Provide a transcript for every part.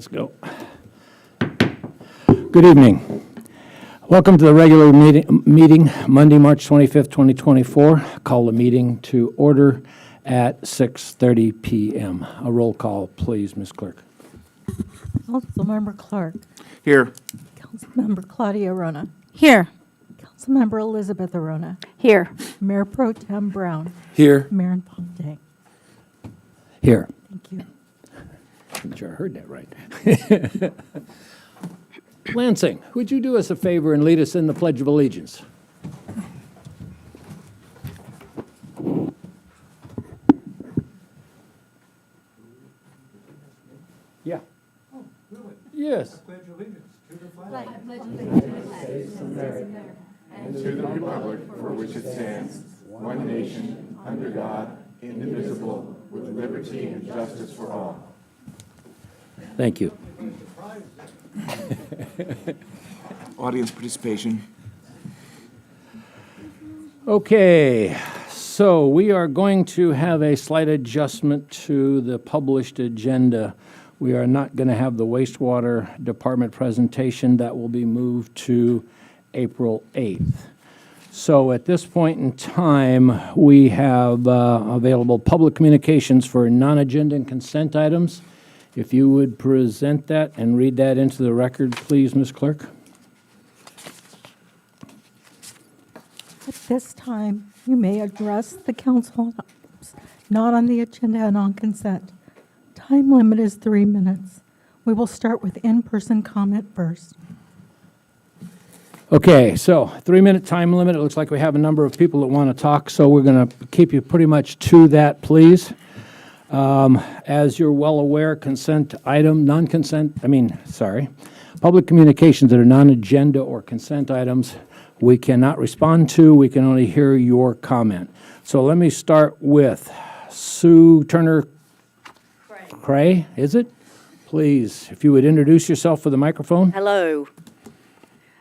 Let's go. Good evening. Welcome to the regular meeting Monday, March 25th, 2024. Call the meeting to order at 6:30 p.m. A roll call, please, Ms. Clerk. Councilmember Clark. Here. Councilmember Claudia Arona. Here. Councilmember Elizabeth Arona. Here. Mayor Pro Tem Brown. Here. Mayor Ponte. Here. Thank you. I'm sure I heard that right. Lansing, would you do us a favor and lead us in the Pledge of Allegiance? Yeah. Oh, really? Yes. Pledge allegiance to the flag. And to the republic for which it stands, one nation, under God, indivisible, with liberty and justice for all. Thank you. Audience participation. Okay, so we are going to have a slight adjustment to the published agenda. We are not going to have the wastewater department presentation. That will be moved to April 8th. So at this point in time, we have available public communications for non-agenda and consent items. If you would present that and read that into the record, please, Ms. Clerk. At this time, you may address the council items not on the agenda and on consent. Time limit is 3 minutes. We will start with in-person comment first. Okay, so 3-minute time limit. It looks like we have a number of people that want to talk, so we're going to keep you pretty much to that, please. As you're well aware, public communications that are non-agenda or consent items, we cannot respond to. We can only hear your comment. So let me start with Sue Turner Cray, is it? Please, if you would introduce yourself for the microphone. Hello.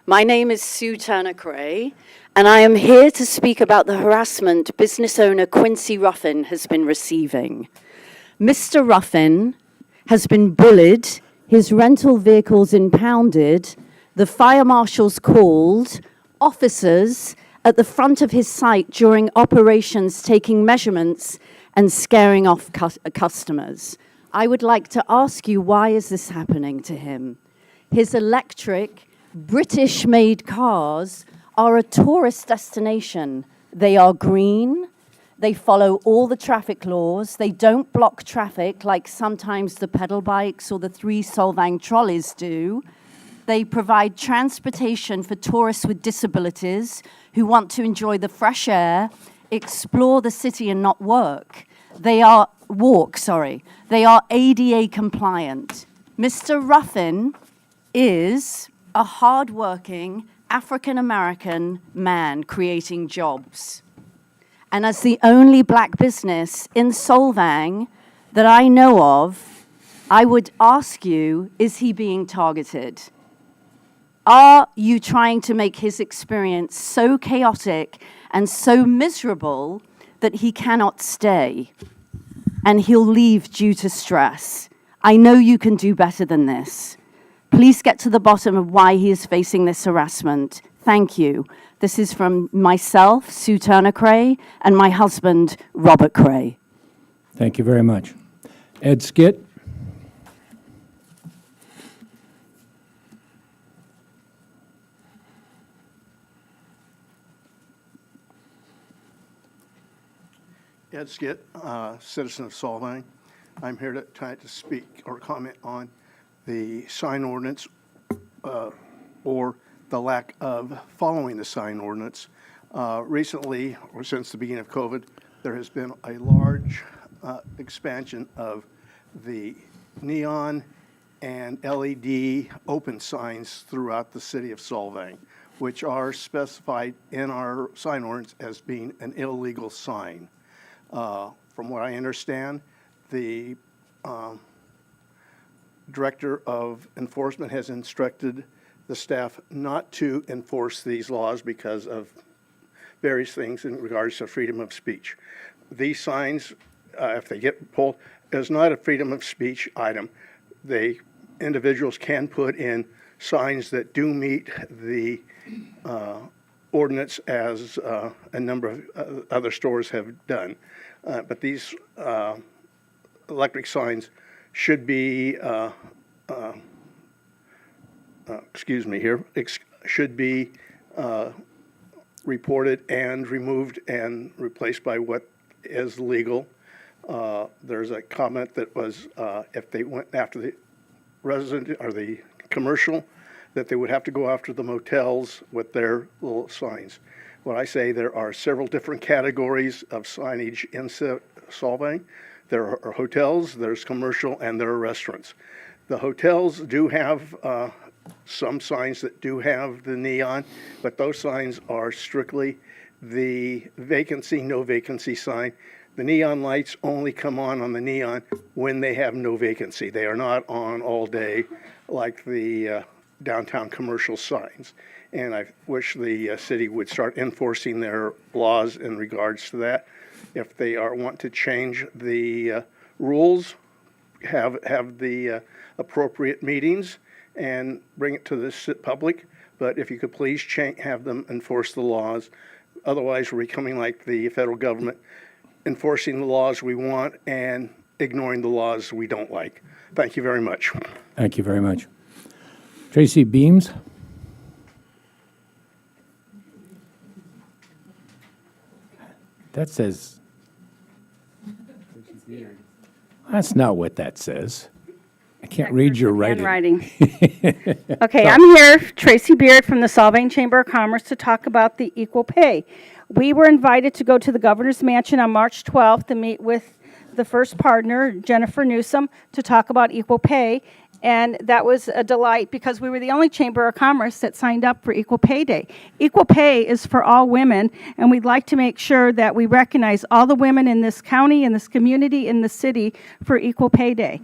My name is Sue Turner Cray, and I am here to speak about the harassment business owner Quincy Ruffin has been receiving. Mr. Ruffin has been bullied, his rental vehicles impounded, the fire marshals called, officers at the front of his site during operations taking measurements and scaring off customers. I would like to ask you, why is this happening to him? His electric, British-made cars are a tourist destination. They are green. They follow all the traffic laws. They don't block traffic like sometimes the pedal bikes or the 3 Solvang trolleys do. They provide transportation for tourists with disabilities who want to enjoy the fresh air, explore the city and not work. They are ADA compliant. Mr. Ruffin is a hardworking African-American man creating jobs. And as the only black business in Solvang that I know of, I would ask you, is he being targeted? Are you trying to make his experience so chaotic and so miserable that he cannot stay and he'll leave due to stress? I know you can do better than this. Please get to the bottom of why he is facing this harassment. Thank you. This is from myself, Sue Turner Cray, and my husband, Robert Cray. Thank you very much. Ed Skitt. Ed Skitt, citizen of Solvang. I'm here tonight to speak or comment on the sign ordinance or the lack of following the sign ordinance. Recently, or since the beginning of COVID, there has been a large expansion of the neon and LED open signs throughout the city of Solvang, which are specified in our sign ordinance as being an illegal sign. From what I understand, the Director of Enforcement has instructed the staff not to enforce these laws because of various things in regards to freedom of speech. These signs, if they get pulled, is not a freedom of speech item. They individuals can put in signs that do meet the ordinance as a number of other stores have done. But these electric signs should be, should be reported and removed and replaced by what is legal. There's a comment that was if they went after the resident or the commercial, that they would have to go after the motels with their little signs. When I say there are several different categories of signage in Solvang, there are hotels, there's commercial, and there are restaurants. The hotels do have some signs that do have the neon, but those signs are strictly the vacancy, no vacancy sign. The neon lights only come on the neon when they have no vacancy. They are not on all day like the downtown commercial signs. And I wish the city would start enforcing their laws in regards to that. If they want to change the rules, have the appropriate meetings and bring it to the public. But if you could please have them enforce the laws. Otherwise, we're becoming like the federal government, enforcing the laws we want and ignoring the laws we don't like. Thank you very much. Thank you very much. Tracy Beams? That says, that's not what that says. I can't read your writing. Okay, I'm here, Tracy Beard from the Solvang Chamber of Commerce, to talk about the equal pay. We were invited to go to the Governor's Mansion on March 12th to meet with the first partner, Jennifer Newsom, to talk about equal pay. And that was a delight because we were the only Chamber of Commerce that signed up for Equal Pay Day. Equal pay is for all women, and we'd like to make sure that we recognize all the women in this county, in this community, in the city for Equal Pay Day.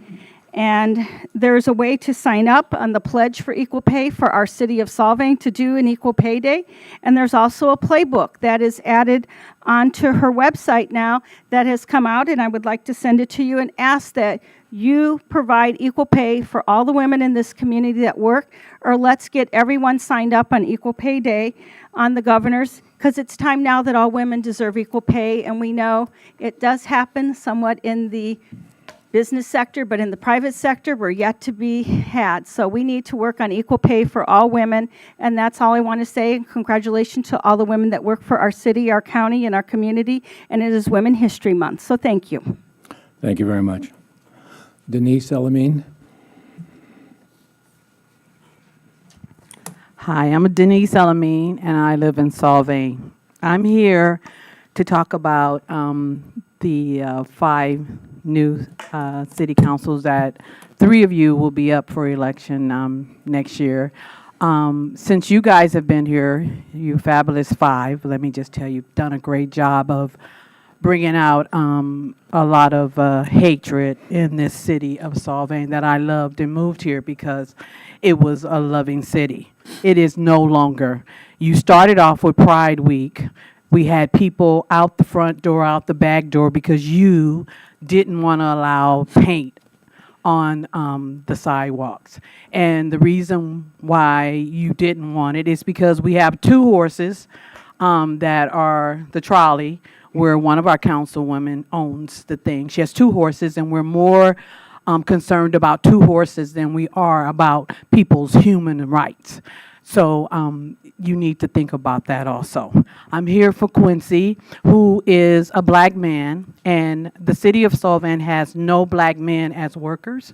And there's a way to sign up on the Pledge for Equal Pay for our city of Solvang to do an Equal Pay Day. And there's also a playbook that is added onto her website now that has come out, and I would like to send it to you and ask that you provide equal pay for all the women in this community that work, or let's get everyone signed up on Equal Pay Day on the Governor's, because it's time now that all women deserve equal pay, and we know it does happen somewhat in the business sector, but in the private sector, we're yet to be had. So we need to work on equal pay for all women, and that's all I want to say. Congratulations to all the women that work for our city, our county, and our community, and it is Women History Month, so thank you. Thank you very much. Denise Elamine? Hi, I'm Denise Elamine, and I live in Solvang. I'm here to talk about the 5 new city councils that 3 of you will be up for election next year. Since you guys have been here, you fabulous 5, let me just tell you, you've done a great job of bringing out a lot of hatred in this city of Solvang that I loved and moved here because it was a loving city. It is no longer. You started off with Pride Week. We had people out the front door, out the back door because you didn't want to allow paint on the sidewalks. And the reason why you didn't want it is because we have 2 horses that are the trolley, where one of our councilwomen owns the thing. She has 2 horses, and we're more concerned about 2 horses than we are about people's human rights. So you need to think about that also. I'm here for Quincy, who is a black man, and the city of Solvang has no black men as workers.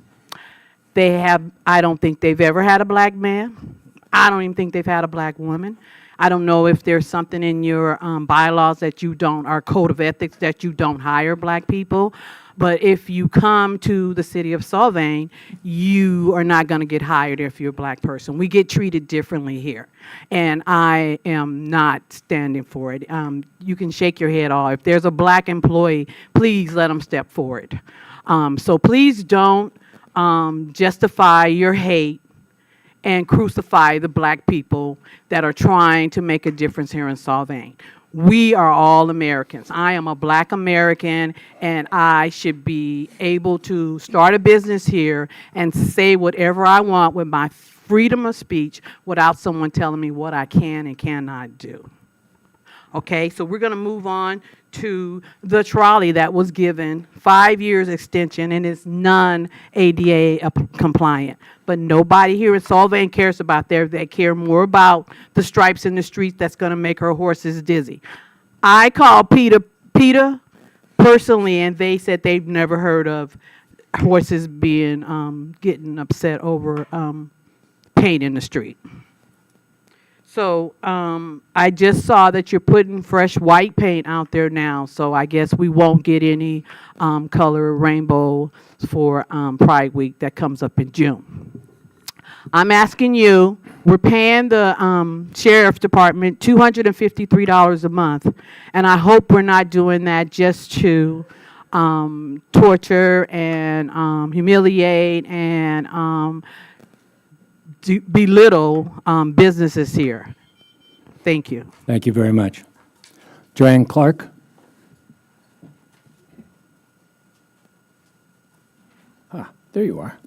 I don't think they've ever had a black man. I don't even think they've had a black woman. I don't know if there's something in your bylaws that you don't, or code of ethics that you don't hire black people. But if you come to the city of Solvang, you are not going to get hired if you're a black person. We get treated differently here. And I am not standing for it. You can shake your head off. If there's a black employee, please let them step forward. So please don't justify your hate and crucify the black people that are trying to make a difference here in Solvang. We are all Americans. I am a Black American, and I should be able to start a business here and say whatever I want with my freedom of speech without someone telling me what I can and cannot do. Okay, so we're going to move on to the trolley that was given 5 years extension and is non-ADA compliant. But nobody here in Solvang cares about that. They care more about the stripes in the street that's going to make her horses dizzy. I called PETA personally, and they said they've never heard of horses being getting upset over paint in the street. So I just saw that you're putting fresh white paint out there now, so I guess we won't get any color rainbow for Pride Week that comes up in June. I'm asking you, we're paying the Sheriff's Department $253 a month, and I hope we're not doing that just to torture and humiliate and belittle businesses here. Thank you. Thank you very much. Joanne Clark? Ah, there you are.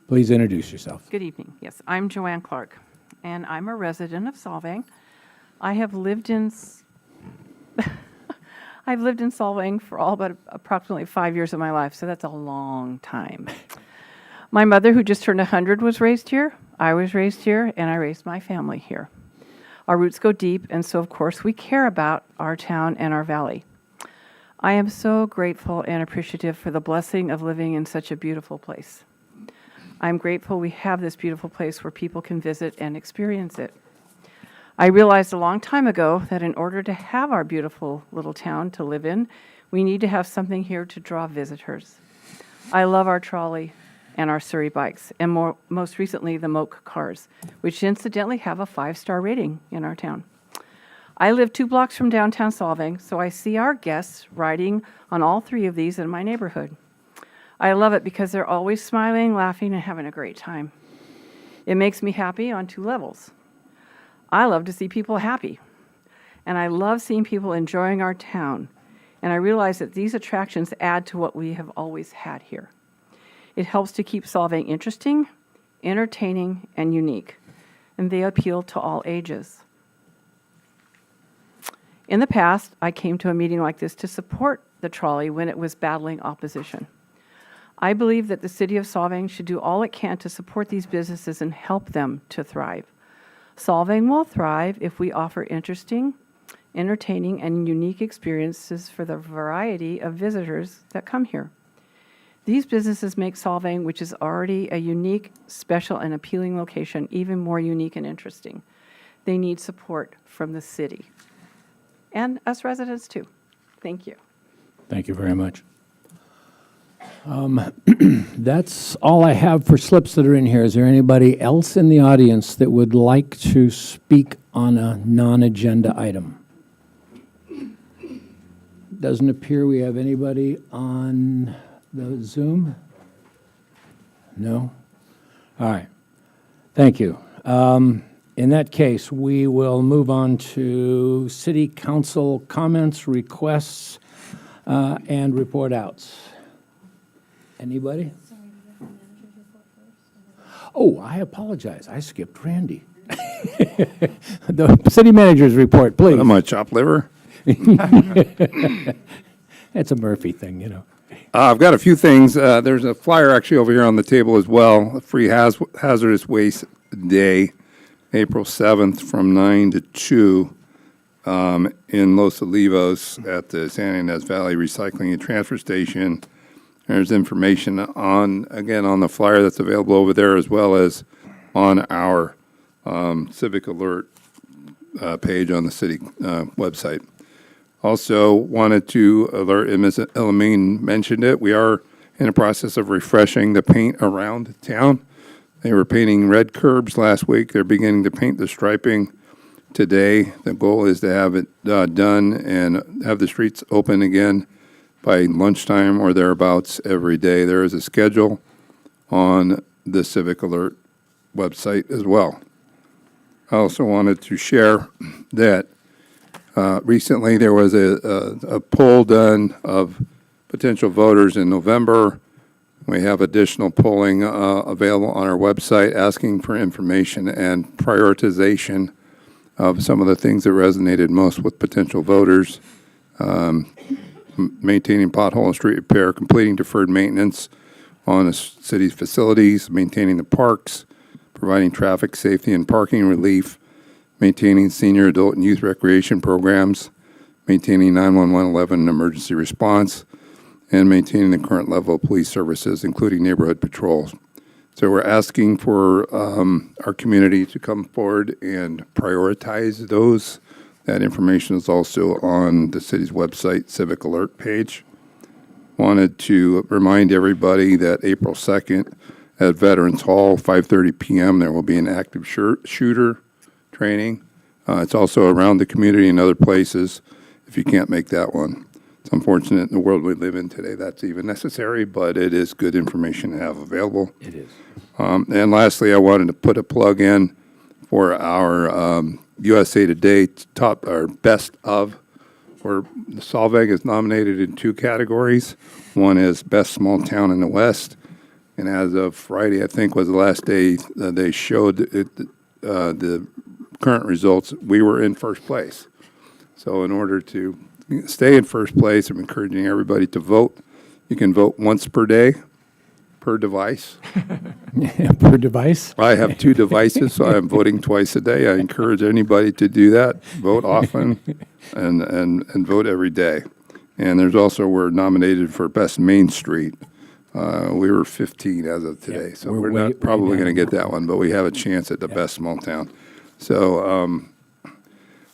Please introduce yourself. Good evening. Yes, I'm Joanne Clark, and I'm a resident of Solvang. I have lived in I've lived in Solvang for all but approximately 5 years of my life, so that's a long time. My mother, who just turned 100, was raised here. I was raised here, and I raised my family here. Our roots go deep, and so, of course, we care about our town and our valley. I am so grateful and appreciative for the blessing of living in such a beautiful place. I'm grateful we have this beautiful place where people can visit and experience it. I realized a long time ago that in order to have our beautiful little town to live in, we need to have something here to draw visitors. I love our trolley and our Surrey bikes, and most recently the Moke cars, which incidentally have a 5-star rating in our town. I live 2 blocks from downtown Solvang, so I see our guests riding on all 3 of these in my neighborhood. I love it because they're always smiling, laughing, and having a great time. It makes me happy on 2 levels. I love to see people happy, and I love seeing people enjoying our town, and I realize that these attractions add to what we have always had here. It helps to keep Solvang interesting, entertaining, and unique, and they appeal to all ages. In the past, I came to a meeting like this to support the trolley when it was battling opposition. I believe that the city of Solvang should do all it can to support these businesses and help them to thrive. Solvang will thrive if we offer interesting, entertaining, and unique experiences for the variety of visitors that come here. These businesses make Solvang, which is already a unique, special, and appealing location, even more unique and interesting. They need support from the city and us residents too. Thank you. Thank you very much. That's all I have for slips that are in here. Is there anybody else in the audience that would like to speak on a non-agenda item? Doesn't appear we have anybody on the Zoom? No? All right. Thank you. In that case, we will move on to City Council comments, requests, and report outs. Anybody? Oh, I apologize. I skipped Randy. The city manager's report, please. Am I chopped liver? It's a Murphy thing, you know. I've got a few things. There's a flyer actually over here on the table as well. Free Hazardous Waste Day, April 7th from 9 to 2 in Los Olivos at the San Ynez Valley Recycling and Transfer Station. There's information again, on the flyer that's available over there, as well as on our Civic Alert page on the city website. Also wanted to alert, and Ms. Elamine mentioned it, we are in the process of refreshing the paint around town. They were painting red curbs last week. They're beginning to paint the striping today. The goal is to have it done and have the streets open again by lunchtime or thereabouts every day. There is a schedule on the Civic Alert website as well. I also wanted to share that recently there was a poll done of potential voters in November. We have additional polling available on our website asking for information and prioritization of some of the things that resonated most with potential voters. Maintaining pothole and street repair, completing deferred maintenance on the city's facilities, maintaining the parks, providing traffic safety and parking relief, maintaining senior, adult, and youth recreation programs, maintaining 911 and emergency response, and maintaining the current level of police services, including neighborhood patrols. So we're asking for our community to come forward and prioritize those. That information is also on the city's website, Civic Alert page. Wanted to remind everybody that April 2nd at Veterans Hall, 5:30 p.m., there will be an active shooter training. It's also around the community and other places if you can't make that one. It's unfortunate in the world we live in today that's even necessary, but it is good information to have available. It is. And lastly, I wanted to put a plug in for our USA Today top or best of, where Solvang is nominated in 2 categories. One is Best Small Town in the West, and as of Friday, I think was the last day they showed the current results. We were in first place. So in order to stay in first place, I'm encouraging everybody to vote. You can vote once per day, per device. Per device? I have 2 devices, so I'm voting twice a day. I encourage anybody to do that. Vote often and vote every day. And there's also, we're nominated for Best Main Street. We were 15 as of today, so we're we're way not probably down. going to get that one, but we have a chance at the Best Small Town. So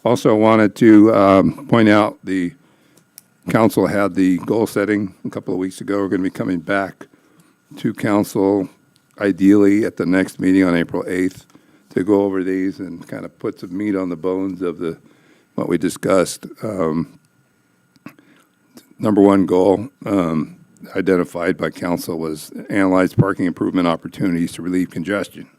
also wanted to point out the council had the goal setting a couple of weeks ago. We're going to be coming back to council ideally at the next meeting on April 8th to go over these and kind of put some meat on the bones of what we discussed. Number one goal identified by council was analyze parking improvement opportunities to relieve congestion.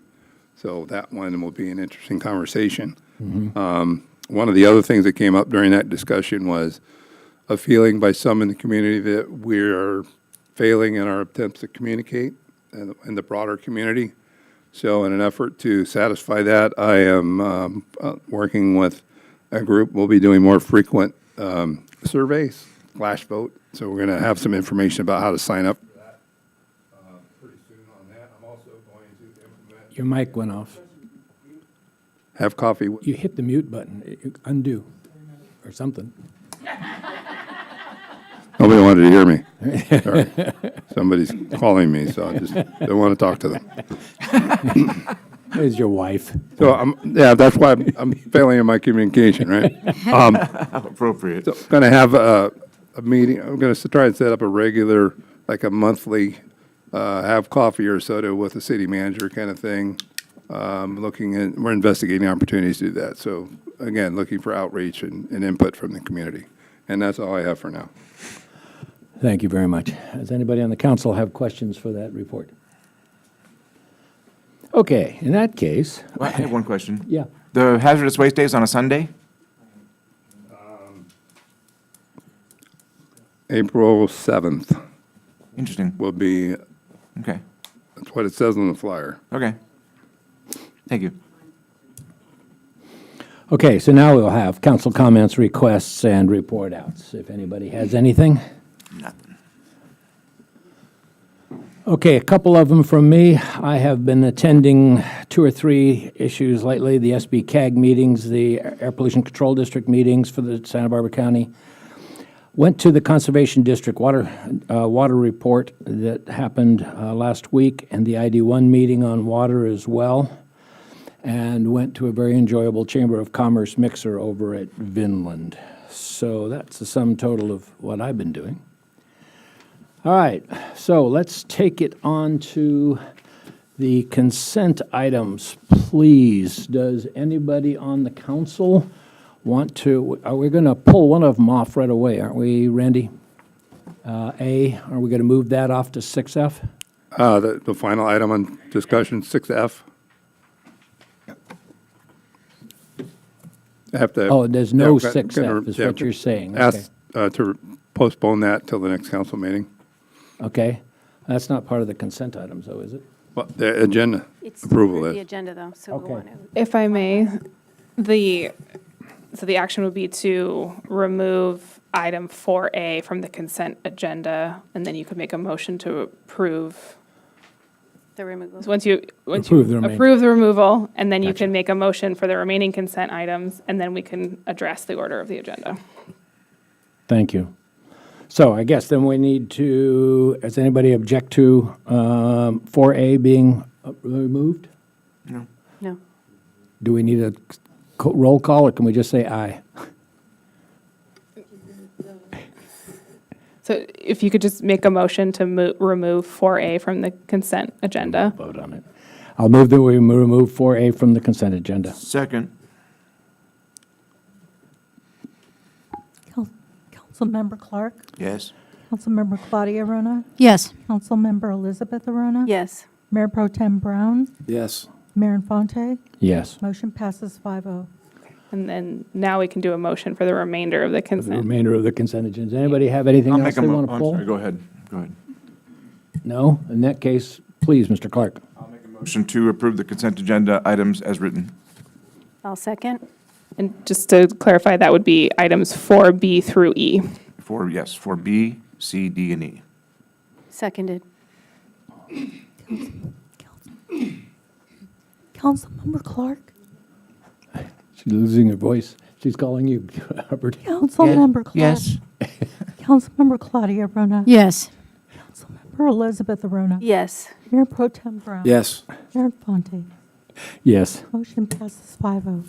So that one will be an interesting conversation. One of the other things that came up during that discussion was a feeling by some in the community that we're failing in our attempts to communicate in the broader community. So in an effort to satisfy that, I am working with a group. We'll be doing more frequent surveys, flash vote. So we're going to have some information about how to sign up for that pretty soon on that. I'm also going to implement. Your mic went off. Have coffee. You hit the mute button. Undo or something. Nobody wanted to hear me. Sorry. Somebody's calling me, so I just don't want to talk to them. There's your wife. So that's why I'm failing in my communication, right? Appropriate. So I'm going to have a meeting. I'm going to try and set up a regular, like a monthly, have coffee or soda with the city manager kind of thing. We're investigating opportunities to do that. So again, looking for outreach and input from the community. And that's all I have for now. Thank you very much. Does anybody on the council have questions for that report? Okay, in that case, Well, I have one question. yeah. The hazardous waste day is on a Sunday? April 7th Interesting. will be, Okay. that's what it says on the flyer. Okay. Thank you. Okay, so now we'll have council comments, requests, and report outs, if anybody has anything. Nothing. Okay, a couple of them from me. I have been attending 2 or 3 issues lately, the SB-CAG meetings, the Air Pollution Control District meetings for the Santa Barbara County. Went to the Conservation District water report that happened last week, and the ID1 meeting on water as well, and went to a very enjoyable Chamber of Commerce mixer over at Vinland. So that's the sum total of what I've been doing. All right, so let's take it on to the consent items, please. Does anybody on the council want to, are we going to pull one of them off right away, aren't we, Randy? A, are we going to move that off to 6F? The final item on discussion, 6F. Have to. Oh, there's no Yeah, 6F, is yeah, what you're saying. Ask to postpone that till the next council meeting. Okay. That's not part of the consent items, though, is it? Well, the agenda approval The is. agenda, though, so we Okay. want to. If I may, the action would be to remove item 4A from the consent agenda, and then you could make a motion to approve. The removal. So once you Approve the remaining. approve the removal, and then you Gotcha. can make a motion for the remaining consent items, and then we can address the order of the agenda. Thank you. So I guess then we need to, does anybody object to 4A being removed? No. Do we need a roll call, or can we just say aye? So if you could just make a motion to remove 4A from the consent agenda. Vote on it. I'll move that we remove 4A from the consent agenda. Second. Councilmember Clark, Yes. Councilmember Claudia Rona, Yes. Councilmember Elizabeth Arona. Yes. Mayor Pro Tem Brown, Yes. Mayor Infante. Yes. Motion passes 5-0. And then now we can do a motion for the remainder of the The consent. remainder of the consent agenda. Does anybody have anything I'll else make a they mo, want to I'm pull? sorry, go ahead. Go ahead. No? In that case, please, Mr. Clark. Motion to approve the consent agenda items as written. I'll second. And just to clarify, that would be items 4B through E. For B, C, D, and E. Seconded. Councilmember Clark, She's losing her voice. She's calling you, Hubbard. Councilmember Clark. Yes. Councilmember Claudia Rona. Yes. Councilmember Elizabeth Arona. Yes. Mayor Pro Tem Brown. Yes. Mayor Infante. Yes. Motion passes 5-0.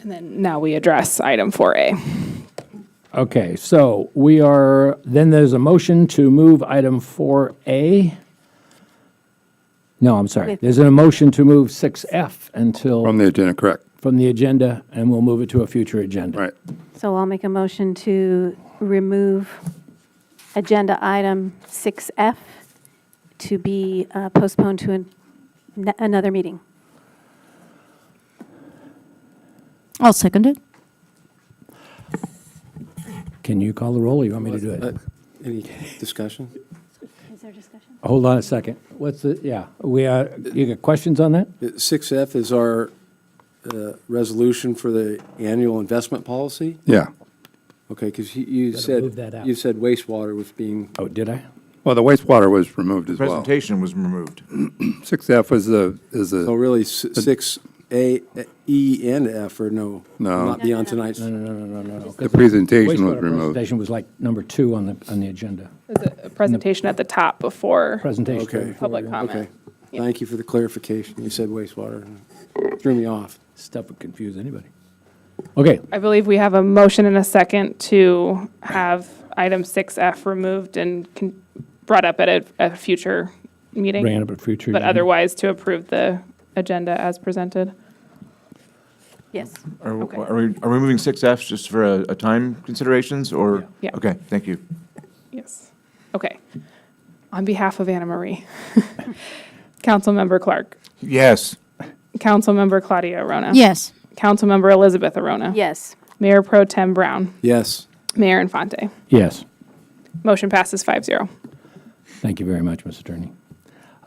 And then now we address item 4A. Okay, so then there's a motion to move item 4A. No, I'm sorry. With- There's a motion to move 6F until, From the agenda, correct. from the agenda, and we'll move it to a future agenda. Right. So I'll make a motion to remove agenda item 6F to be postponed to another meeting. I'll second it. Can you call the roll, or you want me to do it? Any discussion? Is there discussion? Hold on a second. What's the, yeah, you got questions on that? 6F is our resolution for the annual investment policy? Yeah. Okay, because you Gotta move that out. said wastewater was being, Oh, did I? Well, the wastewater was removed as well. Presentation was removed. 6F is so really 6A, E, and F are no, No. not be on tonight's. No. the presentation was Wastewater removed. presentation was like number 2 on the agenda. There's a presentation at the top before Presentation. Okay. before public we- comment. Okay, thank you for the clarification. You said wastewater. Threw me off. Stuff would confuse anybody. Okay, I believe we have a motion and a second to have item 6F removed and brought up at a future meeting. bring it up at future. But agenda. otherwise to approve the agenda as presented. Yes. Are Okay. are we moving 6F just for a time considerations, or? Yeah. Okay, thank you. Yes. Okay. On behalf of Anna Marie, Councilmember Clark, Yes. Councilmember Claudia Arona. Yes. Councilmember Elizabeth Arona. Yes. Mayor Pro Tem Brown. Yes. Mayor Infante. Yes. Motion passes 5-0. Thank you very much, Mr. Attorney.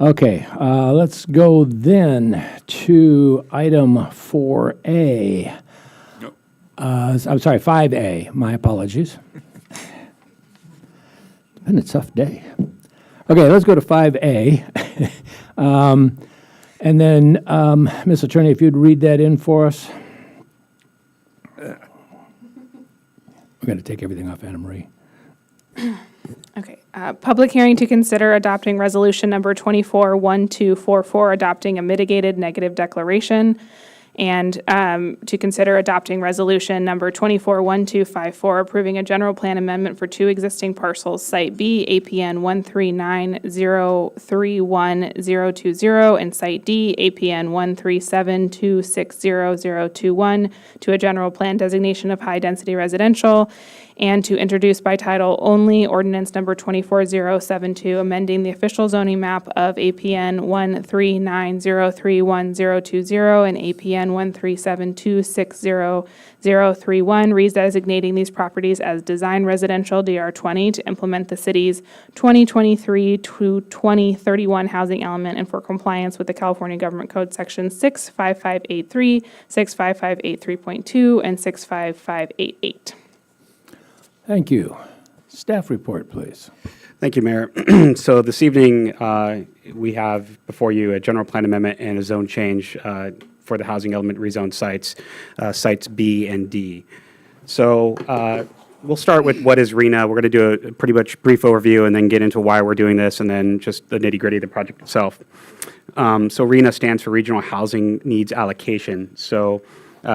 Okay, let's go then to item 4A. I'm sorry, 5A. My apologies. It's been a tough day. Okay, let's go to 5A. And then, Ms. Attorney, if you'd read that in for us. We're going to take everything off Anna Marie. Okay. Public hearing to consider adopting resolution number 241244, adopting a mitigated negative declaration, and to consider adopting resolution number 241254, approving a general plan amendment for 2 existing parcels, Site B, APN 139031020, and Site D, APN 137260021, to a general plan designation of high-density residential, and to introduce by title only ordinance number 24072, amending the official zoning map of APN 139031020 and APN Plan 137260031, redesignating these properties as Design Residential DR20 to implement the city's 2023 to 2031 housing element and for compliance with the California Government Code Section 65583, 65583.2, and 65588. Thank you. Staff report, please. Thank you, Mayor. So this evening, we have before you a general plan amendment and a zone change for the housing element rezone sites, sites B and D. So we'll start with what is RENA. We're going to do a pretty much brief overview and then get into why we're doing this and then just the nitty-gritty of the project itself. So RENA stands for Regional Housing Needs Allocation. So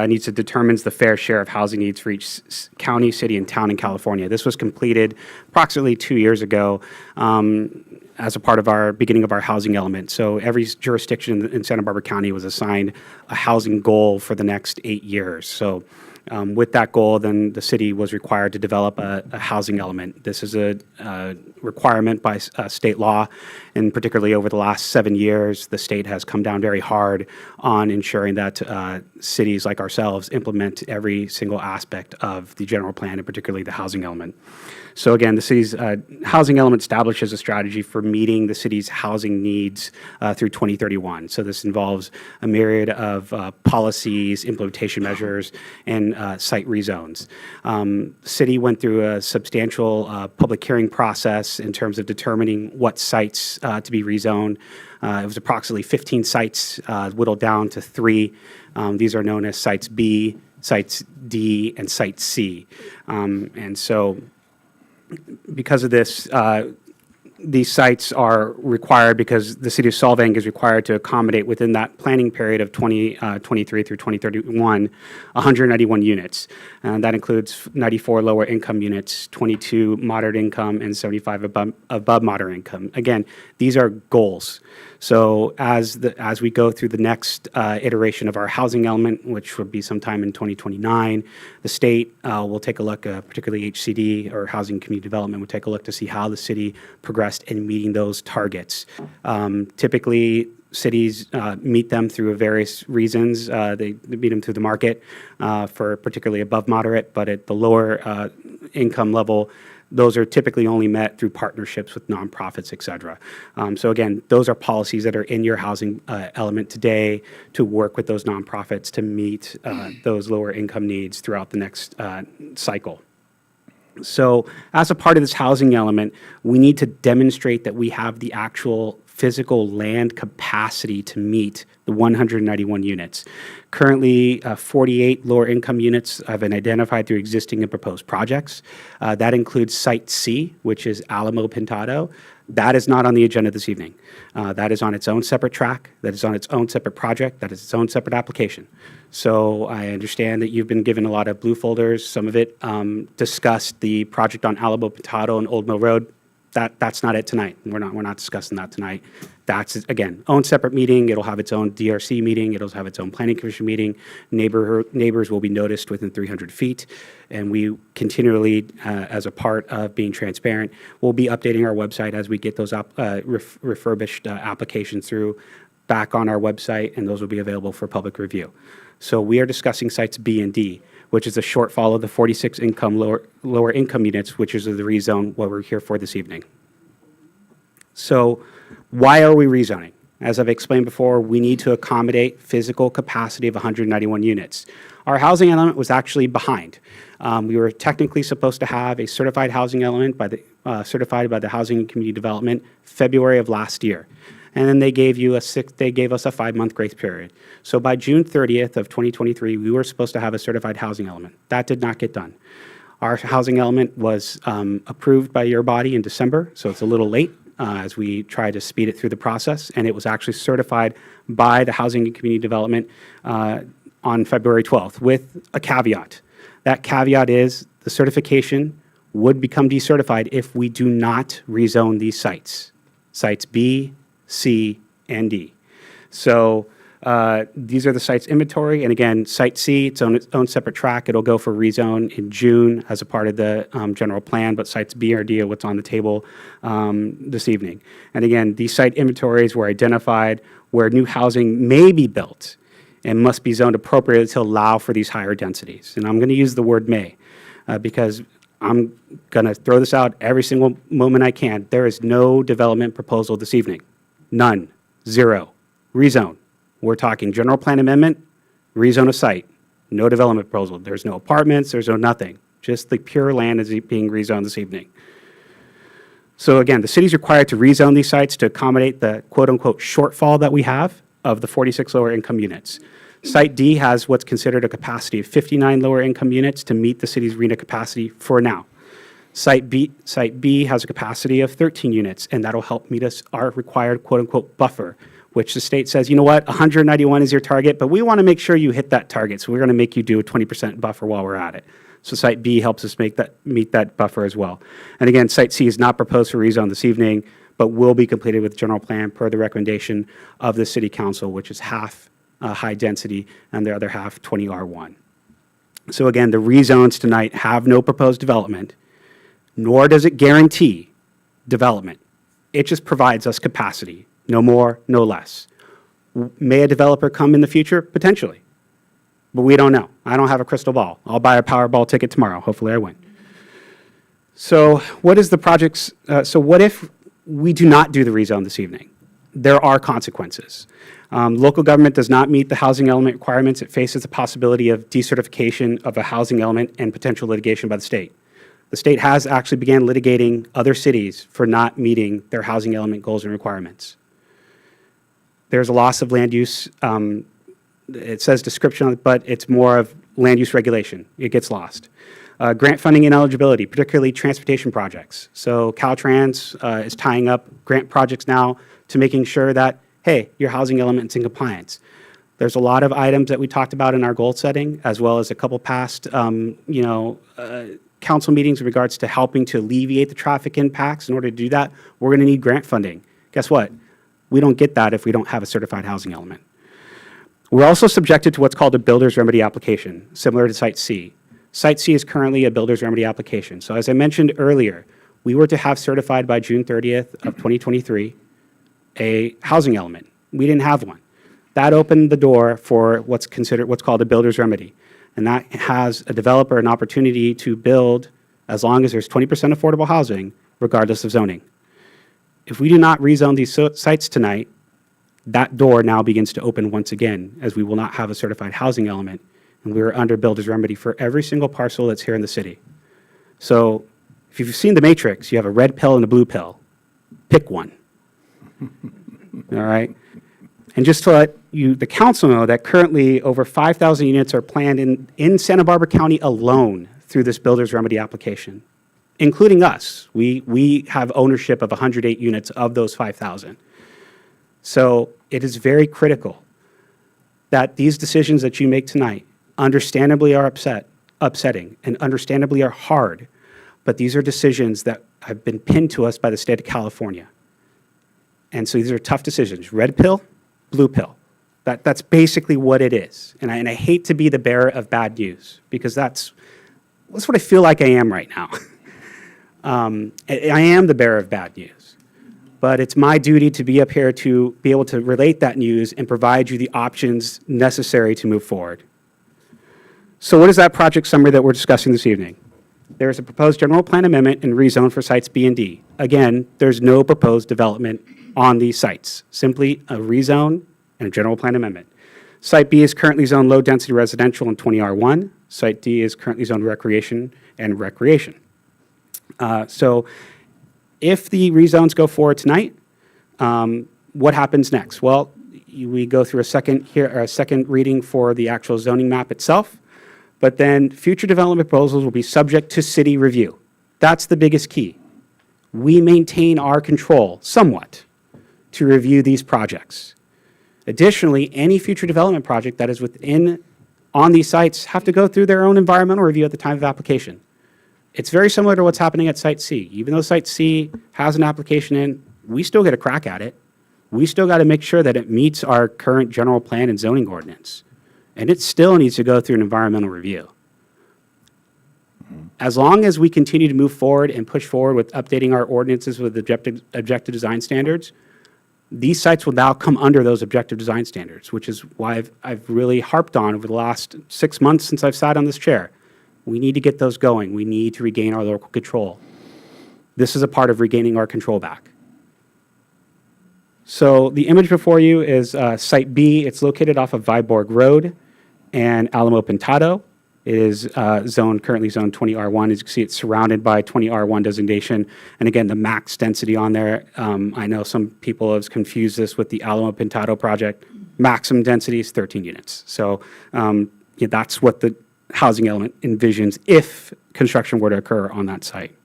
needs to determines the fair share of housing needs for each county, city, and town in California. This was completed approximately 2 years ago as a part of our beginning of our housing element. So every jurisdiction in Santa Barbara County was assigned a housing goal for the next 8 years. So with that goal, then the city was required to develop a housing element. This is a requirement by state law, and particularly over the last 7 years, the state has come down very hard on ensuring that cities like ourselves implement every single aspect of the general plan, and particularly the housing element. So again, the city's housing element establishes a strategy for meeting the city's housing needs through 2031. So this involves a myriad of policies, implementation measures, and site rezones. The city went through a substantial public hearing process in terms of determining what sites to be rezoned. It was approximately 15 sites whittled down to 3. These are known as sites B, sites D, and site C. And so because of this, these sites are required because the city of Solvang is required to accommodate within that planning period of 2023 through 2031, 191 units. And that includes 94 lower income units, 22 moderate income, and 75 above moderate income. Again, these are goals. So as we go through the next iteration of our housing element, which would be sometime in 2029, the state will take a look, particularly HCD or Housing Community Development, will take a look to see how the city progressed in meeting those targets. Typically, cities meet them through various reasons. They meet them through the market for particularly above moderate, but at the lower income level, those are typically only met through partnerships with nonprofits, et cetera. So again, those are policies that are in your housing element today to work with those nonprofits to meet those lower income needs throughout the next cycle. So as a part of this housing element, we need to demonstrate that we have the actual physical land capacity to meet the 191 units. Currently, 48 lower income units have been identified through existing and proposed projects. That includes Site C, which is Alamo Pintado. That is not on the agenda this evening. That is on its own separate track. That is on its own separate project. That is its own separate application. So I understand that you've been given a lot of blue folders. Some of it discussed the project on Alamo Pintado and Old Mill Road. That's not it tonight. We're not discussing that tonight. That's, again, own separate meeting. It'll have its own DRC meeting. It'll have its own planning commission meeting. Neighbors will be noticed within 300 feet. And we continually, as a part of being transparent, we'll be updating our website as we get those refurbished applications through back on our website, and those will be available for public review. So we are discussing sites B and D, which is a shortfall of the 46 lower income units, which is the rezone what we're here for this evening. So why are we rezoning? As I've explained before, we need to accommodate physical capacity of 191 units. Our housing element was actually behind. We were technically supposed to have a certified housing element certified by the Housing and Community Development February of last year. And then they gave us a 5-month grace period. So by June 30th of 2023, we were supposed to have a certified housing element. That did not get done. Our housing element was approved by your body in December, so it's a little late as we try to speed it through the process. And it was actually certified by the Housing and Community Development on February 12th with a caveat. That caveat is the certification would become decertified if we do not rezone these sites, sites B, C, and D. So these are the sites inventory. And again, Site C, it's on its own separate track. It'll go for rezone in June as a part of the general plan, but sites B or D are what's on the table this evening. And again, these site inventories were identified where new housing may be built. and must be zoned appropriately to allow for these higher densities. And I'm going to use the word may because I'm going to throw this out every single moment I can. There is no development proposal this evening. None. Zero. Rezone. We're talking general plan amendment, rezone a site. No development proposal. There's no apartments. There's no nothing. Just the pure land is being rezoned this evening. So again, the city's required to rezone these sites to accommodate the quote-unquote shortfall that we have of the 46 lower income units. Site D has what's considered a capacity of 59 lower income units to meet the city's RHNA capacity for now. Site B has a capacity of 13 units, and that'll help meet us our required quote-unquote buffer, which the state says, you know what, 191 is your target, but we want to make sure you hit that target, so we're going to make you do a 20% buffer while we're at it. So Site B helps us meet that buffer as well. And again, Site C is not proposed for rezone this evening, but will be completed with general plan per the recommendation of the City Council, which is half high density and the other half 20 R1. So again, the rezones tonight have no proposed development, nor does it guarantee development. It just provides us capacity, no more, no less. May a developer come in the future? Potentially. But we don't know. I don't have a crystal ball. I'll buy a Powerball ticket tomorrow. Hopefully I win. So what is the project's, so what if we do not do the rezone this evening? There are consequences. Local government does not meet the housing element requirements. It faces the possibility of decertification of a housing element and potential litigation by the state. The state has actually began litigating other cities for not meeting their housing element goals and requirements. There's a loss of land use. It says description on it, but it's more of land use regulation. It gets lost. Grant funding and eligibility, particularly transportation projects. So Caltrans is tying up grant projects now to making sure that, hey, your housing element's in compliance. There's a lot of items that we talked about in our goal setting, as well as a couple past, council meetings in regards to helping to alleviate the traffic impacts. In order to do that, we're going to need grant funding. Guess what? We don't get that if we don't have a certified housing element. We're also subjected to what's called a builder's remedy application, similar to Site C. Site C is currently a builder's remedy application. So as I mentioned earlier, we were to have certified by June 30th of 2023 a housing element. We didn't have one. That opened the door for what's called a builder's remedy. And that has a developer an opportunity to build as long as there's 20% affordable housing, regardless of zoning. If we do not rezone these sites tonight, that door now begins to open once again, as we will not have a certified housing element, and we are under builder's remedy for every single parcel that's here in the city. So if you've seen The Matrix, you have a red pill and a blue pill. Pick one. All right? And just to let the council know that currently over 5,000 units are planned in Santa Barbara County alone through this builder's remedy application, including us. We have ownership of 108 units of those 5,000. So it is very critical that these decisions that you make tonight understandably are upsetting and understandably are hard, but these are decisions that have been pinned to us by the state of California. And so these are tough decisions. Red pill, blue pill. That's basically what it is. And I hate to be the bearer of bad news, because that's what I feel like I am right now. I am the bearer of bad news. But it's my duty to be up here to be able to relate that news and provide you the options necessary to move forward. So what is that project summary that we're discussing this evening? There is a proposed general plan amendment and rezone for sites B and D. Again, there's no proposed development on these sites, simply a rezone and a general plan amendment. Site B is currently zoned low-density residential in 20R1. Site D is currently zoned recreation and recreation. So if the rezones go forward tonight, what happens next? Well, we go through a second reading for the actual zoning map itself, but then future development proposals will be subject to city review. That's the biggest key. We maintain our control somewhat to review these projects. Additionally, any future development project that is on these sites have to go through their own environmental review at the time of application. It's very similar to what's happening at Site C. Even though Site C has an application in, we still get a crack at it. We still got to make sure that it meets our current general plan and zoning ordinance. And it still needs to go through an environmental review. As long as we continue to move forward and push forward with updating our ordinances with objective design standards, These sites will now come under those objective design standards, which is why I've really harped on over the last 6 months since I've sat on this chair. We need to get those going. We need to regain our local control. This is a part of regaining our control back. So the image before you is Site B. It's located off of Viborg Road and Alamo Pintado. It is currently zoned 20R1. As you can see, it's surrounded by 20R1 designation. And again, the max density on there, I know some people have confused this with the Alamo Pintado project. Maximum density is 13 units. So yeah, that's what the housing element envisions if construction were to occur on that site.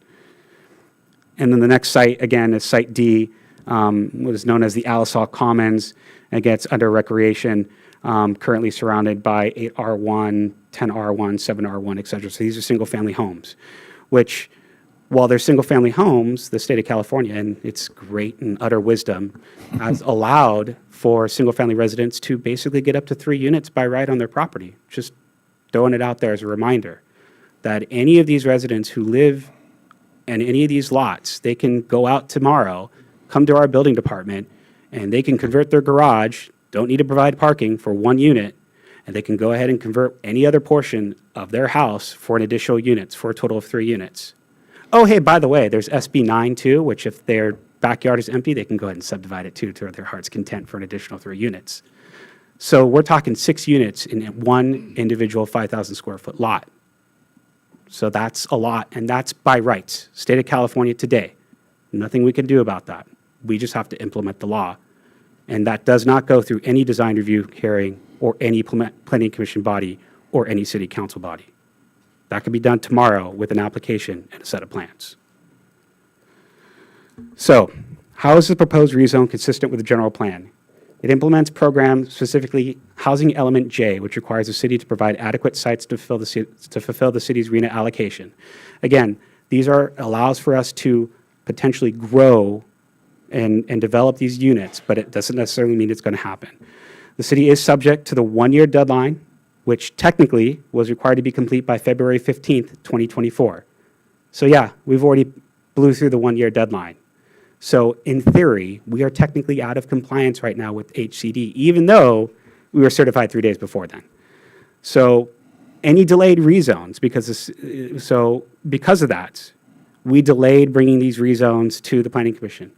And then the next site, again, is Site D, what is known as the Alisal Commons. Again, it's under recreation, currently surrounded by 8R1, 10R1, 7R1, et cetera. So these are single-family homes, which, while they're single-family homes, the state of California, and its great and utter wisdom, has allowed for single-family residents to basically get up to 3 units by right on their property. Just throwing it out there as a reminder that any of these residents who live in any of these lots, they can go out tomorrow, come to our building department, and they can convert their garage, don't need to provide parking for 1 unit, and they can go ahead and convert any other portion of their house for an additional units, for a total of 3 units. Oh, hey, by the way, there's SB 9 too, which if their backyard is empty, they can go ahead and subdivide it too to their heart's content for an additional 3 units. So we're talking 6 units in one individual 5,000 square foot lot. So that's a lot, and that's by rights. State of California today. Nothing we can do about that. We just have to implement the law. And that does not go through any design review hearing or any planning commission body or any city council body. That can be done tomorrow with an application and a set of plans. So, how is the proposed rezone consistent with the general plan? It implements programs, specifically Housing Element J, which requires the city to provide adequate sites to fulfill the city's RHNA allocation. Again, these allows for us to potentially grow and develop these units, but it doesn't necessarily mean it's going to happen. The city is subject to the 1-year deadline, which technically was required to be complete by February 15th, 2024. So yeah, we've already blew through the 1-year deadline. So in theory, we are technically out of compliance right now with HCD, even though we were certified 3 days before then. So any delayed rezones, because of that, we delayed bringing these rezones to the Planning Commission.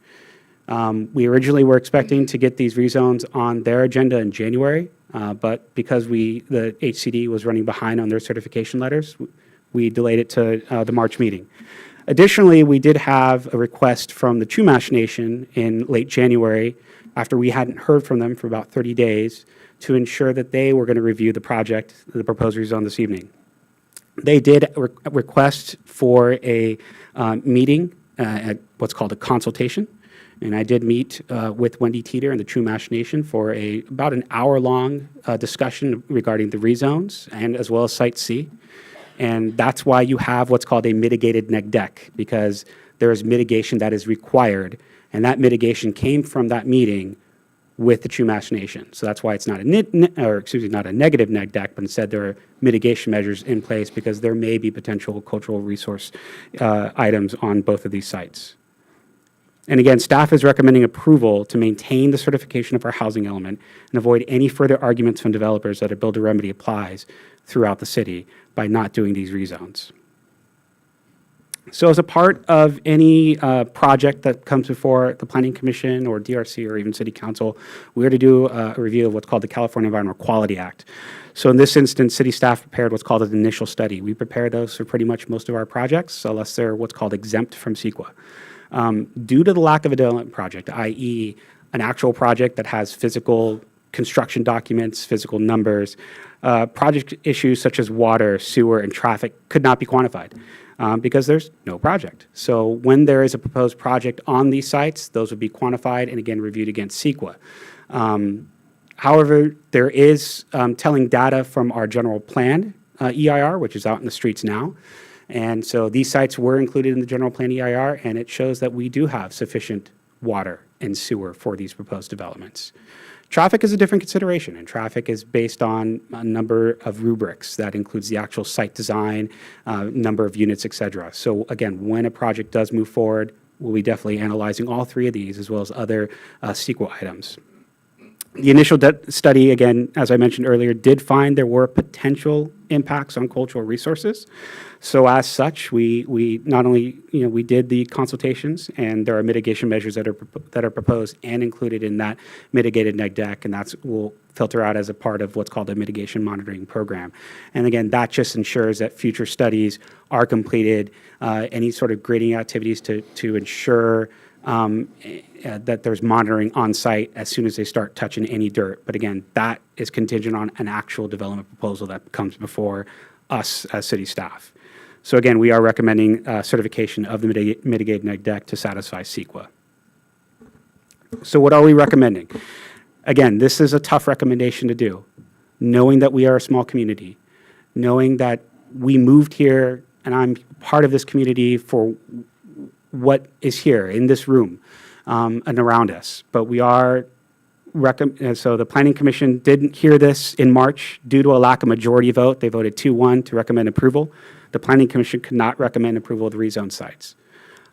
We originally were expecting to get these rezones on their agenda in January, but because the HCD was running behind on their certification letters, we delayed it to the March meeting. Additionally, we did have a request from the Chumash Nation in late January, after we hadn't heard from them for about 30 days, to ensure that they were going to review the project, the proposed rezone this evening. They did request for a meeting at what's called a consultation. And I did meet with Wendy Teeter and the Chumash Nation for about an hour-long discussion regarding the rezones and as well as Site C. And that's why you have what's called a mitigated neg deck, because there is mitigation that is required. And that mitigation came from that meeting with the Chumash Nation. So that's why it's not not a negative neg deck, but instead there are mitigation measures in place because there may be potential cultural resource items on both of these sites. And again, staff is recommending approval to maintain the certification of our housing element and avoid any further arguments from developers that a build-to-remedy applies throughout the city by not doing these rezones. So as a part of any project that comes before the Planning Commission or DRC or even City Council, we are to do a review of what's called the California Environmental Quality Act. So in this instance, city staff prepared what's called an initial study. We prepare those for pretty much most of our projects, unless they're what's called exempt from CEQA. Due to the lack of a development project, i.e. an actual project that has physical construction documents, physical numbers, project issues such as water, sewer, and traffic could not be quantified because there's no project. So when there is a proposed project on these sites, those would be quantified and again reviewed against CEQA. However, there is telling data from our general plan EIR, which is out in the streets now. And so these sites were included in the general plan EIR, and it shows that we do have sufficient water and sewer for these proposed developments. Traffic is a different consideration, and traffic is based on a number of rubrics. That includes the actual site design, number of units, et cetera. So again, when a project does move forward, we'll be definitely analyzing all three of these as well as other CEQA items. The initial study, again, as I mentioned earlier, did find there were potential impacts on cultural resources. So as such, we not only, we did the consultations, and there are mitigation measures that are proposed and included in that mitigated neg deck, and will filter out as a part of what's called a mitigation monitoring program. And again, that just ensures that future studies are completed, any sort of grading activities to ensure that there's monitoring on site as soon as they start touching any dirt. But again, that is contingent on an actual development proposal that comes before us as city staff. So again, we are recommending certification of the mitigated neg deck to satisfy CEQA. So what are we recommending? Again, this is a tough recommendation to do, knowing that we are a small community, knowing that we moved here and I'm part of this community for what is here in this room and around us. But we are, so the Planning Commission didn't hear this in March due to a lack of majority vote. They voted 2-1 to recommend approval. The Planning Commission could not recommend approval of the rezone sites.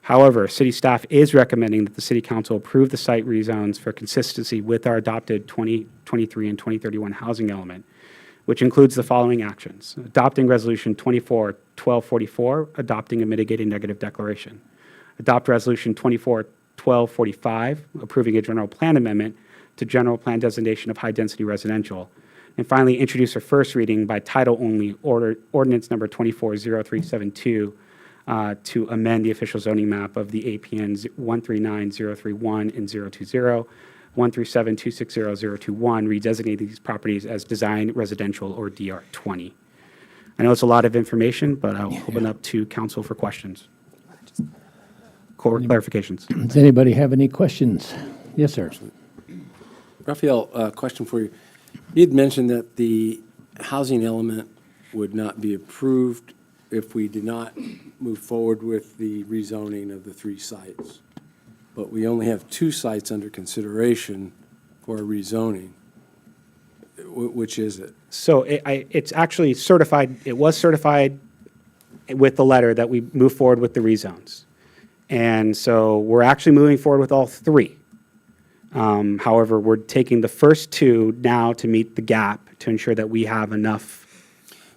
However, city staff is recommending that the City Council approve the site rezones for consistency with our adopted 2023 and 2031 housing element, which includes the following actions: adopting Resolution 24-1244, adopting a mitigating negative declaration; adopt Resolution 24-1245, approving a general plan amendment to general plan designation of high-density residential; and finally, introduce a first reading by title only, ordinance number 240372, to amend the official zoning map of the APNs 139031 and 020, 137260021, redesignate these properties as design residential or DR20. I know it's a lot of information, but I'll open up to council for questions. Clarifications. Does anybody have any questions? Yes, sir. Raphael, question for you. You had mentioned that the housing element would not be approved if we did not move forward with the rezoning of the 3 sites. But we only have 2 sites under consideration for rezoning. Which is it? So it's actually certified, it was certified with the letter that we move forward with the rezones. And so we're actually moving forward with all 3. However, we're taking the first 2 now to meet the gap to ensure that we have enough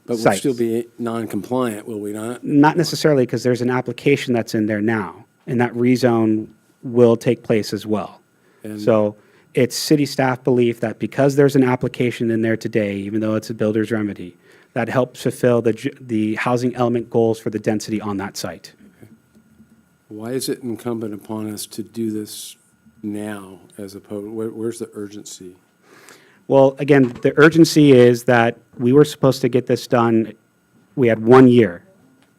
But sites. we'll still be non-compliant, will we not? Not necessarily, because there's an application that's in there now, and that rezone will take place as well. And- So it's city staff belief that because there's an application in there today, even though it's a builder's remedy, that helps fulfill the housing element goals for the density on that site. Why is it incumbent upon us to do this now as opposed, where's the urgency? Well, again, the urgency is that we were supposed to get this done, we had 1 year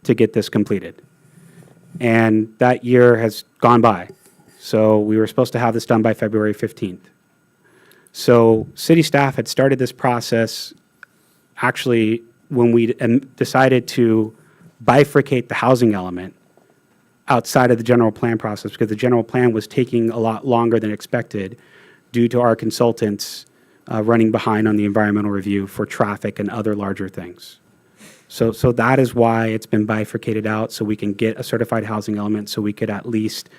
to get this completed. And that year has gone by. So we were supposed to have this done by February 15th. So city staff had started this process actually when we decided to bifurcate the housing element outside of the general plan process, because the general plan was taking a lot longer than expected due to our consultants running behind on the environmental review for traffic and other larger things. So that is why it's been bifurcated out, so we can get a certified housing element, so we could at least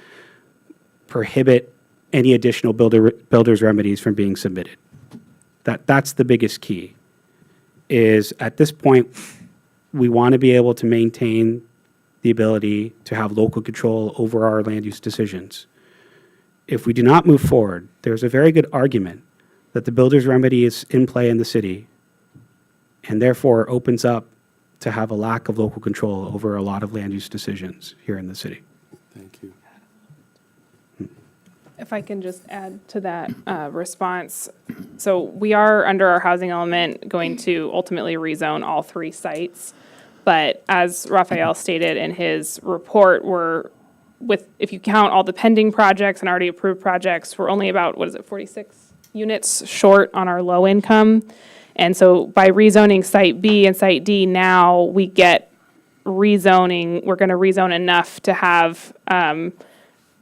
prohibit any additional builder's remedies from being submitted. That's the biggest key, is at this point, we want to be able to maintain the ability to have local control over our land use decisions. If we do not move forward, there's a very good argument that the builder's remedy is in play in the city, and therefore opens up to have a lack of local control over a lot of land use decisions here in the city. Thank you. If I can just add to that response. So we are, under our housing element, going to ultimately rezone all 3 sites. But as Raphael stated in his report, if you count all the pending projects and already approved projects, we're only about, 46 units short on our low income. And so by rezoning Site B and Site D now, we get rezoning, we're going to rezone enough to have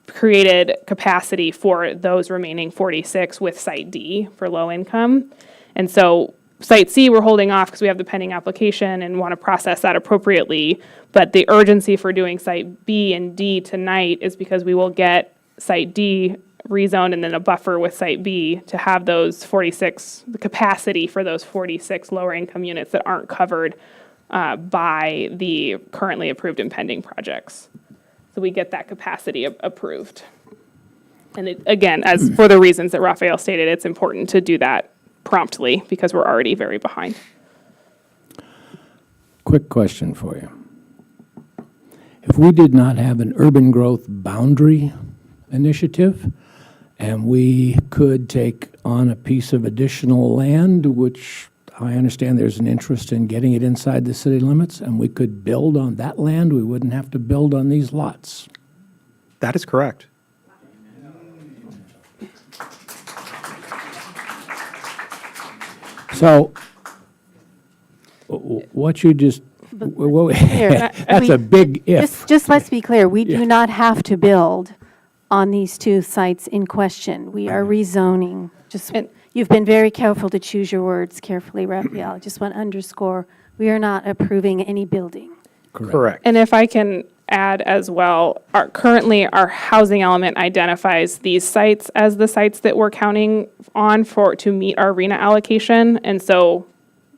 created capacity for those remaining 46 with Site D for low income. And so Site C, we're holding off because we have the pending application and want to process that appropriately. But the urgency for doing Site B and D tonight is because we will get Site D rezoned and then a buffer with Site B to have those 46, the capacity for those 46 lower income units that aren't covered by the currently approved and pending projects. So we get that capacity approved. And it, again, as for the reasons that Raphael stated, it's important to do that promptly because we're already very behind. Quick question for you. If we did not have an urban growth boundary initiative, and we could take on a piece of additional land, which I understand there's an interest in getting it inside the city limits, and we could build on that land, we wouldn't have to build on these lots. That is correct. So, what you just, that's a big if. Just let's be clear, we do not have to build on these two sites in question. We are rezoning. You've been very careful to choose your words carefully, Raphael. I just want to underscore, we are not approving any building. Correct. And if I can add as well, currently our housing element identifies these sites as the sites that we're counting on to meet our RENA allocation. And so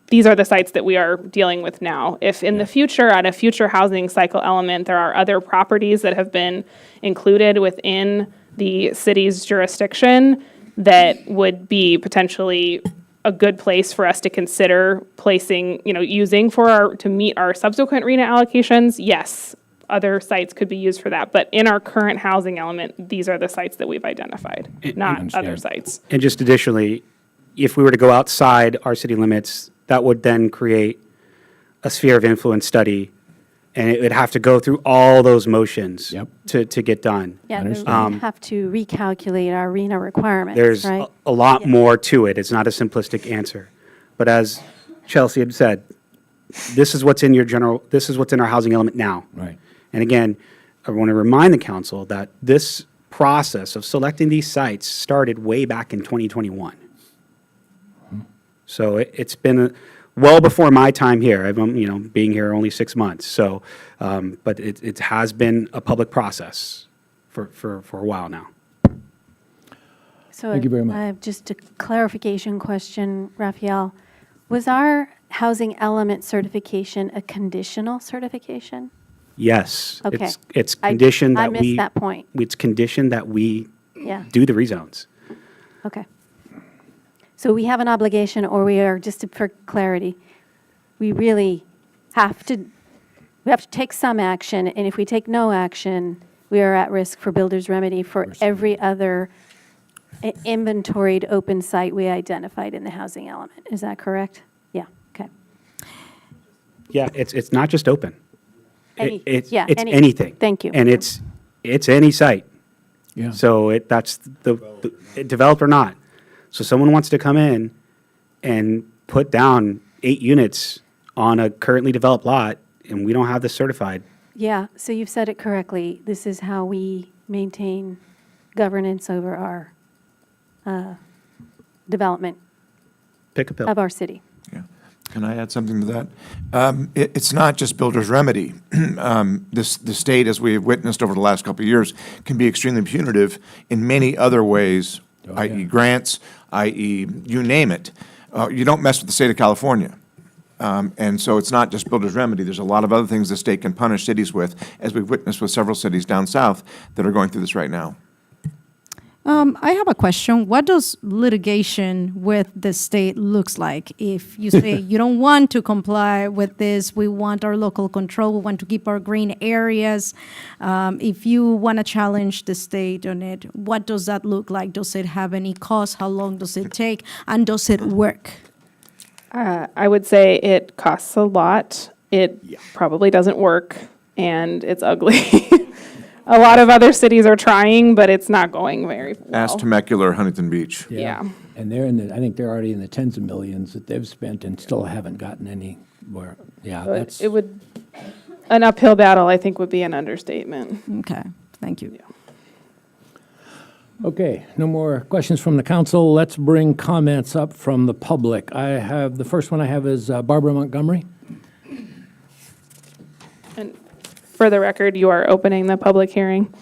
these are the sites that we are dealing with now. If in the future, at a future housing cycle element, there are other properties that have been included within the city's jurisdiction that would be potentially a good place for us to consider placing, using to meet our subsequent RENA allocations, yes, other sites could be used for that. But in our current housing element, these are the sites that we've identified, not other sites. And just additionally, if we were to go outside our city limits, that would then create a sphere of influence study, and it would have to go through all those motions to get done. Yeah, we have to recalculate our RENA requirements, There's right? a lot more to it. It's not a simplistic answer. But as Chelsea had said, this is what's in our housing element now. Right. And again, I want to remind the council that this process of selecting these sites started way back in 2021. So it's been well before my time here. I've being here only 6 months. So, but it has been a public process for a while now. So Thank you very much. I have just a clarification question, Raphael. Was our housing element certification a conditional certification? Yes. Okay. It's conditioned I that missed that point. It's conditioned that we Yeah. do the rezones. Okay. So we have an obligation, or we are, for clarity, we really have to take some action, and if we take no action, we are at risk for builder's remedy for every other inventoried open site we identified in the housing element. Is that correct? Yeah, okay. Yeah, it's not just open. It's anything. anything. Thank you. And it's any site. Yeah. So that's the developed or not. So someone wants to come in and put down 8 units on a currently developed lot, and we don't have this certified. Yeah, so you've said it correctly. This is how we maintain governance over our development Pick a pill. of our city. Yeah. Can I add something to that? It's not just builder's remedy. The state, as we have witnessed over the last couple of years, can be extremely punitive in many other ways, i.e. grants, i.e. you name it. You don't mess with the state of California. And so it's not just builder's remedy. There's a lot of other things the state can punish cities with, as we've witnessed with several cities down south that are going through this right now. I have a question. What does litigation with the state looks like? If you say you don't want to comply with this, we want our local control, we want to keep our green areas. If you want to challenge the state on it, what does that look like? Does it have any cost? How long does it take? And does it work? I would say it costs a lot. It probably doesn't work, and it's ugly. A lot of other cities are trying, but it's not going very well. Ask Temecula or Huntington Beach. Yeah. And I think they're already in the tens of millions that they've spent and still haven't gotten anywhere. Yeah, But that's. An uphill battle, I think, would be an understatement. Okay, thank you. Okay, no more questions from the council. Let's bring comments up from the public. The first one I have is Barbara Montgomery. And for the record, you are opening the public hearing.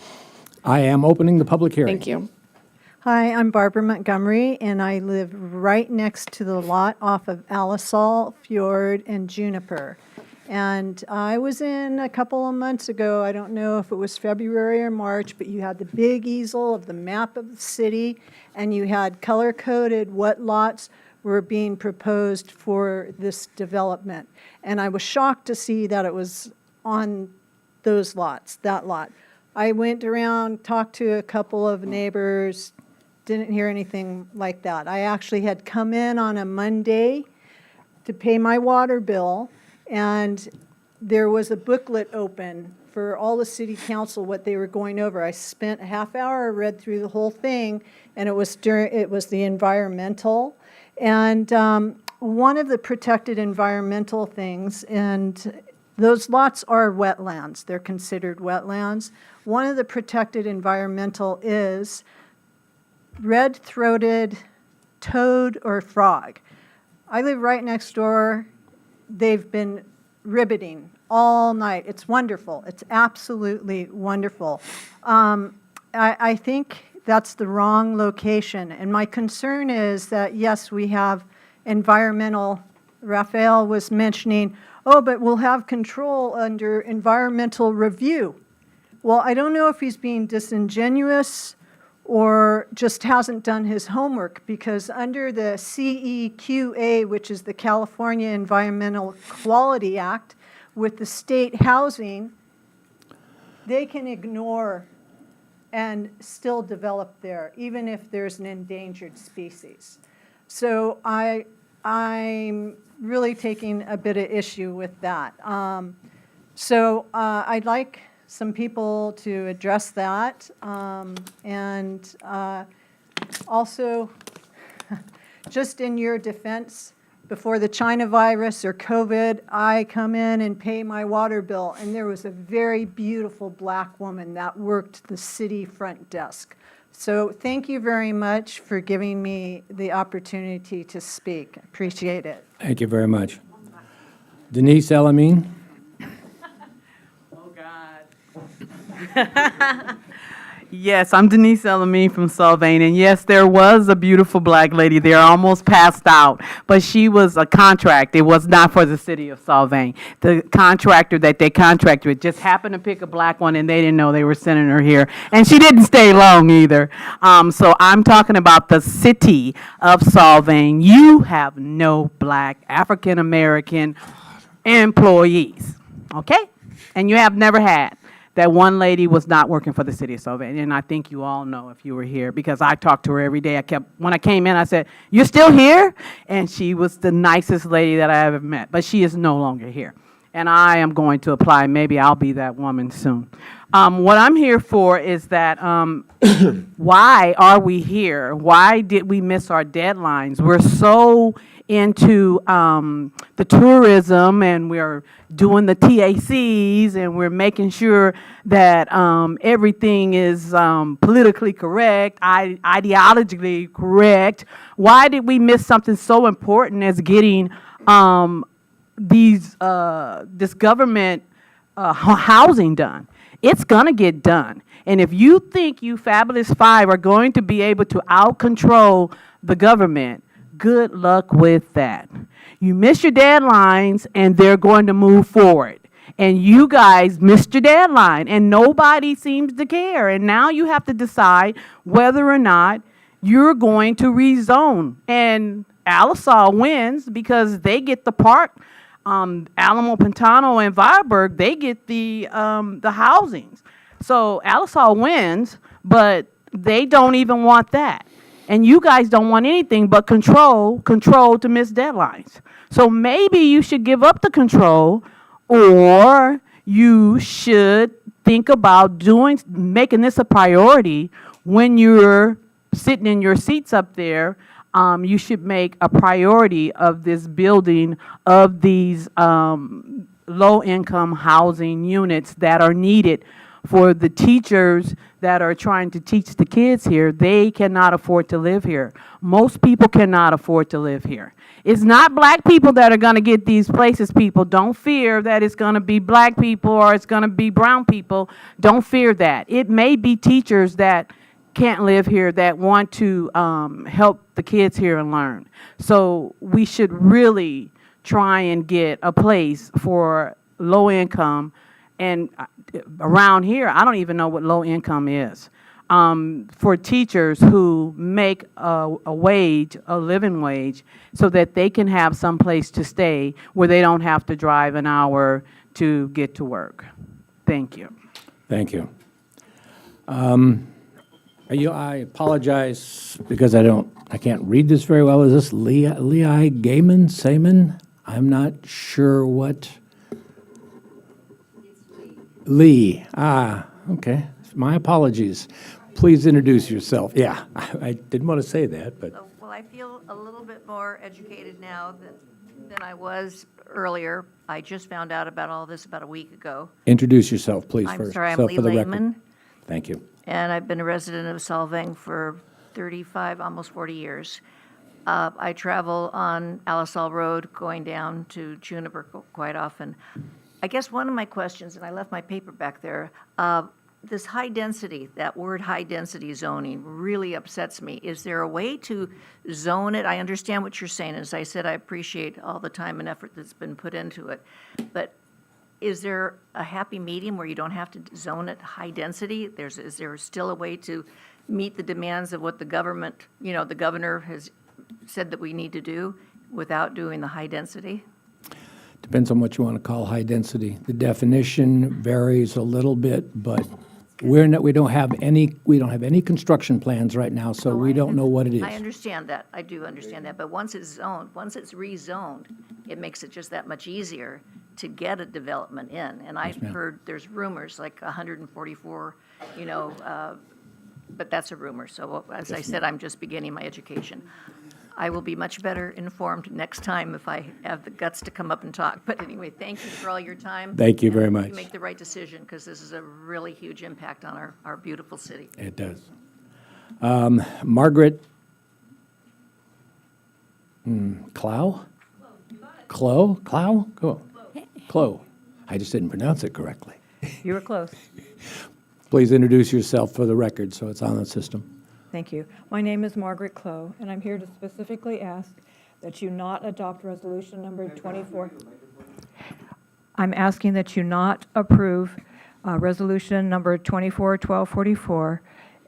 I am opening the public hearing. Thank you. Hi, I'm Barbara Montgomery, and I live right next to the lot off of Alisal, Fjord, and Juniper. And I was in a couple of months ago, I don't know if it was February or March, but you had the big easel of the map of the city, and you had color-coded what lots were being proposed for this development. And I was shocked to see that it was on those lots, that lot. I went around, talked to a couple of neighbors, didn't hear anything like that. I actually had come in on a Monday to pay my water bill, and there was a booklet open for all the city council, what they were going over. I spent a half hour, read through the whole thing, and it was the environmental. And one of the protected environmental things, and those lots are wetlands. They're considered wetlands. One of the protected environmental is red-throated toad or frog. I live right next door. They've been ribbiting all night. It's wonderful. It's absolutely wonderful. I think that's the wrong location. And my concern is that, yes, we have environmental. Raphael was mentioning, oh, but we'll have control under environmental review. Well, I don't know if he's being disingenuous or just hasn't done his homework, because under the CEQA, which is the California Environmental Quality Act, with the state housing, they can ignore and still develop there, even if there's an endangered species. So I'm really taking a bit of issue with that. I'd like some people to address that. And also, just in your defense, before the China virus or COVID, I come in and pay my water bill, and there was a very beautiful black woman that worked the city front desk. So thank you very much for giving me the opportunity to speak. Appreciate it. Thank you very much. Denise Elamine. Yes, I'm Denise Elamine from Solvang, and yes, there was a beautiful black lady there, almost passed out, but she was a contract. It was not for the city of Solvang. The contractor that they contracted with just happened to pick a black one, and they didn't know they were sending her here, and she didn't stay long either. So I'm talking about the city of Solvang. You have no black African-American employees, okay? And you have never had. That one lady was not working for the city of Solvang, and I think you all know if you were here, because I talked to her every day. When I came in, I said, "You're still here?" And she was the nicest lady that I ever met, but she is no longer here. And I am going to apply. Maybe I'll be that woman soon. What I'm here for is that why are we here? Why did we miss our deadlines? We're so into the tourism, and we're doing the TACs, and we're making sure that everything is politically correct, ideologically correct. Why did we miss something so important as getting this government housing done? It's going to get done. And if you think you Fabulous Five are going to be able to out-control the government, good luck with that. You miss your deadlines, and they're going to move forward. And you guys missed your deadline, and nobody seems to care. And now you have to decide whether or not you're going to rezone. And Alisal wins because they get the park. Alamo, Pantano, and Viborg, they get the housings. So Alisal wins, but they don't even want that. And you guys don't want anything but control to miss deadlines. So maybe you should give up the control, or you should think about making this a priority when you're sitting in your seats up there. You should make a priority of this building of these low-income housing units that are needed For the teachers that are trying to teach the kids here, they cannot afford to live here. Most people cannot afford to live here. It's not black people that are going to get these places, people. Don't fear that it's going to be black people or it's going to be brown people. Don't fear that. It may be teachers that can't live here that want to help the kids here and learn. So we should really try and get a place for low income. And around here, I don't even know what low income is. For teachers who make a wage, a living wage, so that they can have some place to stay where they don't have to drive an hour to get to work. Thank you. Thank you. I apologize because I can't read this very well. Is this Leah Gaiman, Sayman? I'm not sure what. Lee. Okay. My apologies. Please introduce yourself. Yeah, I didn't want to say that, but. Well, I feel a little bit more educated now than I was earlier. I just found out about all this about a week ago. Introduce yourself, please, I'm first. sorry, I'm So Lee for the record. Lehman, Thank you. and I've been a resident of Solvang for 35, almost 40 years. I travel on Alisal Road going down to Juniper quite often. I guess one of my questions, and I left my paper back there, this high density, that word high density zoning really upsets me. Is there a way to zone it? I understand what you're saying. As I said, I appreciate all the time and effort that's been put into it. But is there a happy medium where you don't have to zone it high density? Is there still a way to meet the demands of what the government, the governor has said that we need to do without doing the high density? Depends on what you want to call high density. The definition varies a little bit, but we don't have any construction plans right now, so we don't know what it is. I understand that. I do understand that. But once it's rezoned, it makes it just that much easier to get a development in. And I've heard there's rumors like 144, but that's a rumor. So as I said, I'm just beginning my education. I will be much better informed next time if I have the guts to come up and talk. But anyway, thank you for all your time. Thank you very And much. You make the right decision because this is a really huge impact on our beautiful city. It does. Margaret Clow? Clow. I just didn't pronounce it correctly. You were close. Please introduce yourself for the record so it's on the system. Thank you. My name is Margaret Clow, and I'm here to specifically ask that you not adopt resolution number 24. I'm asking that you not approve resolution number 24-1244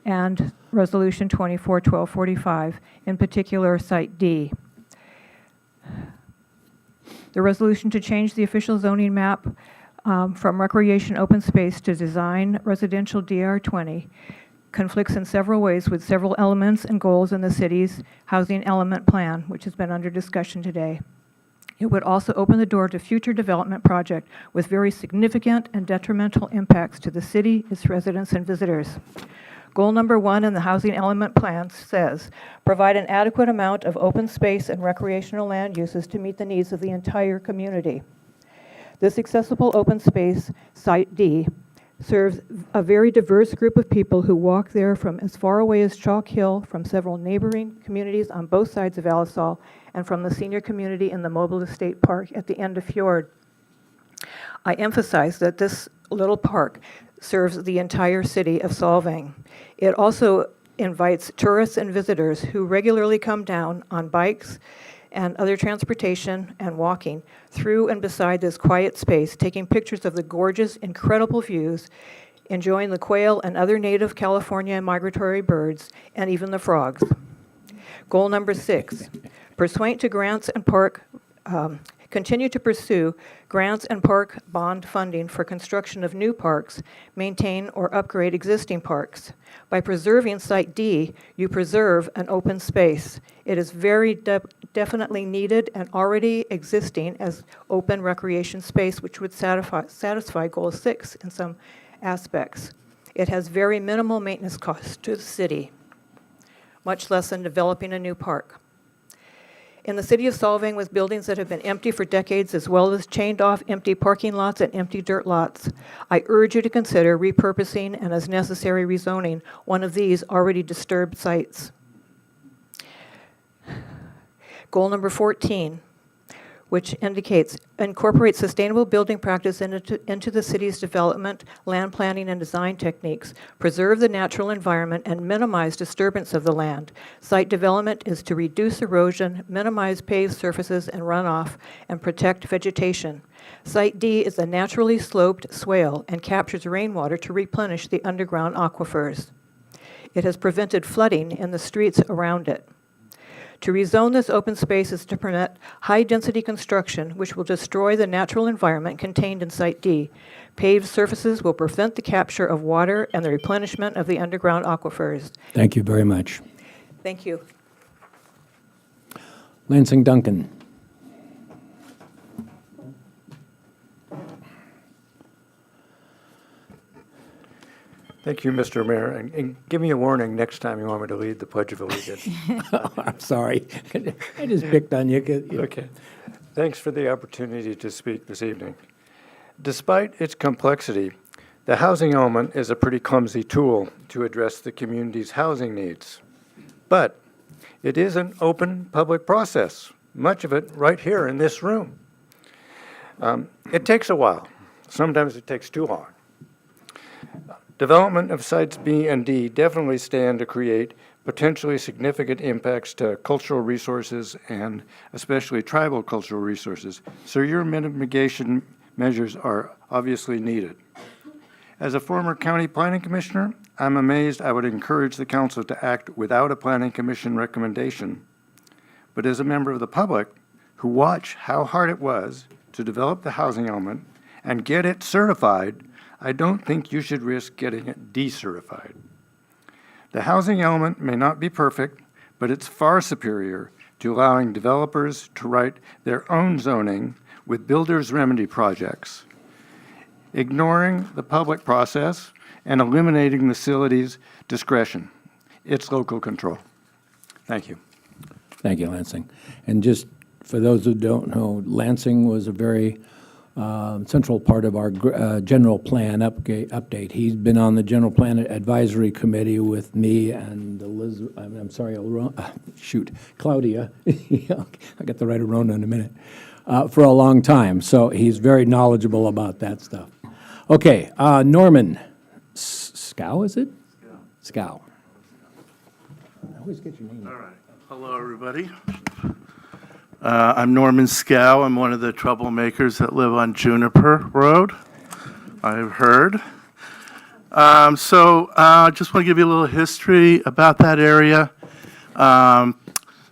and resolution 24-1245, in particular site D. The resolution to change the official zoning map from recreation open space to design residential DR20 conflicts in several ways with several elements and goals in the city's housing element plan, which has been under discussion today. It would also open the door to future development projects with very significant and detrimental impacts to the city, its residents, and visitors. Goal number 1 in the housing element plan says, provide an adequate amount of open space and recreational land uses to meet the needs of the entire community. This accessible open space, Site D, serves a very diverse group of people who walk there from as far away as Chalk Hill, from several neighboring communities on both sides of Alisal, and from the senior community in the Mobile Estate Park at the end of Fjord. I emphasize that this little park serves the entire city of Solvang. It also invites tourists and visitors who regularly come down on bikes and other transportation and walking through and beside this quiet space, taking pictures of the gorgeous, incredible views, enjoying the quail and other native California migratory birds, and even the frogs. Goal number 6, continue to pursue grants and park bond funding for construction of new parks, maintain or upgrade existing parks. By preserving Site D, you preserve an open space. It is very definitely needed and already existing as open recreation space, which would satisfy Goal 6 in some aspects. It has very minimal maintenance costs to the city, much less than developing a new park. In the city of Solvang, with buildings that have been empty for decades, as well as chained off empty parking lots and empty dirt lots, I urge you to consider repurposing and, as necessary, rezoning one of these already disturbed sites. Goal number 14, which indicates incorporate sustainable building practice into the city's development, land planning, and design techniques, preserve the natural environment, and minimize disturbance of the land. Site development is to reduce erosion, minimize paved surfaces and runoff, and protect vegetation. Site D is a naturally sloped swale and captures rainwater to replenish the underground aquifers. It has prevented flooding in the streets around it. To rezone this open space is to permit high-density construction, which will destroy the natural environment contained in Site D. Paved surfaces will prevent the capture of water and the replenishment of the underground aquifers. Thank you very much. Thank you. Lansing Duncan. Thank you, Mr. Mayor, and give me a warning next time you want me to lead the Pledge of Allegiance. I'm sorry. I just picked on you. Okay. Thanks for the opportunity to speak this evening. Despite its complexity, the housing element is a pretty clumsy tool to address the community's housing needs. But it is an open public process, much of it right here in this room. It takes a while. Sometimes it takes too long. Development of sites B and D definitely stand to create potentially significant impacts to cultural resources and especially tribal cultural resources, so your mitigation measures are obviously needed. As a former county planning commissioner, I'm amazed I would encourage the council to act without a planning commission recommendation. But as a member of the public who watched how hard it was to develop the housing element and get it certified, I don't think you should risk getting it decertified. The housing element may not be perfect, but it's far superior to allowing developers to write their own zoning with builders' remedy projects, ignoring the public process and eliminating the city's discretion. It's local control. Thank you. Thank you, Lansing. And just for those who don't know, Lansing was a very central part of our general plan update. He's been on the general plan advisory committee with me and Claudia. I got the right Arona in a minute, for a long time. So he's very knowledgeable about that stuff. Okay, Norman Scow, is it? Scow. I always get your name. All right. Hello, everybody. I'm Norman Scow. I'm one of the troublemakers that live on Juniper Road, I've heard. I just want to give you a little history about that area.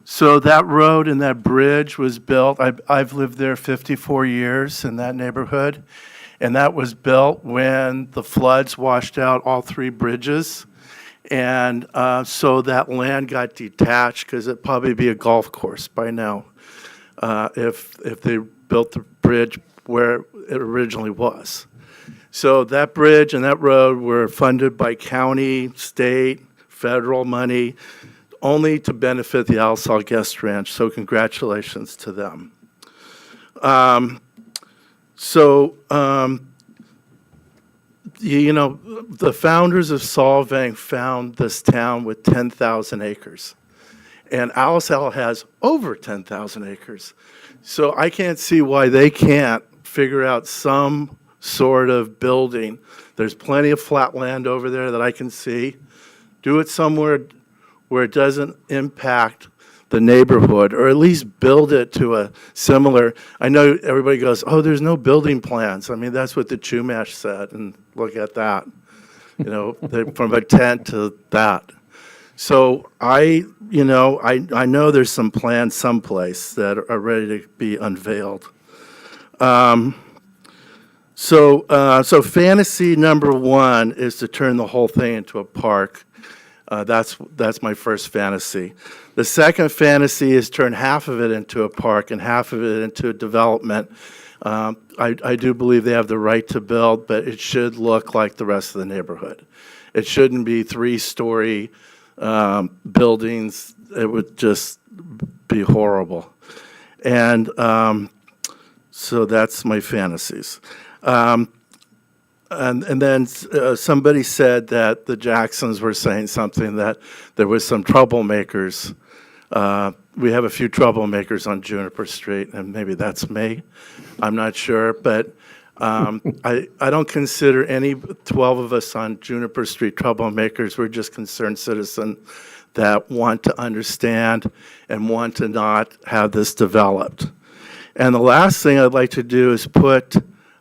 So that road and that bridge was built, I've lived there 54 years in that neighborhood, and that was built when the floods washed out all three bridges. And so that land got detached because it'd probably be a golf course by now. If they built the bridge where it originally was. So that bridge and that road were funded by county, state, federal money, only to benefit the Alisal Guest Ranch, so congratulations to them. You know, the founders of Solvang found this town with 10,000 acres. And Alisal has over 10,000 acres. So I can't see why they can't figure out some sort of building. There's plenty of flat land over there that I can see. Do it somewhere where it doesn't impact the neighborhood, or at least build it to a similar. I know everybody goes, oh, there's no building plans. I mean, that's what the Chumash said, and look at that. You know, from a tent to that. So I know there's some plans someplace that are ready to be unveiled. So fantasy number one is to turn the whole thing into a park. That's my first fantasy. The second fantasy is turn half of it into a park and half of it into a development. I do believe they have the right to build, but it should look like the rest of the neighborhood. It shouldn't be 3-story buildings. It would just be horrible. And so that's my fantasies. And then somebody said that the Jacksons were saying something, that there was some troublemakers. We have a few troublemakers on Juniper Street, and maybe that's me. I'm not sure, but I don't consider any 12 of us on Juniper Street troublemakers. We're just concerned citizens that want to understand and want to not have this developed. And the last thing I'd like to do is put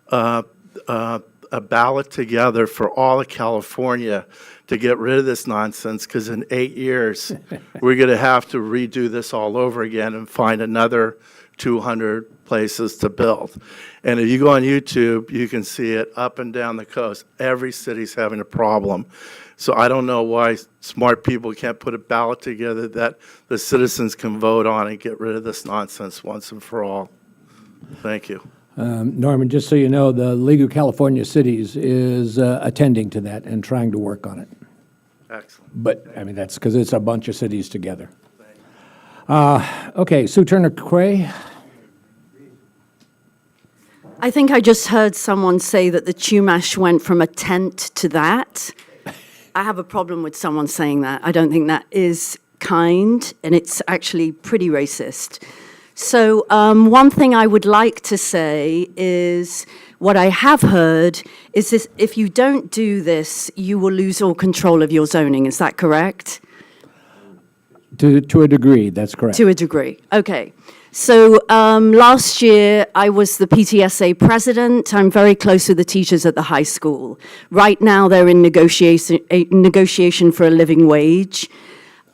a ballot together for all of California to get rid of this nonsense, because in 8 years, we're going to have to redo this all over again and find another 200 places to build. And if you go on YouTube, you can see it up and down the coast. Every city's having a problem. So I don't know why smart people can't put a ballot together that the citizens can vote on and get rid of this nonsense once and for all. Thank you. Norman, just so you know, the League of California Cities is attending to that and trying to work on it. Excellent. But, I mean, that's because it's a bunch of cities together. Okay, Sue Turner-Cray. I think I just heard someone say that the Chumash went from a tent to that. I have a problem with someone saying that. I don't think that is kind, and it's actually pretty racist. So one thing I would like to say is, what I have heard is this: if you don't do this, you will lose all control of your zoning. Is that correct? To a degree, that's correct. To a degree. Okay. So last year, I was the PTSA president. I'm very close with the teachers at the high school. Right now, they're in negotiation for a living wage.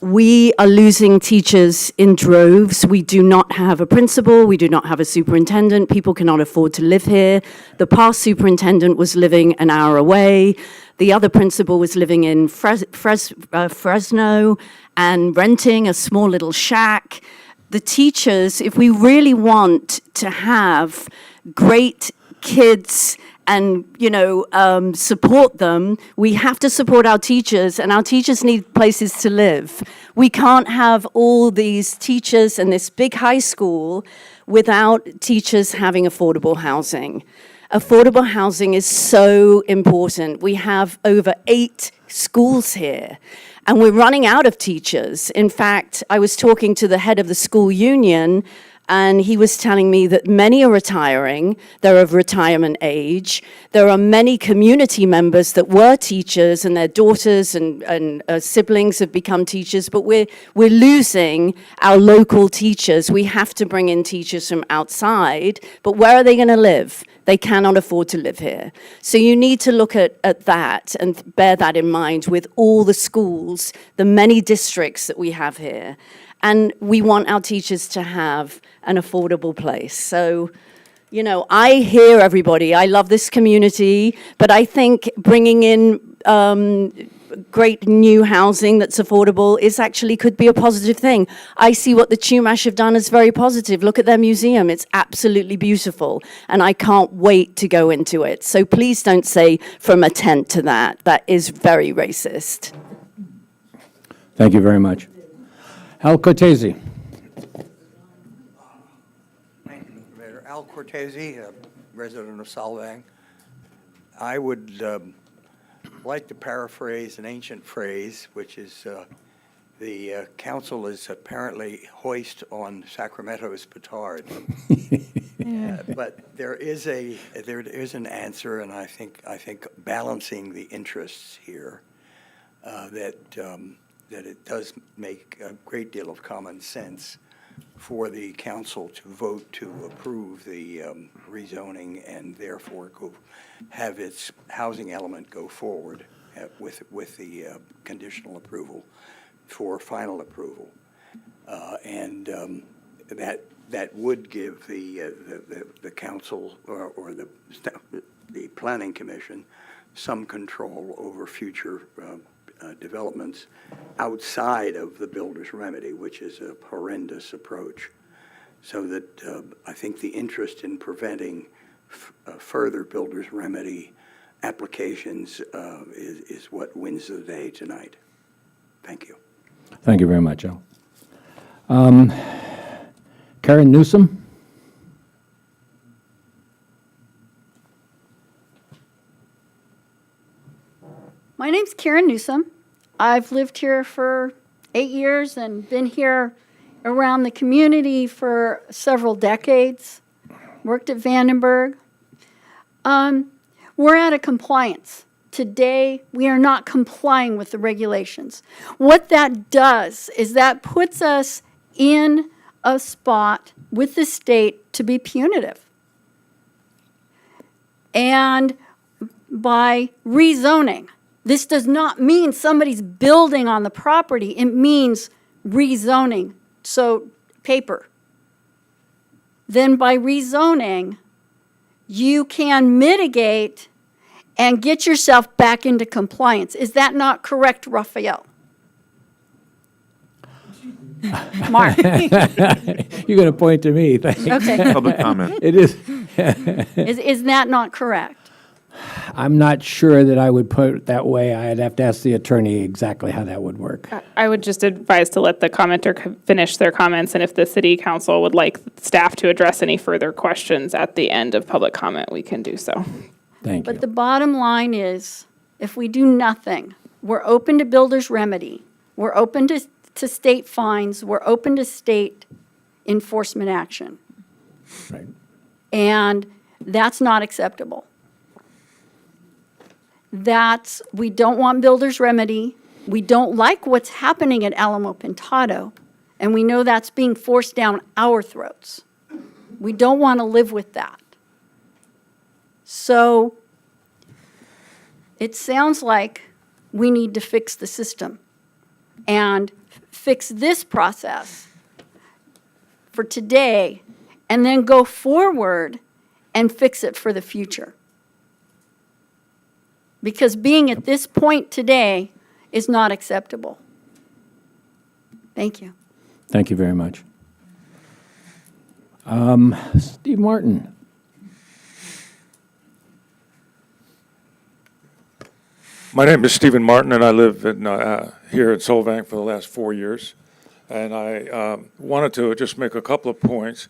We are losing teachers in droves. We do not have a principal. We do not have a superintendent. People cannot afford to live here. The past superintendent was living an hour away. The other principal was living in Fresno and renting a small little shack. The teachers, if we really want to have great kids and, support them, we have to support our teachers, and our teachers need places to live. We can't have all these teachers in this big high school without teachers having affordable housing. Affordable housing is so important. We have over 8 schools here, and we're running out of teachers. In fact, I was talking to the head of the school union, and he was telling me that many are retiring. They're of retirement age. There are many community members that were teachers, and their daughters and siblings have become teachers, but we're losing our local teachers. We have to bring in teachers from outside, but where are they going to live? They cannot afford to live here. So you need to look at that and bear that in mind with all the schools, the many districts that we have here. And we want our teachers to have an affordable place. So, I hear everybody. I love this community, but I think bringing in great new housing that's affordable could be a positive thing. I see what the Chumash have done as very positive. Look at their museum. It's absolutely beautiful, and I can't wait to go into it. So please don't say from a tent to that. That is very racist. Thank you very much. Al Cortese. Thank you, Mr. Mayor. Al Cortese, a resident of Solvang. I would like to paraphrase an ancient phrase, which is the council is apparently hoist on Sacramento's petard. But there is an answer, and I think balancing the interests here, that it does make a great deal of common sense for the council to vote to approve the rezoning and therefore have its housing element go forward with the conditional approval for final approval. And that would give the council or the planning commission some control over future developments outside of the builder's remedy, which is a horrendous approach. So that I think the interest in preventing further builder's remedy applications is what wins the day tonight. Thank you. Thank you very much, Al. Karen Newsom? My name's Karen Newsom. I've lived here for 8 years and been here around the community for several decades. Worked at Vandenberg. We're out of compliance. Today, we are not complying with the regulations. What that does is that puts us in a spot with the state to be punitive. And by rezoning, this does not mean somebody's building on the property. It means rezoning, so paper. Then by rezoning, you can mitigate and get yourself back into compliance. Is that not correct, Raphael? Mark. You're going to point to me, thanks. Okay. Public comment. It is. Is that not correct? I'm not sure that I would put it that way. I'd have to ask the attorney exactly how that would work. I would just advise to let the commenter finish their comments, and if the city council would like staff to address any further questions at the end of public comment, we can do so. Thank you. But the bottom line is, if we do nothing, we're open to builder's remedy. We're open to state fines. We're open to state enforcement action. Right. And that's not acceptable. We don't want builder's remedy. We don't like what's happening at Alamo Pintado, and we know that's being forced down our throats. We don't want to live with that. So it sounds like we need to fix the system and fix this process for today, and then go forward and fix it for the future. Because being at this point today is not acceptable. Thank you. Thank you very much. Steve Martin. My name is Stephen Martin, and I live here in Solvang for the last 4 years. And I wanted to just make a couple of points.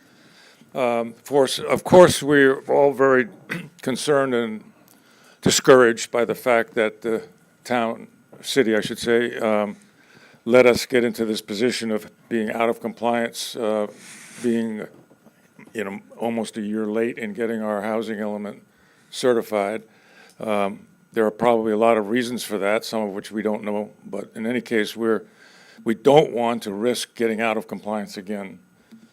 Of course, we're all very concerned and discouraged by the fact that the city, I should say, let us get into this position of being out of compliance, being, almost a year late in getting our housing element certified. There are probably a lot of reasons for that, some of which we don't know, but in any case, we don't want to risk getting out of compliance again.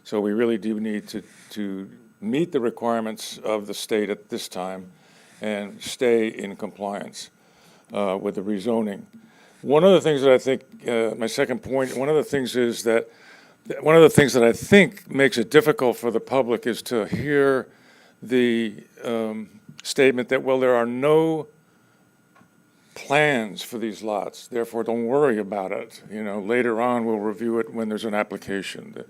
So we really do need to meet the requirements of the state at this time and stay in compliance with the rezoning. One of the things that I think, my second point, one of the things that I think makes it difficult for the public is to hear the statement that, well, there are no plans for these lots, therefore don't worry about it. Later on we'll review it when there's an application.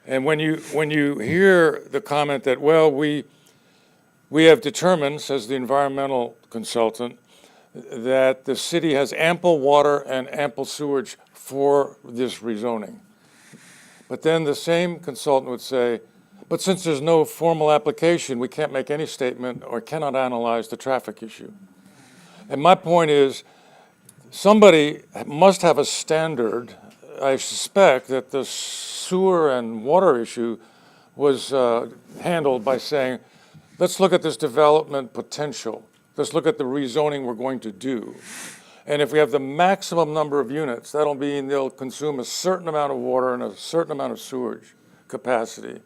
And when you hear the comment that, well, we have determined, says the environmental consultant, that the city has ample water and ample sewage for this rezoning. But then the same consultant would say, but since there's no formal application, we can't make any statement or cannot analyze the traffic issue. And my point is, somebody must have a standard. I suspect that the sewer and water issue was handled by saying, let's look at this development potential. Let's look at the rezoning we're going to do. And if we have the maximum number of units, that'll mean they'll consume a certain amount of water and a certain amount of sewage capacity.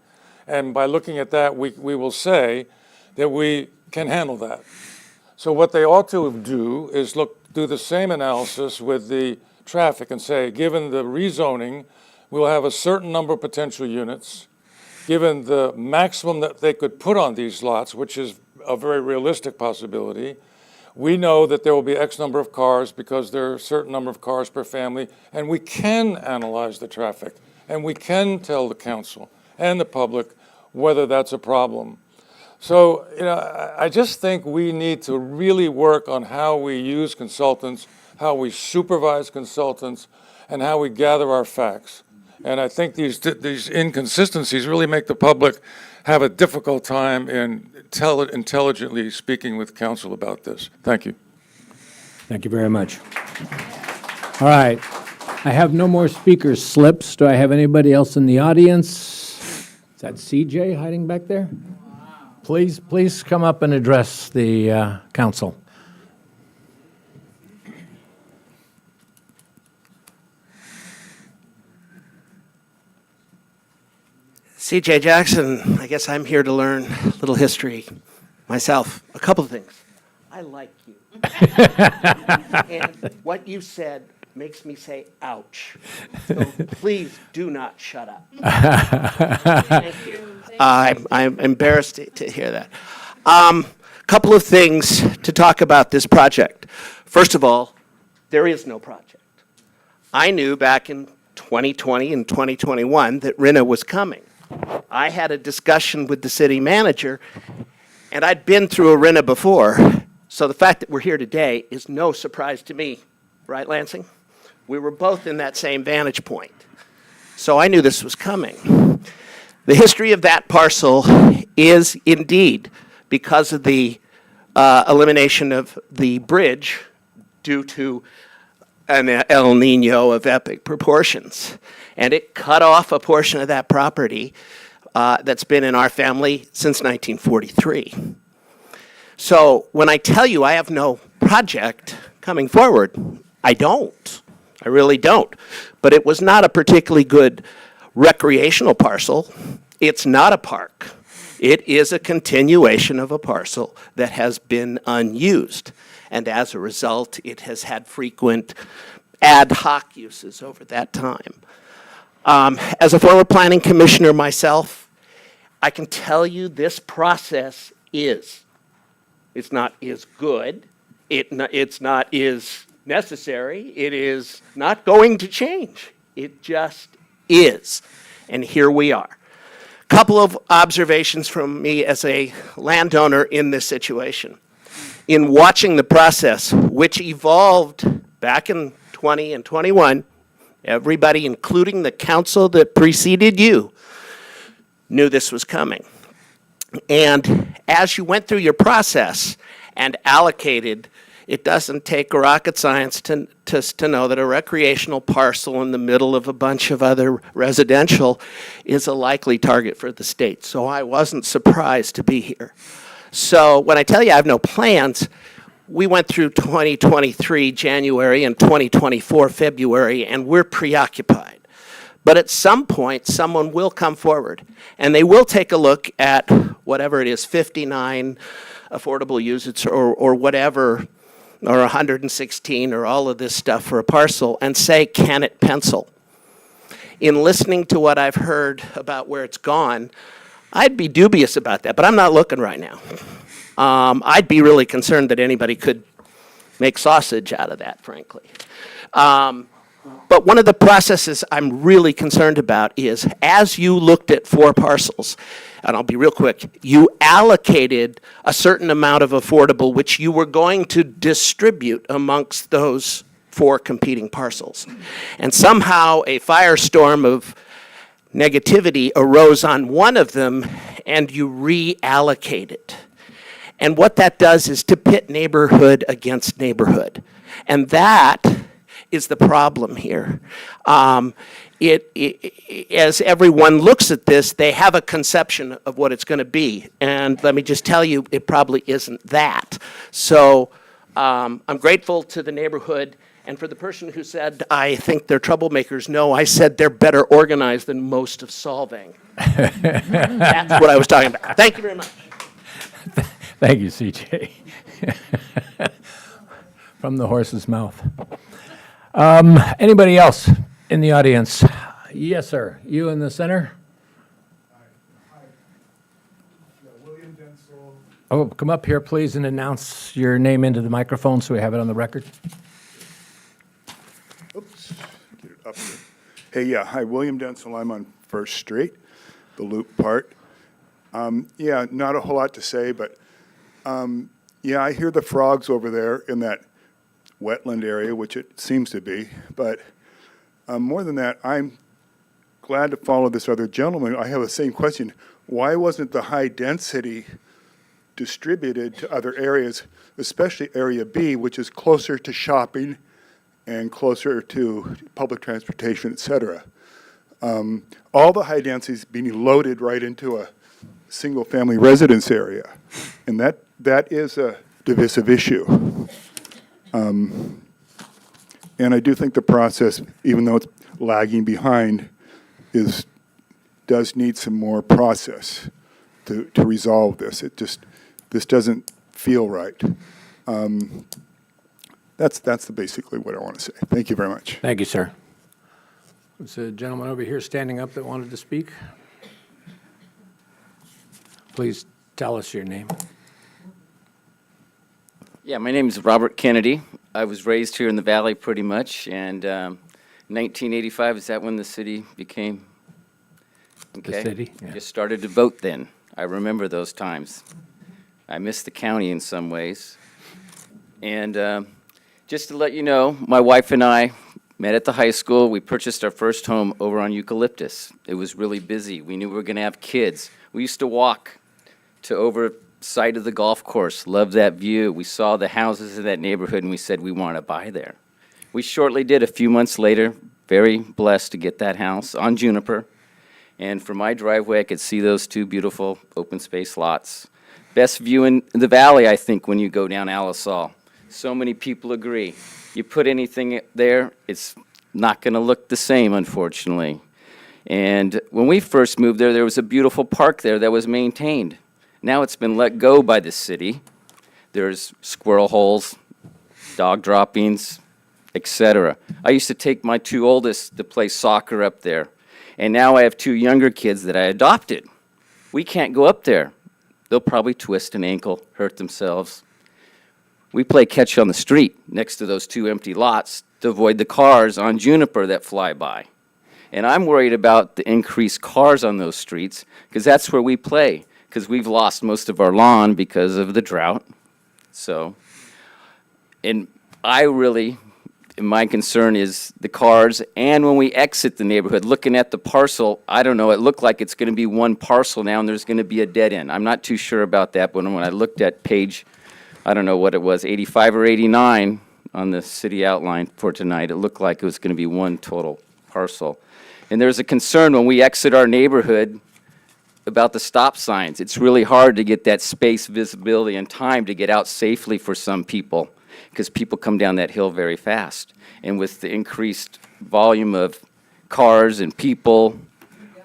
And by looking at that, we will say that we can handle that. So what they ought to do is do the same analysis with the traffic and say, given the rezoning, we'll have a certain number of potential units. Given the maximum that they could put on these lots, which is a very realistic possibility, we know that there will be X number of cars because there are a certain number of cars per family, and we can analyze the traffic, and we can tell the council and the public whether that's a problem. So, I just think we need to really work on how we use consultants, how we supervise consultants, and how we gather our facts. And I think these inconsistencies really make the public have a difficult time in intelligently speaking with council about this. Thank you. Thank you very much. All right. I have no more speakers slips. Do I have anybody else in the audience? Is that CJ hiding back there? Please come up and address the council. CJ Jackson, I guess I'm here to learn a little history myself. A couple of things. I like you. And what you said makes me say, ouch. So please do not shut up. Thank you. I'm embarrassed to hear that. Couple of things to talk about this project. First of all, there is no project. I knew back in 2020 and 2021 that RINA was coming. I had a discussion with the city manager, and I'd been through a RINA before, so the fact that we're here today is no surprise to me. Right, Lansing? We were both in that same vantage point. So I knew this was coming. The history of that parcel is indeed because of the elimination of the bridge due to an El Nino of epic proportions. And it cut off a portion of that property that's been in our family since 1943. So when I tell you I have no project coming forward, I don't. I really don't. But it was not a particularly good recreational parcel. It's not a park. It is a continuation of a parcel that has been unused. And as a result, it has had frequent ad hoc uses over that time. As a former planning commissioner myself, I can tell you this process is. It's not is good. It's not is necessary. It is not going to change. It just is. And here we are. Couple of observations from me as a landowner in this situation. In watching the process, which evolved back in 20 and 21, everybody, including the council that preceded you, knew this was coming. And as you went through your process and allocated, it doesn't take rocket science to know that a recreational parcel in the middle of a bunch of other residential is a likely target for the state. So I wasn't surprised to be here. So when I tell you I have no plans, we went through 2023 January and 2024 February, and we're preoccupied. But at some point, someone will come forward, and they will take a look at whatever it is, 59 affordable units or whatever, or 116 or all of this stuff for a parcel, and say, can it pencil? In listening to what I've heard about where it's gone, I'd be dubious about that, but I'm not looking right now. I'd be really concerned that anybody could make sausage out of that, frankly. But one of the processes I'm really concerned about is, as you looked at 4 parcels, and I'll be real quick, you allocated a certain amount of affordable which you were going to distribute amongst those 4 competing parcels. And somehow a firestorm of negativity arose on one of them, and you reallocated. And what that does is to pit neighborhood against neighborhood. And that is the problem here. As everyone looks at this, they have a conception of what it's going to be. And let me just tell you, it probably isn't that. So I'm grateful to the neighborhood. And for the person who said, I think they're troublemakers, no, I said they're better organized than most of Solvang. That's what I was talking about. Thank you very much. Thank you, CJ. From the horse's mouth. Anybody else in the audience? Yes, sir. You in the center? Oh, come up here, please, and announce your name into the microphone so we have it on the record. Oops, get it up here. Hey, yeah, hi, William Densel. I'm on First Street, the loop part. Yeah, not a whole lot to say, but yeah, I hear the frogs over there in that wetland area, which it seems to be, but More than that, I'm glad to follow this other gentleman. I have the same question. Why wasn't the high density distributed to other areas, especially Area B, which is closer to shopping and closer to public transportation, et cetera? All the high densities being loaded right into a single-family residence area, and that is a divisive issue. And I do think the process, even though it's lagging behind, does need some more process to resolve this. This doesn't feel right. That's basically what I want to say. Thank you very much. Thank you, sir. There's a gentleman over here standing up that wanted to speak. Please tell us your name. Yeah, my name is Robert Kennedy. I was raised here in the valley pretty much, and 1985, is that when the city became? The city, yeah. Just started to vote then. I remember those times. I miss the county in some ways. And just to let you know, my wife and I met at the high school. We purchased our first home over on Eucalyptus. It was really busy. We knew we were going to have kids. We used to walk to over side of the golf course, loved that view. We saw the houses in that neighborhood, and we said we want to buy there. We shortly did, a few months later, very blessed to get that house on Juniper. And from my driveway, I could see those two beautiful open space lots. Best view in the valley, I think, when you go down Alisal. So many people agree. You put anything there, it's not going to look the same, unfortunately. And when we first moved there, there was a beautiful park there that was maintained. Now it's been let go by the city. There's squirrel holes, dog droppings, etc. I used to take my two oldest to play soccer up there, and now I have two younger kids that I adopted. We can't go up there. They'll probably twist an ankle, hurt themselves. We play catch on the street next to those two empty lots to avoid the cars on Juniper that fly by. And I'm worried about the increased cars on those streets, because that's where we play, because we've lost most of our lawn because of the drought. So, and my concern is the cars, and when we exit the neighborhood, looking at the parcel, I don't know, it looked like it's going to be one parcel now, and there's going to be a dead end. I'm not too sure about that, but when I looked at page, I don't know what it was, 85 or 89 on the city outline for tonight, it looked like it was going to be one total parcel. And there's a concern when we exit our neighborhood about the stop signs. It's really hard to get that space, visibility, and time to get out safely for some people, because people come down that hill very fast. And with the increased volume of cars and people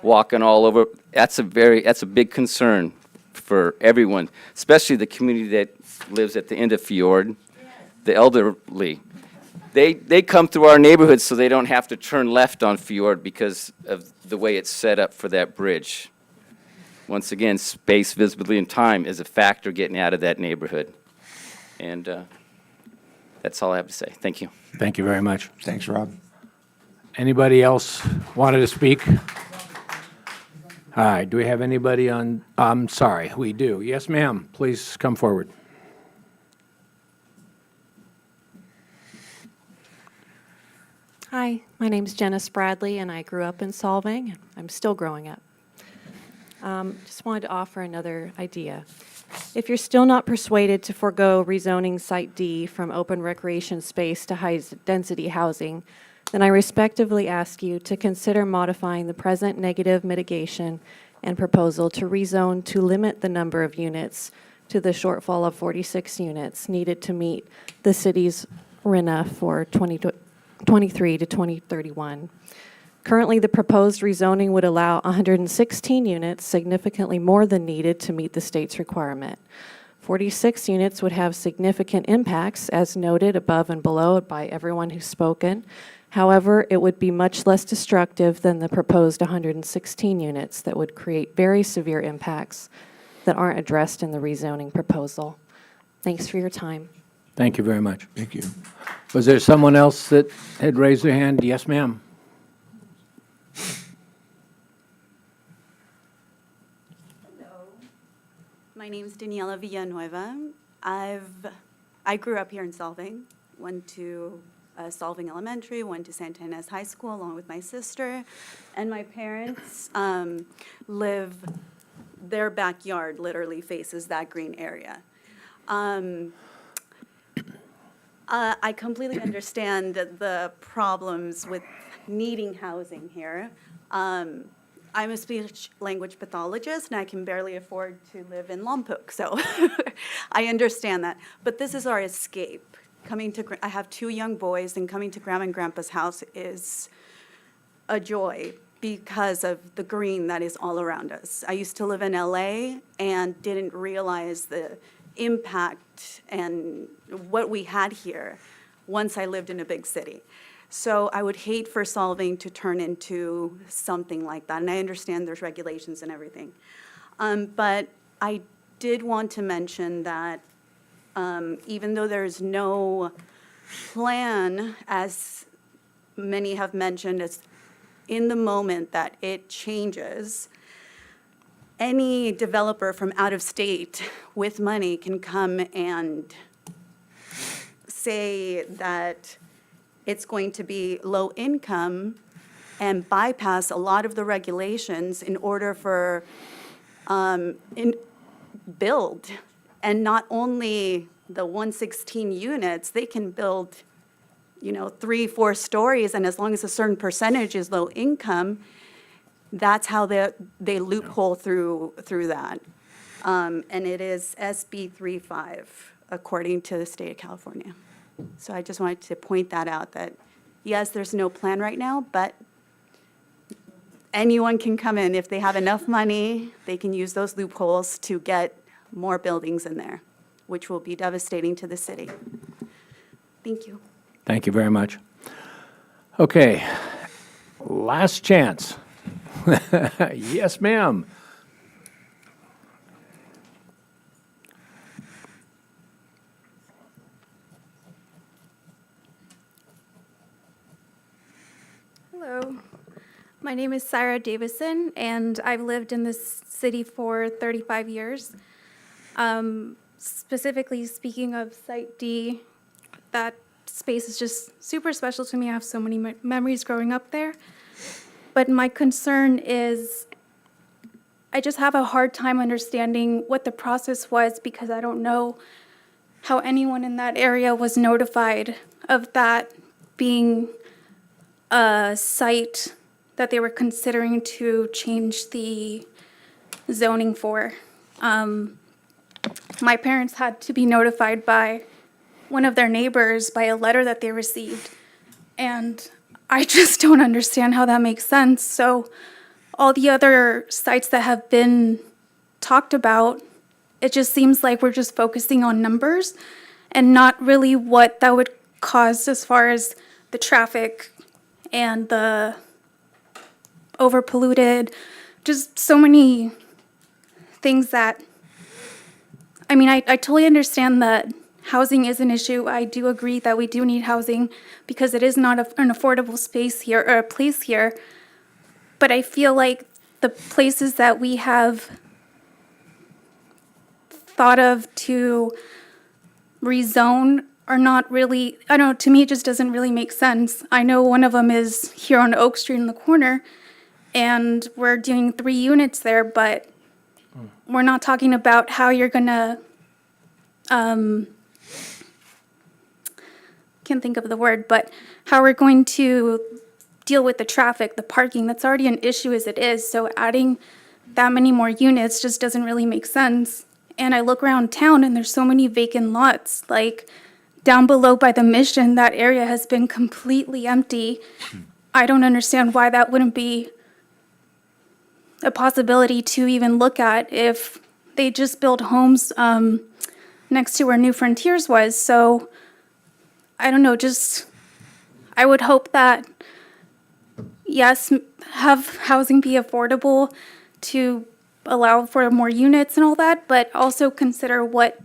walking all over, that's a big concern for everyone, especially the community that lives at the end of Fjord, the elderly. They come through our neighborhood so they don't have to turn left on Fjord because of the way it's set up for that bridge. Once again, space, visibility, and time is a factor getting out of that neighborhood. And that's all I have to say. Thank you. Thank you very much. Thanks, Rob. Anybody else wanted to speak? All right, do we have anybody on? I'm sorry, we do. Yes, ma'am, please come forward. Hi, my name's Janice Bradley, and I grew up in Solvang. I'm still growing up. Just wanted to offer another idea. If you're still not persuaded to forego rezoning Site D from open recreation space to high-density housing, then I respectively ask you to consider modifying the present negative mitigation and proposal to rezone to limit the number of units to the shortfall of 46 units needed to meet the city's RINA for 2023 to 2031. Currently, the proposed rezoning would allow 116 units, significantly more than needed to meet the state's requirement. 46 units would have significant impacts, as noted above and below by everyone who's spoken. However, it would be much less destructive than the proposed 116 units that would create very severe impacts that aren't addressed in the rezoning proposal. Thanks for your time. Thank you very much. Thank you. Was there someone else that had raised their hand? Yes, ma'am. My name's Daniela Villanueva. I grew up here in Solvang, went to Solvang Elementary, went to Santa Ynez High School along with my sister, and my parents live, their backyard literally faces that green area. I completely understand the problems with needing housing here. I'm a speech language pathologist, and I can barely afford to live in Lompoc, so I understand that. But this is our escape. I have 2 young boys, and coming to Grandma and Grandpa's house is a joy because of the green that is all around us. I used to live in LA and didn't realize the impact and what we had here once I lived in a big city. So I would hate for Solvang to turn into something like that. And I understand there's regulations and everything. But I did want to mention that even though there's no plan, as many have mentioned, it's in the moment that it changes, any developer from out of state with money can come and say that it's going to be low income and bypass a lot of the regulations in order for build. And not only the 116 units, they can build, 3, 4 stories, and as long as a certain percentage is low income, that's how they loophole through that. And it is SB 35, according to the state of California. So I just wanted to point that out, that yes, there's no plan right now, but anyone can come in. If they have enough money, they can use those loopholes to get more buildings in there, which will be devastating to the city. Thank you. Thank you very much. Okay, last chance. Yes, ma'am. Hello, my name is Sarah Davison, and I've lived in this city for 35 years. Specifically speaking of Site D, that space is just super special to me. I have so many memories growing up there. But my concern is I just have a hard time understanding what the process was, because I don't know how anyone in that area was notified of that being a site that they were considering to change the zoning for. My parents had to be notified by one of their neighbors by a letter that they received. And I just don't understand how that makes sense. So all the other sites that have been talked about, it just seems like we're just focusing on numbers and not really what that would cause as far as the traffic and the overpolluted, just so many things that, I totally understand that housing is an issue. I do agree that we do need housing because it is not an affordable space here or a place here. But I feel like the places that we have thought of to rezone are not really, I don't know, to me it just doesn't really make sense. I know one of them is here on Oak Street in the corner, and we're doing 3 units there, but we're not talking about how you're gonna, can't think of the word, but how we're going to deal with the traffic, the parking. That's already an issue as it is, so adding that many more units just doesn't really make sense. And I look around town and there's so many vacant lots, like down below by the Mission, that area has been completely empty. I don't understand why that wouldn't be a possibility to even look at if they just built homes next to where New Frontiers was. So I don't know, just I would hope that, yes, have housing be affordable to allow for more units and all that, but also consider what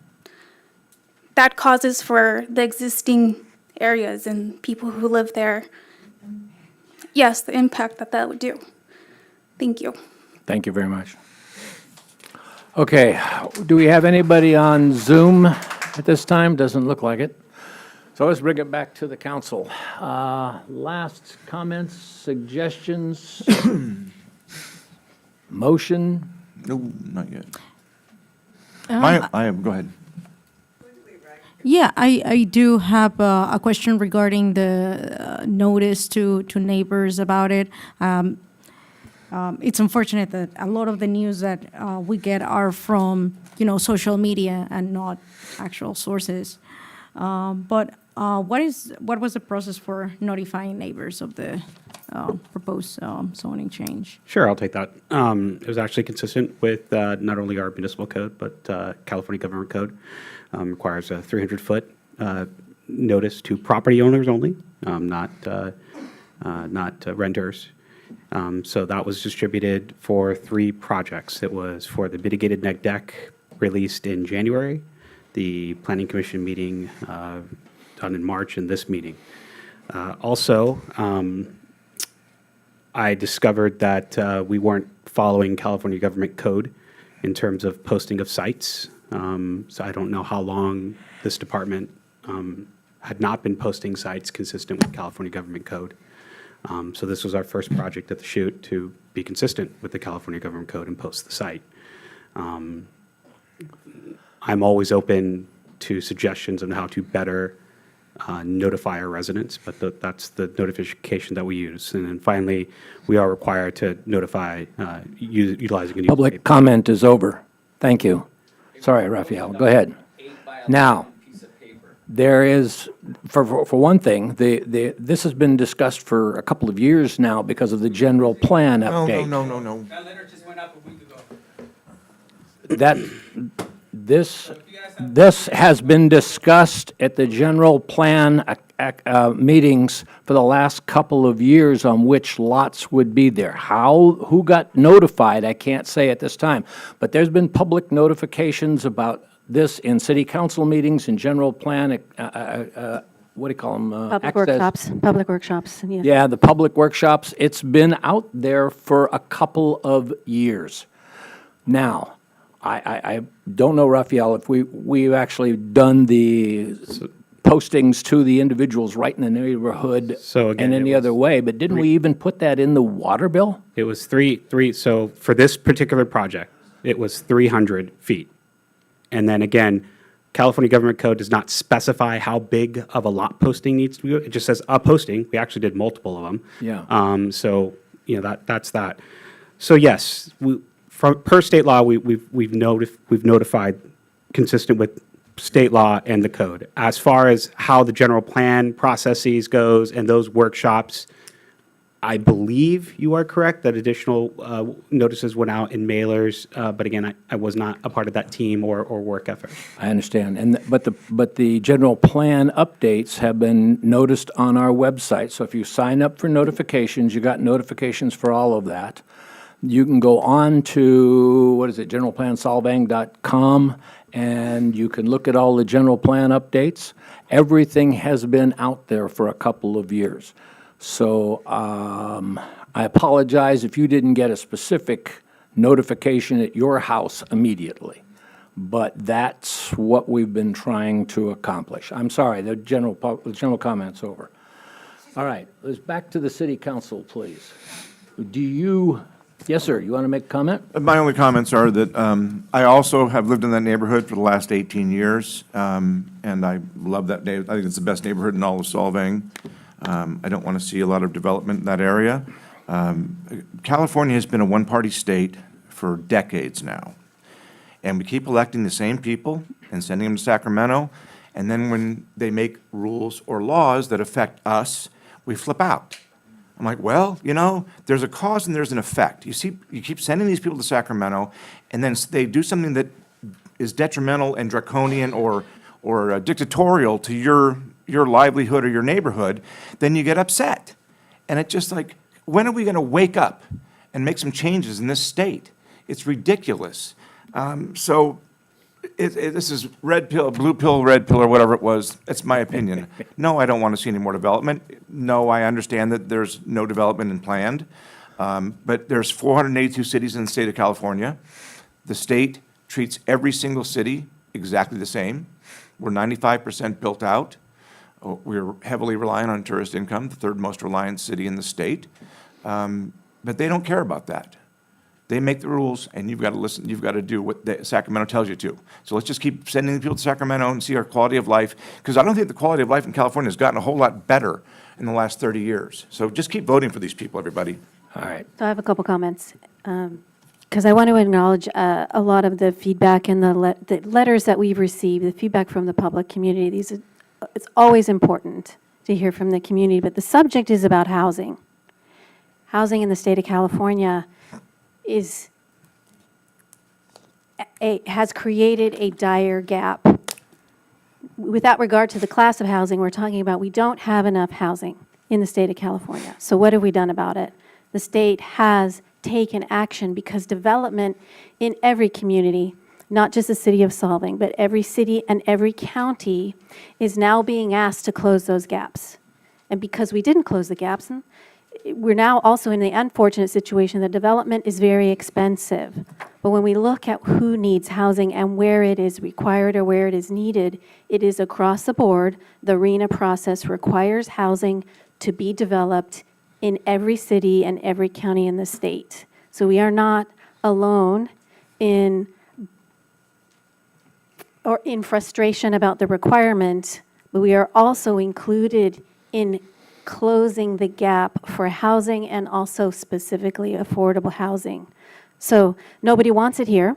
that causes for the existing areas and people who live there. Yes, the impact that that would do. Thank you. Thank you very much. Okay, do we have anybody on Zoom at this time? Doesn't look like it. So let's bring it back to the council. Last comments, suggestions? Motion? No, not yet. Go ahead. Yeah, I do have a question regarding the notice to neighbors about it. It's unfortunate that a lot of the news that we get are from, social media and not actual sources. But what was the process for notifying neighbors of the proposed zoning change? Sure, I'll take that. It was actually consistent with not only our municipal code, but California Government Code. Requires a 300-foot notice to property owners only, not renters. So that was distributed for 3 projects. It was for the mitigated neg deck released in January, the Planning Commission meeting done in March, and this meeting. Also, I discovered that we weren't following California Government Code in terms of posting of sites. So I don't know how long this department had not been posting sites consistent with California Government Code. So this was our first project at the chute to be consistent with the California Government Code and post the site. I'm always open to suggestions on how to better notify our residents, but that's the notification that we use. And then finally, we are required to notify utilizing a newspaper. Public comment is over. Thank you. Sorry, Raphael, go ahead. Now, there is, for one thing, this has been discussed for a couple of years now because of the general plan update. No. That letter just went out a week ago. This has been discussed at the general plan meetings for the last couple of years on which lots would be there. Who got notified, I can't say at this time. But there's been public notifications about this in city council meetings, in general plan, what do you call them? Public workshops, yeah. Yeah, the public workshops. It's been out there for a couple of years. Now, I don't know, Raphael, if we've actually done the postings to the individuals right in the neighborhood in any other way, but didn't we even put that in the water bill? It was three. So for this particular project, it was 300 feet. And then again, California Government Code does not specify how big of a lot posting needs to be. It just says a posting. We actually did multiple of them. Yeah. So that's that. So yes, per state law, we've notified consistent with state law and the code. As far as how the general plan processes goes and those workshops, I believe you are correct that additional notices went out in mailers, but again, I was not a part of that team or work effort. I understand, but the general plan updates have been noticed on our website. So if you sign up for notifications, you got notifications for all of that. You can go on to, generalplansolvang.com, and you can look at all the general plan updates. Everything has been out there for a couple of years. So I apologize if you didn't get a specific notification at your house immediately, but that's what we've been trying to accomplish. I'm sorry, the general comment's over. All right, let's back to the city council, please. Yes, sir, you want to make a comment? My only comments are that I also have lived in that neighborhood for the last 18 years, and I love that neighborhood. I think it's the best neighborhood in all of Solvang. I don't want to see a lot of development in that area. California has been a one-party state for decades now, and we keep electing the same people and sending them to Sacramento, and then when they make rules or laws that affect us, we flip out. I'm like, well, there's a cause and there's an effect. You keep sending these people to Sacramento, and then they do something that is detrimental and draconian or dictatorial to your livelihood or your neighborhood, then you get upset. And it's just like, when are we going to wake up and make some changes in this state? It's ridiculous. So this is red pill, blue pill, red pill, or whatever it was. It's my opinion. No, I don't want to see any more development. No, I understand that there's no development in planned. But there's 482 cities in the state of California. The state treats every single city exactly the same. We're 95% built out. We're heavily reliant on tourist income, the third most reliant city in the state. But they don't care about that. They make the rules, and you've got to listen, you've got to do what Sacramento tells you to. So let's just keep sending people to Sacramento and see our quality of life, because I don't think the quality of life in California has gotten a whole lot better in the last 30 years. So just keep voting for these people, everybody. All right. So I have a couple comments, because I want to acknowledge a lot of the feedback and the letters that we've received, the feedback from the public community. It's always important to hear from the community, but the subject is about housing. Housing in the state of California has created a dire gap. Without regard to the class of housing we're talking about, we don't have enough housing in the state of California. So what have we done about it? The state has taken action, because development in every community, not just the city of Solvang, but every city and every county, is now being asked to close those gaps. And because we didn't close the gaps, we're now also in the unfortunate situation that development is very expensive. But when we look at who needs housing and where it is required or where it is needed, it is across the board. The RENA process requires housing to be developed in every city and every county in the state. So we are not alone in frustration about the requirement, but we are also included in closing the gap for housing, and also specifically affordable housing. So nobody wants it here.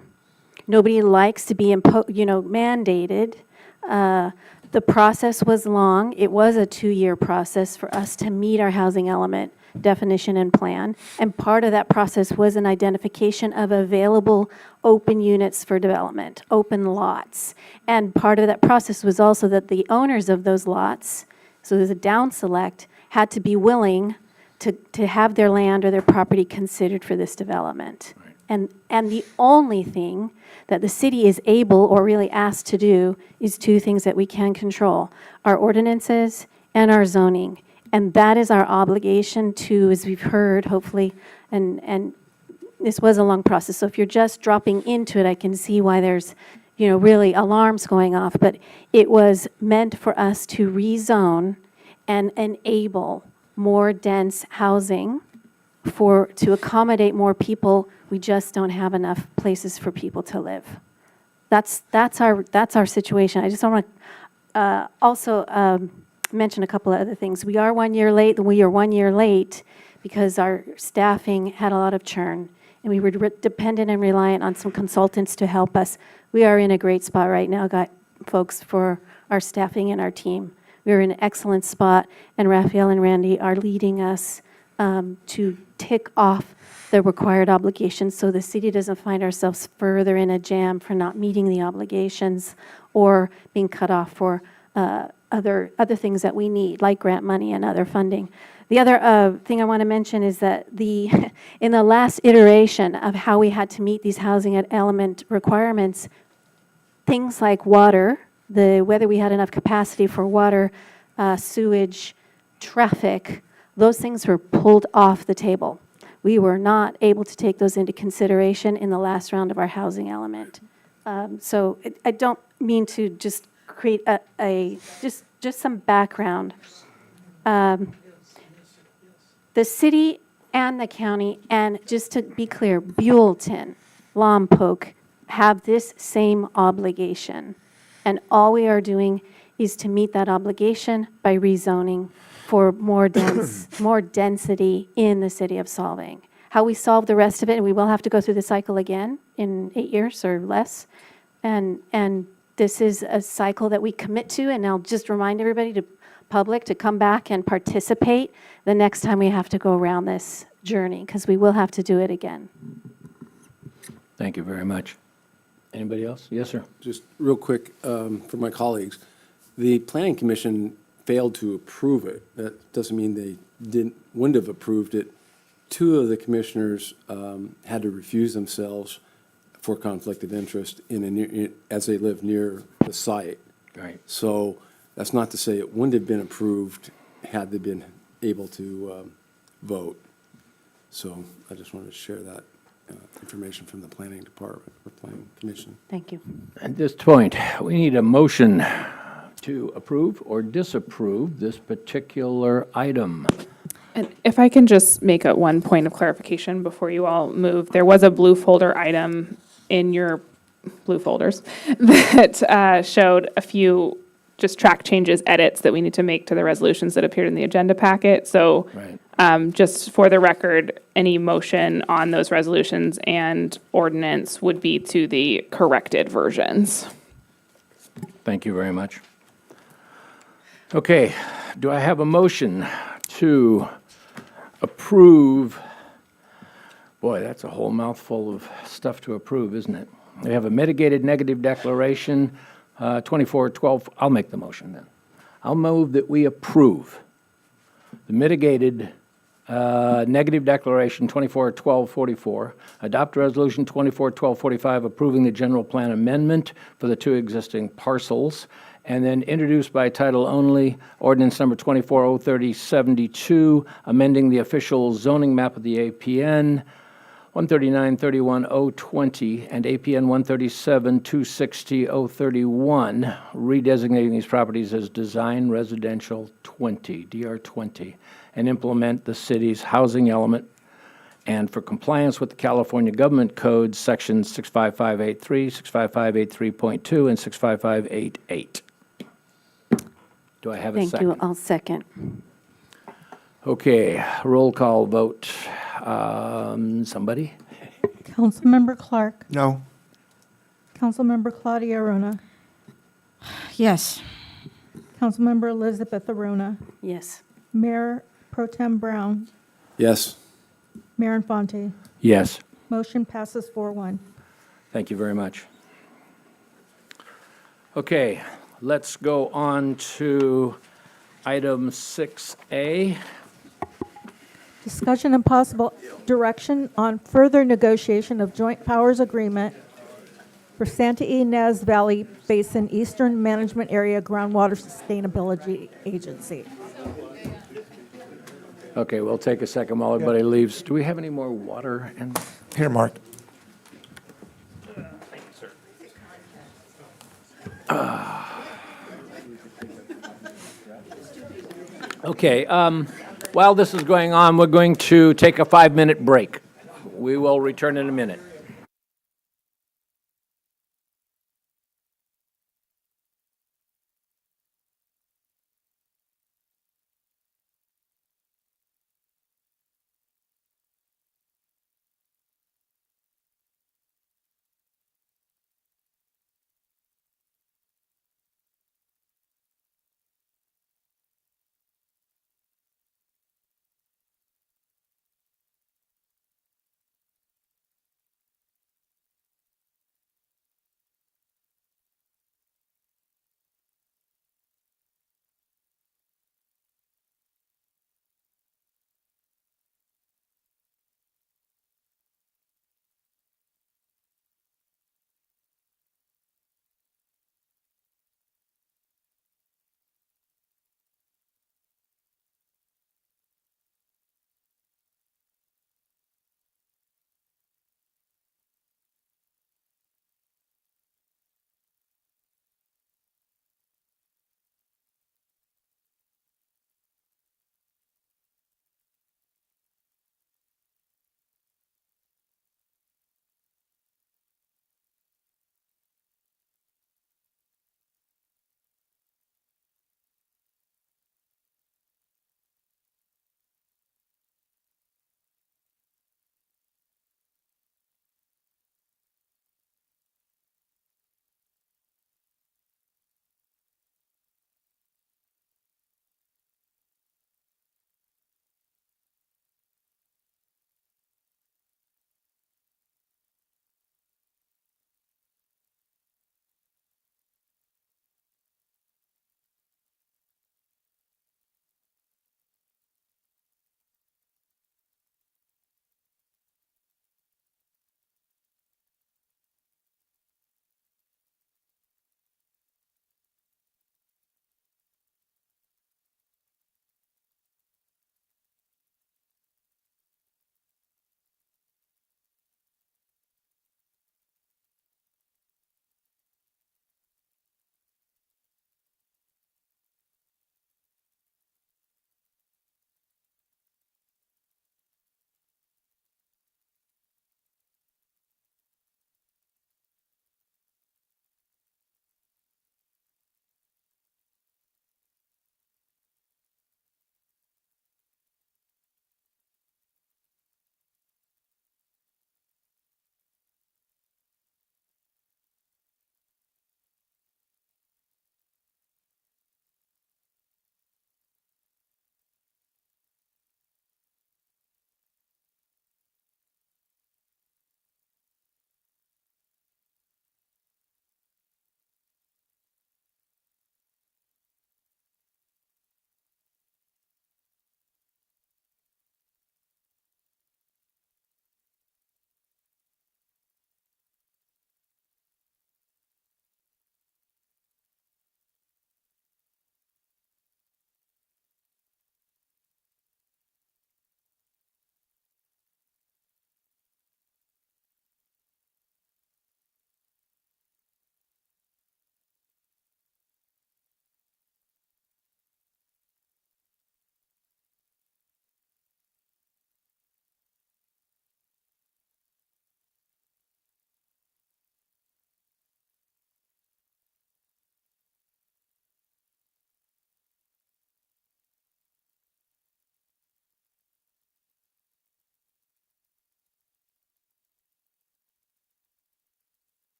Nobody likes to be mandated. The process was long. It was a 2-year process for us to meet our housing element definition and plan. And part of that process was an identification of available open units for development, open lots. And part of that process was also that the owners of those lots, so there's a down select, had to be willing to have their land or their property considered for this development. Right. And the only thing that the city is able or really asked to do is 2 things that we can control: our ordinances and our zoning. And that is our obligation to, as we've heard, hopefully, and this was a long process. So if you're just dropping into it, I can see why there's really alarms going off. But it was meant for us to rezone and enable more dense housing to accommodate more people. We just don't have enough places for people to live. That's our situation. I just want to also mention a couple of other things. We are 1 year late. We are 1 year late because our staffing had a lot of churn, and we were dependent and reliant on some consultants to help us. We are in a great spot right now, got folks for our staffing and our team. We're in an excellent spot, and Raphael and Randy are leading us to tick off the required obligations so the city doesn't find ourselves further in a jam for not meeting the obligations or being cut off for other things that we need, like grant money and other funding. The other thing I want to mention is that in the last iteration of how we had to meet these housing element requirements, things like water, whether we had enough capacity for water, sewage, traffic, those things were pulled off the table. We were not able to take those into consideration in the last round of our housing element. So I don't mean to just create just some background. The city and the county, and just to be clear, Buellton, Lompoc have this same obligation. And all we are doing is to meet that obligation by rezoning for more density in the city of Solvang. How we solve the rest of it, and we will have to go through the cycle again in 8 years or less. And this is a cycle that we commit to, and I'll just remind everybody to come back and participate the next time we have to go around this journey, because we will have to do it again. Thank you very much. Anybody else? Yes, sir. Just real quick, for my colleagues, the Planning Commission failed to approve it. That doesn't mean they wouldn't have approved it. 2 of the commissioners had to recuse themselves for conflict of interest as they live near the site. Right. So that's not to say it wouldn't have been approved had they been able to vote. So I just wanted to share that information from the Planning Department or Planning Commission. Thank you. At this point, we need a motion to approve or disapprove this particular item? And if I can just make one point of clarification before you all move, there was a blue folder item in your blue folders that showed a few just track changes, edits that we need to make to the resolutions that appeared in the agenda packet. So just for the record, any motion on those resolutions and ordinance would be to the corrected versions. Thank you very much. Okay, do I have a motion to approve? Boy, that's a whole mouthful of stuff to approve, isn't it? We have a mitigated negative declaration, 2412. I'll make the motion then. I'll move that we approve the mitigated negative declaration 241244, adopt resolution 241245 approving the general plan amendment for the two existing parcels, and then introduced by title only, ordinance number 240372, amending the official zoning map of the APN 139-31-020 and APN 137-260-031, redesignating these properties as Design Residential 20, DR20, and implement the city's housing element, and for compliance with the California Government Code, sections 65583, 65583.2, and 65588. Do I have a second? Thank you. I'll second. Okay, roll call vote. Somebody? Councilmember Clark. No. Councilmember Claudia Arona. Yes. Councilmember Elizabeth Arona. Yes. Mayor Pro Tem Brown. Yes. Mayor Infante. Yes. Motion passes 4-1. Thank you very much. Okay, let's go on to item 6A. Discussion and possible direction on further negotiation of joint powers agreement for Santa Ynez Valley Basin Eastern Management Area Groundwater Sustainability Agency. Okay, we'll take a second while everybody leaves. Do we have any more water? Here, Mark. Okay, while this is going on, we're going to take a 5-minute break. We will return in a minute.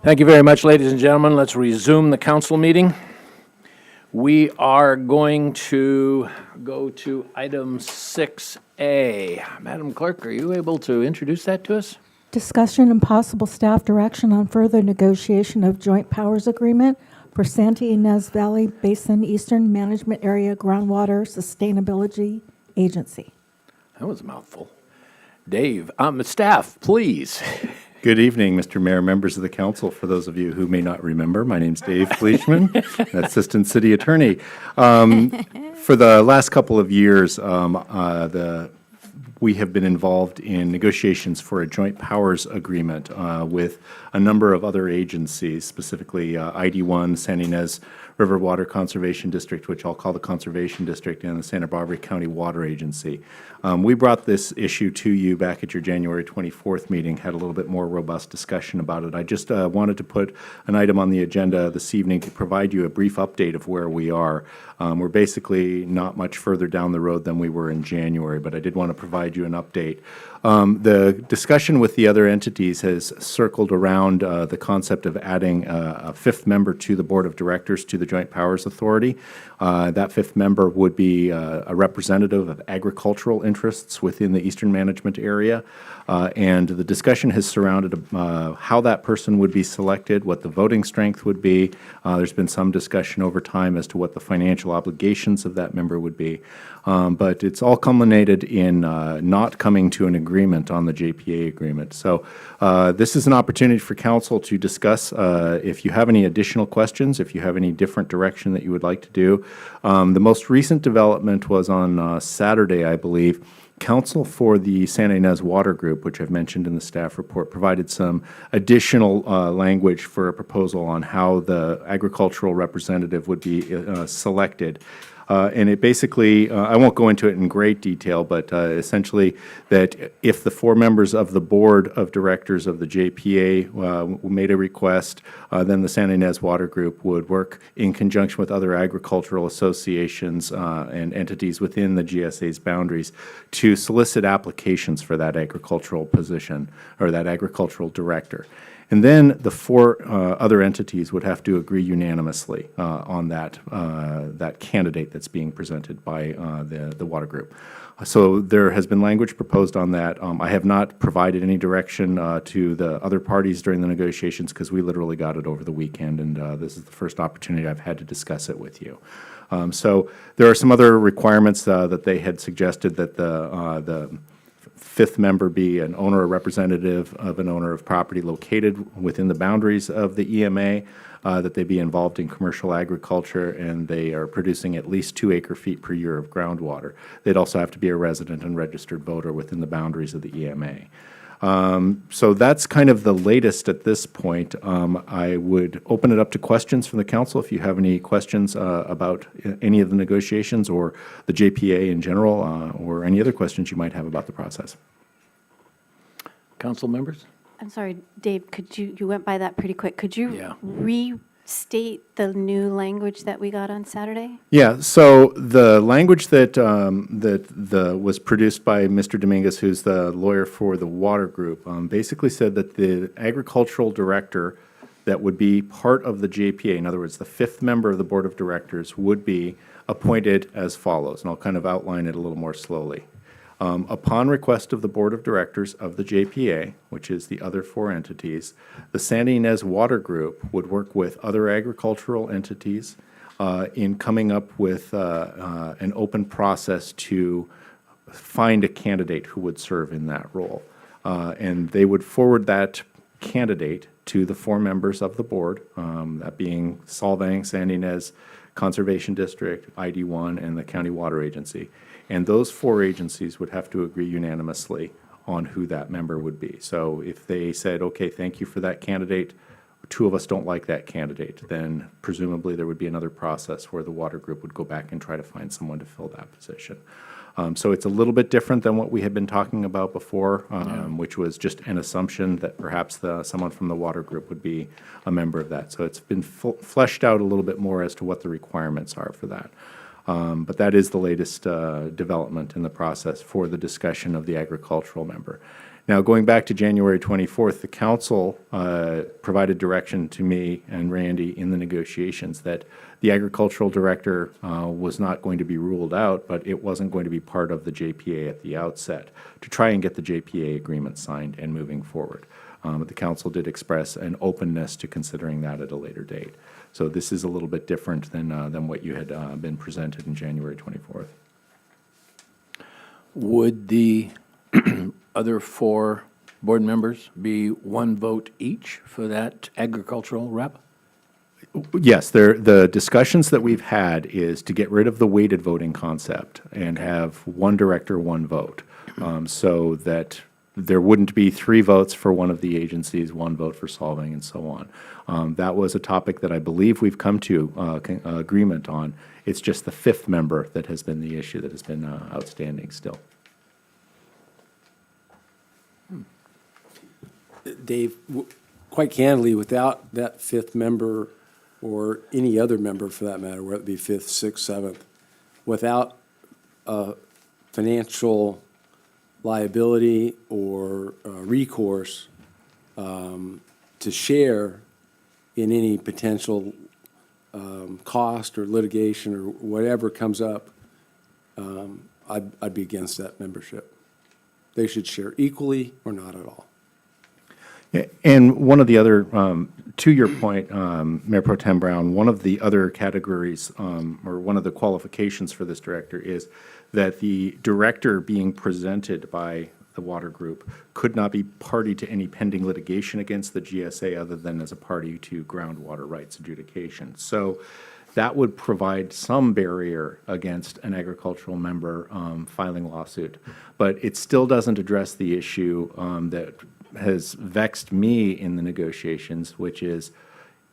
Thank you very much, ladies and gentlemen. Let's resume the council meeting. We are going to go to item 6A. Madam Clerk, are you able to introduce that to us? Discussion and possible staff direction on further negotiation of joint powers agreement for Santa Ynez Valley Basin Eastern Management Area Groundwater Sustainability Agency. That was a mouthful. Dave, staff, please. Good evening, Mr. Mayor, members of the council. For those of you who may not remember, my name's Dave Fleischman, Assistant City Attorney. For the last couple of years, we have been involved in negotiations for a joint powers agreement with a number of other agencies, specifically ID1, Santa Ynez River Water Conservation District, which I'll call the Conservation District, and the Santa Barbara County Water Agency. We brought this issue to you back at your January 24th meeting, had a little bit more robust discussion about it. I just wanted to put an item on the agenda this evening to provide you a brief update of where we are. We're basically not much further down the road than we were in January, but I did want to provide you an update. The discussion with the other entities has circled around the concept of adding a fifth member to the Board of Directors to the Joint Powers Authority. That fifth member would be a representative of agricultural interests within the Eastern Management Area. And the discussion has surrounded how that person would be selected, what the voting strength would be. There's been some discussion over time as to what the financial obligations of that member would be. But it's all culminated in not coming to an agreement on the JPA agreement. So this is an opportunity for council to discuss if you have any additional questions, if you have any different direction that you would like to do. The most recent development was on Saturday, I believe. Council for the Santa Ynez Water Group, which I've mentioned in the staff report, provided some additional language for a proposal on how the agricultural representative would be selected. And it basically, I won't go into it in great detail, but essentially that if the four members of the board of directors of the JPA made a request, then the Santa Ynez Water Group would work in conjunction with other agricultural associations and entities within the GSA's boundaries to solicit applications for that agricultural position or that agricultural director. And then the four other entities would have to agree unanimously on that candidate that's being presented by the water group. So there has been language proposed on that. I have not provided any direction to the other parties during the negotiations because we literally got it over the weekend, and this is the first opportunity I've had to discuss it with you. So there are some other requirements that they had suggested that the fifth member be an owner or representative of an owner of property located within the boundaries of the EMA, that they be involved in commercial agriculture, and they are producing at least 2 acre-feet per year of groundwater. They'd also have to be a resident and registered voter within the boundaries of the EMA. So that's kind of the latest at this point. I would open it up to questions from the council if you have any questions about any of the negotiations or the JPA in general, or any other questions you might have about the process. Council members? I'm sorry, Dave, you went by that pretty quick. Could you restate the new language that we got on Saturday? Yeah, so the language that was produced by Mr. Dominguez, who's the lawyer for the water group, basically said that the agricultural director that would be part of the JPA, in other words, the fifth member of the board of directors, would be appointed as follows, and I'll kind of outline it a little more slowly. Upon request of the Board of Directors of the JPA, which is the other 4 entities, the Santa Ynez Water Group would work with other agricultural entities in coming up with an open process to find a candidate who would serve in that role. And they would forward that candidate to the 4 members of the board, that being Solvang, Santa Ynez Conservation District, ID1, and the County Water Agency. And those 4 agencies would have to agree unanimously on who that member would be. So if they said, okay, thank you for that candidate, 2 of us don't like that candidate, then presumably there would be another process where the water group would go back and try to find someone to fill that position. So it's a little bit different than what we had been talking about before, which was just an assumption that perhaps someone from the water group would be a member of that. So it's been fleshed out a little bit more as to what the requirements are for that. But that is the latest development in the process for the discussion of the agricultural member. Now, going back to January 24th, the council provided direction to me and Randy in the negotiations that the agricultural director was not going to be ruled out, but it wasn't going to be part of the JPA at the outset to try and get the JPA agreement signed and moving forward. But the council did express an openness to considering that at a later date. So this is a little bit different than what you had been presented in January 24th. Would the other 4 board members be 1 vote each for that agricultural rep? Yes, the discussions that we've had is to get rid of the weighted voting concept and have 1 director, 1 vote, so that there wouldn't be 3 votes for one of the agencies, 1 vote for Solvang, and so on. That was a topic that I believe we've come to agreement on. It's just the 5th member that has been the issue that has been outstanding still. Dave, quite candidly, without that 5th member, or any other member for that matter, whether it be 5th, 6th, 7th, without financial liability or recourse to share in any potential cost or litigation or whatever comes up, I'd be against that membership. They should share equally or not at all. And one of the other, to your point, Mayor Pro Tem Brown, one of the other categories or one of the qualifications for this director is that the director being presented by the water group could not be party to any pending litigation against the GSA other than as a party to groundwater rights adjudication. So that would provide some barrier against an agricultural member filing lawsuit. But it still doesn't address the issue that has vexed me in the negotiations, which is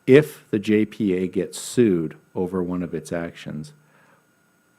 if the JPA gets sued over one of its actions,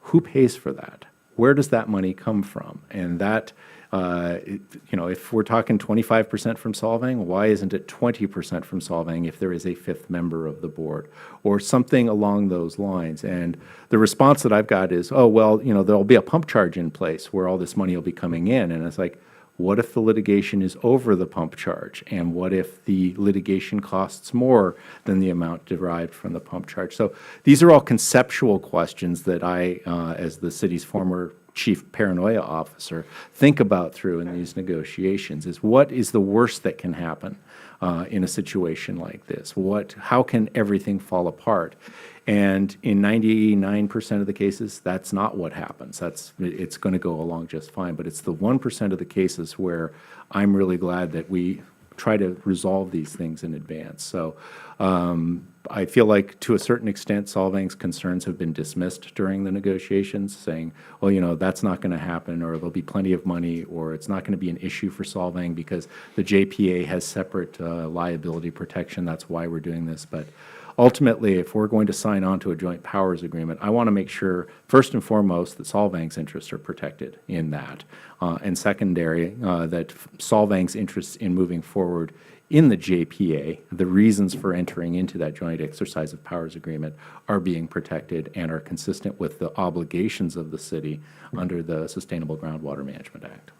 who pays for that? Where does that money come from? And that, if we're talking 25% from Solvang, why isn't it 20% from Solvang if there is a 5th member of the board or something along those lines? And the response that I've got is, oh, well, there'll be a pump charge in place where all this money will be coming in. And it's like, what if the litigation is over the pump charge? And what if the litigation costs more than the amount derived from the pump charge? So these are all conceptual questions that I, as the city's former chief paranoia officer, think about through in these negotiations is what is the worst that can happen in a situation like this? How can everything fall apart? And in 99% of the cases, that's not what happens. It's going to go along just fine. But it's the 1% of the cases where I'm really glad that we try to resolve these things in advance. So I feel like to a certain extent, Solvang's concerns have been dismissed during the negotiations, saying, well, that's not going to happen, or there'll be plenty of money, or it's not going to be an issue for Solvang because the JPA has separate liability protection. That's why we're doing this. But ultimately, if we're going to sign on to a joint powers agreement, I want to make sure, first and foremost, that Solvang's interests are protected in that. And secondary, that Solvang's interests in moving forward in the JPA, the reasons for entering into that joint exercise of powers agreement are being protected and are consistent with the obligations of the city under the Sustainable Groundwater Management Act.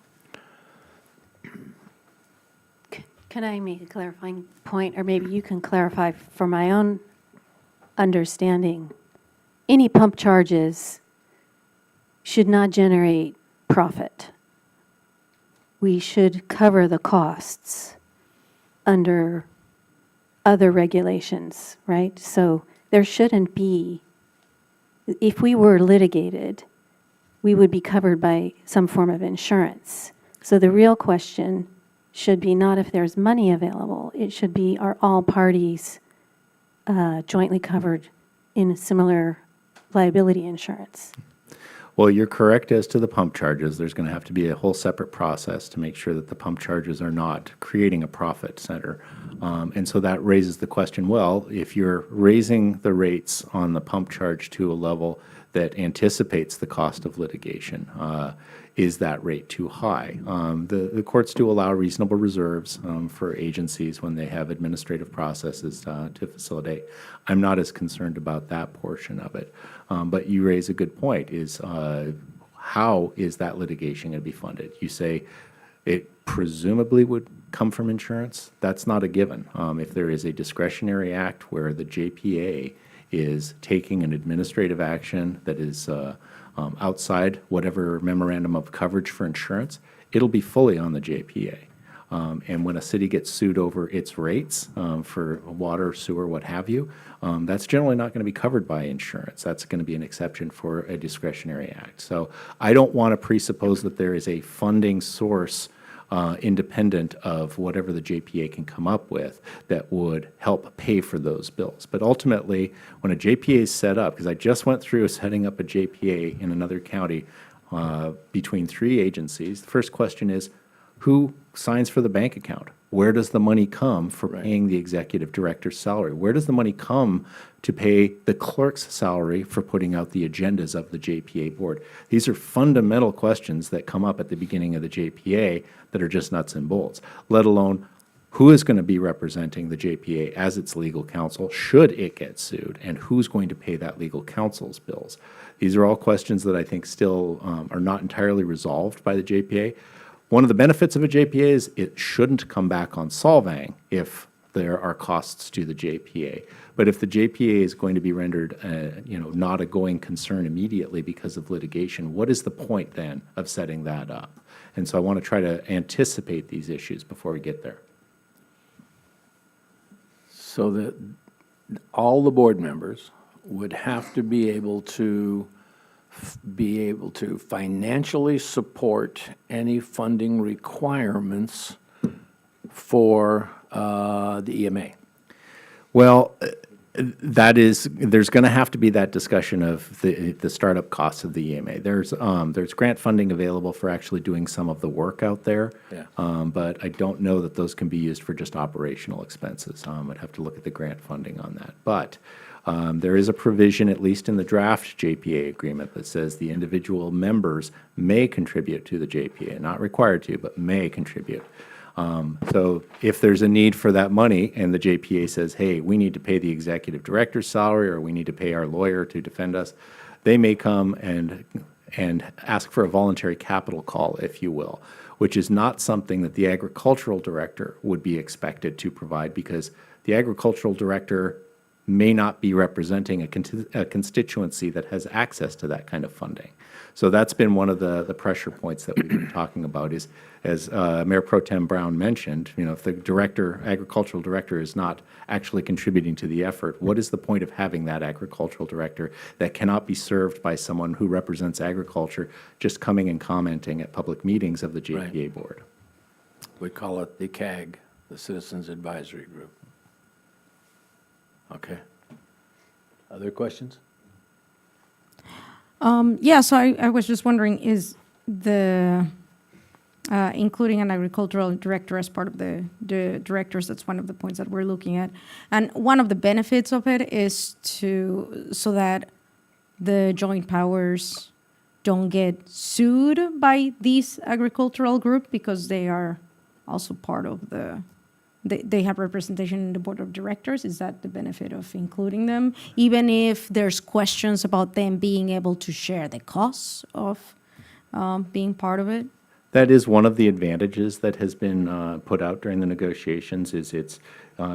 Can I make a clarifying point, or maybe you can clarify for my own understanding? Any pump charges should not generate profit. We should cover the costs under other regulations, right? So there shouldn't be, if we were litigated, we would be covered by some form of insurance. So the real question should be not if there's money available, it should be are all parties jointly covered in a similar liability insurance? Well, you're correct as to the pump charges. There's going to have to be a whole separate process to make sure that the pump charges are not creating a profit center. And so that raises the question, well, if you're raising the rates on the pump charge to a level that anticipates the cost of litigation, is that rate too high? The courts do allow reasonable reserves for agencies when they have administrative processes to facilitate. I'm not as concerned about that portion of it. But you raise a good point, is how is that litigation going to be funded? You say it presumably would come from insurance. That's not a given. If there is a discretionary act where the JPA is taking an administrative action that is outside whatever memorandum of coverage for insurance, it'll be fully on the JPA. And when a city gets sued over its rates for water, sewer, what have you, that's generally not going to be covered by insurance. That's going to be an exception for a discretionary act. So I don't want to presuppose that there is a funding source independent of whatever the JPA can come up with that would help pay for those bills. But ultimately, when a JPA is set up, because I just went through setting up a JPA in another county between 3 agencies, the first question is, who signs for the bank account? Where does the money come for paying the executive director's salary? Where does the money come to pay the clerk's salary for putting out the agendas of the JPA board? These are fundamental questions that come up at the beginning of the JPA that are just nuts and bolts, let alone who is going to be representing the JPA as its legal counsel should it get sued, and who's going to pay that legal counsel's bills. These are all questions that I think still are not entirely resolved by the JPA. One of the benefits of a JPA is it shouldn't come back on Solvang if there are costs to the JPA. But if the JPA is going to be rendered, not a going concern immediately because of litigation, what is the point then of setting that up? And so I want to try to anticipate these issues before we get there. So that all the board members would have to be able to financially support any funding requirements for the EMA. Well, there's going to have to be that discussion of the startup costs of the EMA. There's grant funding available for actually doing some of the work out there, but I don't know that those can be used for just operational expenses. I'd have to look at the grant funding on that. But there is a provision, at least in the draft JPA agreement, that says the individual members may contribute to the JPA, not required to, but may contribute. So if there's a need for that money and the JPA says, hey, we need to pay the executive director's salary or we need to pay our lawyer to defend us, they may come and ask for a voluntary capital call, if you will, which is not something that the agricultural director would be expected to provide, because the agricultural director may not be representing a constituency that has access to that kind of funding. So that's been one of the pressure points that we've been talking about is, as Mayor Pro Tem Brown mentioned, if the agricultural director is not actually contributing to the effort, what is the point of having that agricultural director that cannot be served by someone who represents agriculture just coming and commenting at public meetings of the JPA board? We call it the CAG, the Citizens Advisory Group. Okay. Other questions? So I was just wondering, is the including an agricultural director as part of the directors, that's one of the points that we're looking at. And one of the benefits of it is so that the joint powers don't get sued by this agricultural group, because they are also part of they have representation in the board of directors. Is that the benefit of including them? Even if there's questions about them being able to share the costs of being part of it? That is one of the advantages that has been put out during the negotiations, is its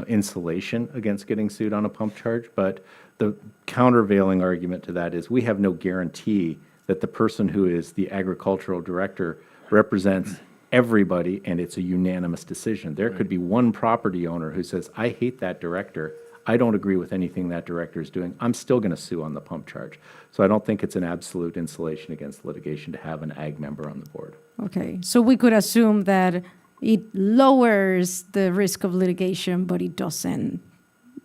insulation against getting sued on a pump charge. But the countervailing argument to that is we have no guarantee that the person who is the agricultural director represents everybody and it's a unanimous decision. There could be one property owner who says, I hate that director. I don't agree with anything that director is doing. I'm still going to sue on the pump charge. So I don't think it's an absolute insulation against litigation to have an ag member on the board. Okay, so we could assume that it lowers the risk of litigation, but it doesn't,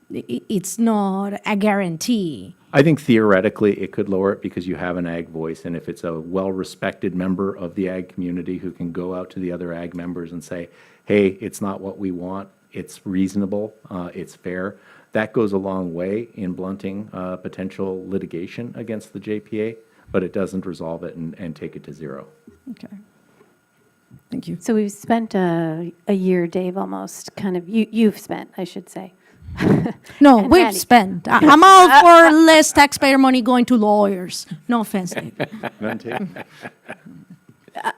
it's not a guarantee. I think theoretically it could lower it because you have an ag voice, and if it's a well-respected member of the ag community who can go out to the other ag members and say, hey, it's not what we want, it's reasonable, it's fair, that goes a long way in blunting potential litigation against the JPA, but it doesn't resolve it and take it to zero. Okay. Thank you. So we've spent a year, Dave, almost, kind of, you've spent, I should say. No, And we've Patty. spent. I'm all for less taxpayer money going to lawyers. No offense, Dave.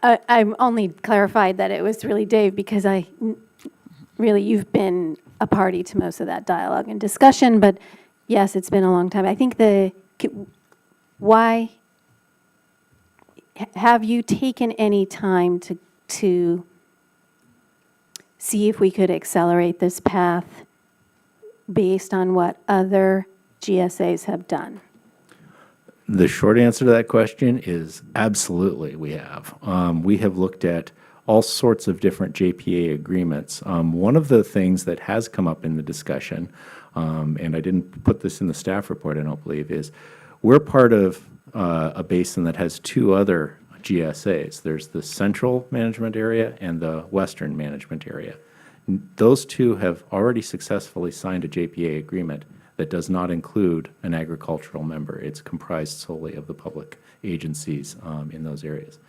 I'm only clarified that it was really Dave because really, you've been a party to most of that dialogue and discussion, but yes, it's been a long time. I think why, have you taken any time to see if we could accelerate this path based on what other GSAs have done? The short answer to that question is absolutely we have. We have looked at all sorts of different JPA agreements. One of the things that has come up in the discussion, and I didn't put this in the staff report, I don't believe, is we're part of a basin that has two other GSAs. There's the central management area and the western management area. Those two have already successfully signed a JPA agreement that does not include an agricultural member. It's comprised solely of the public agencies in those areas.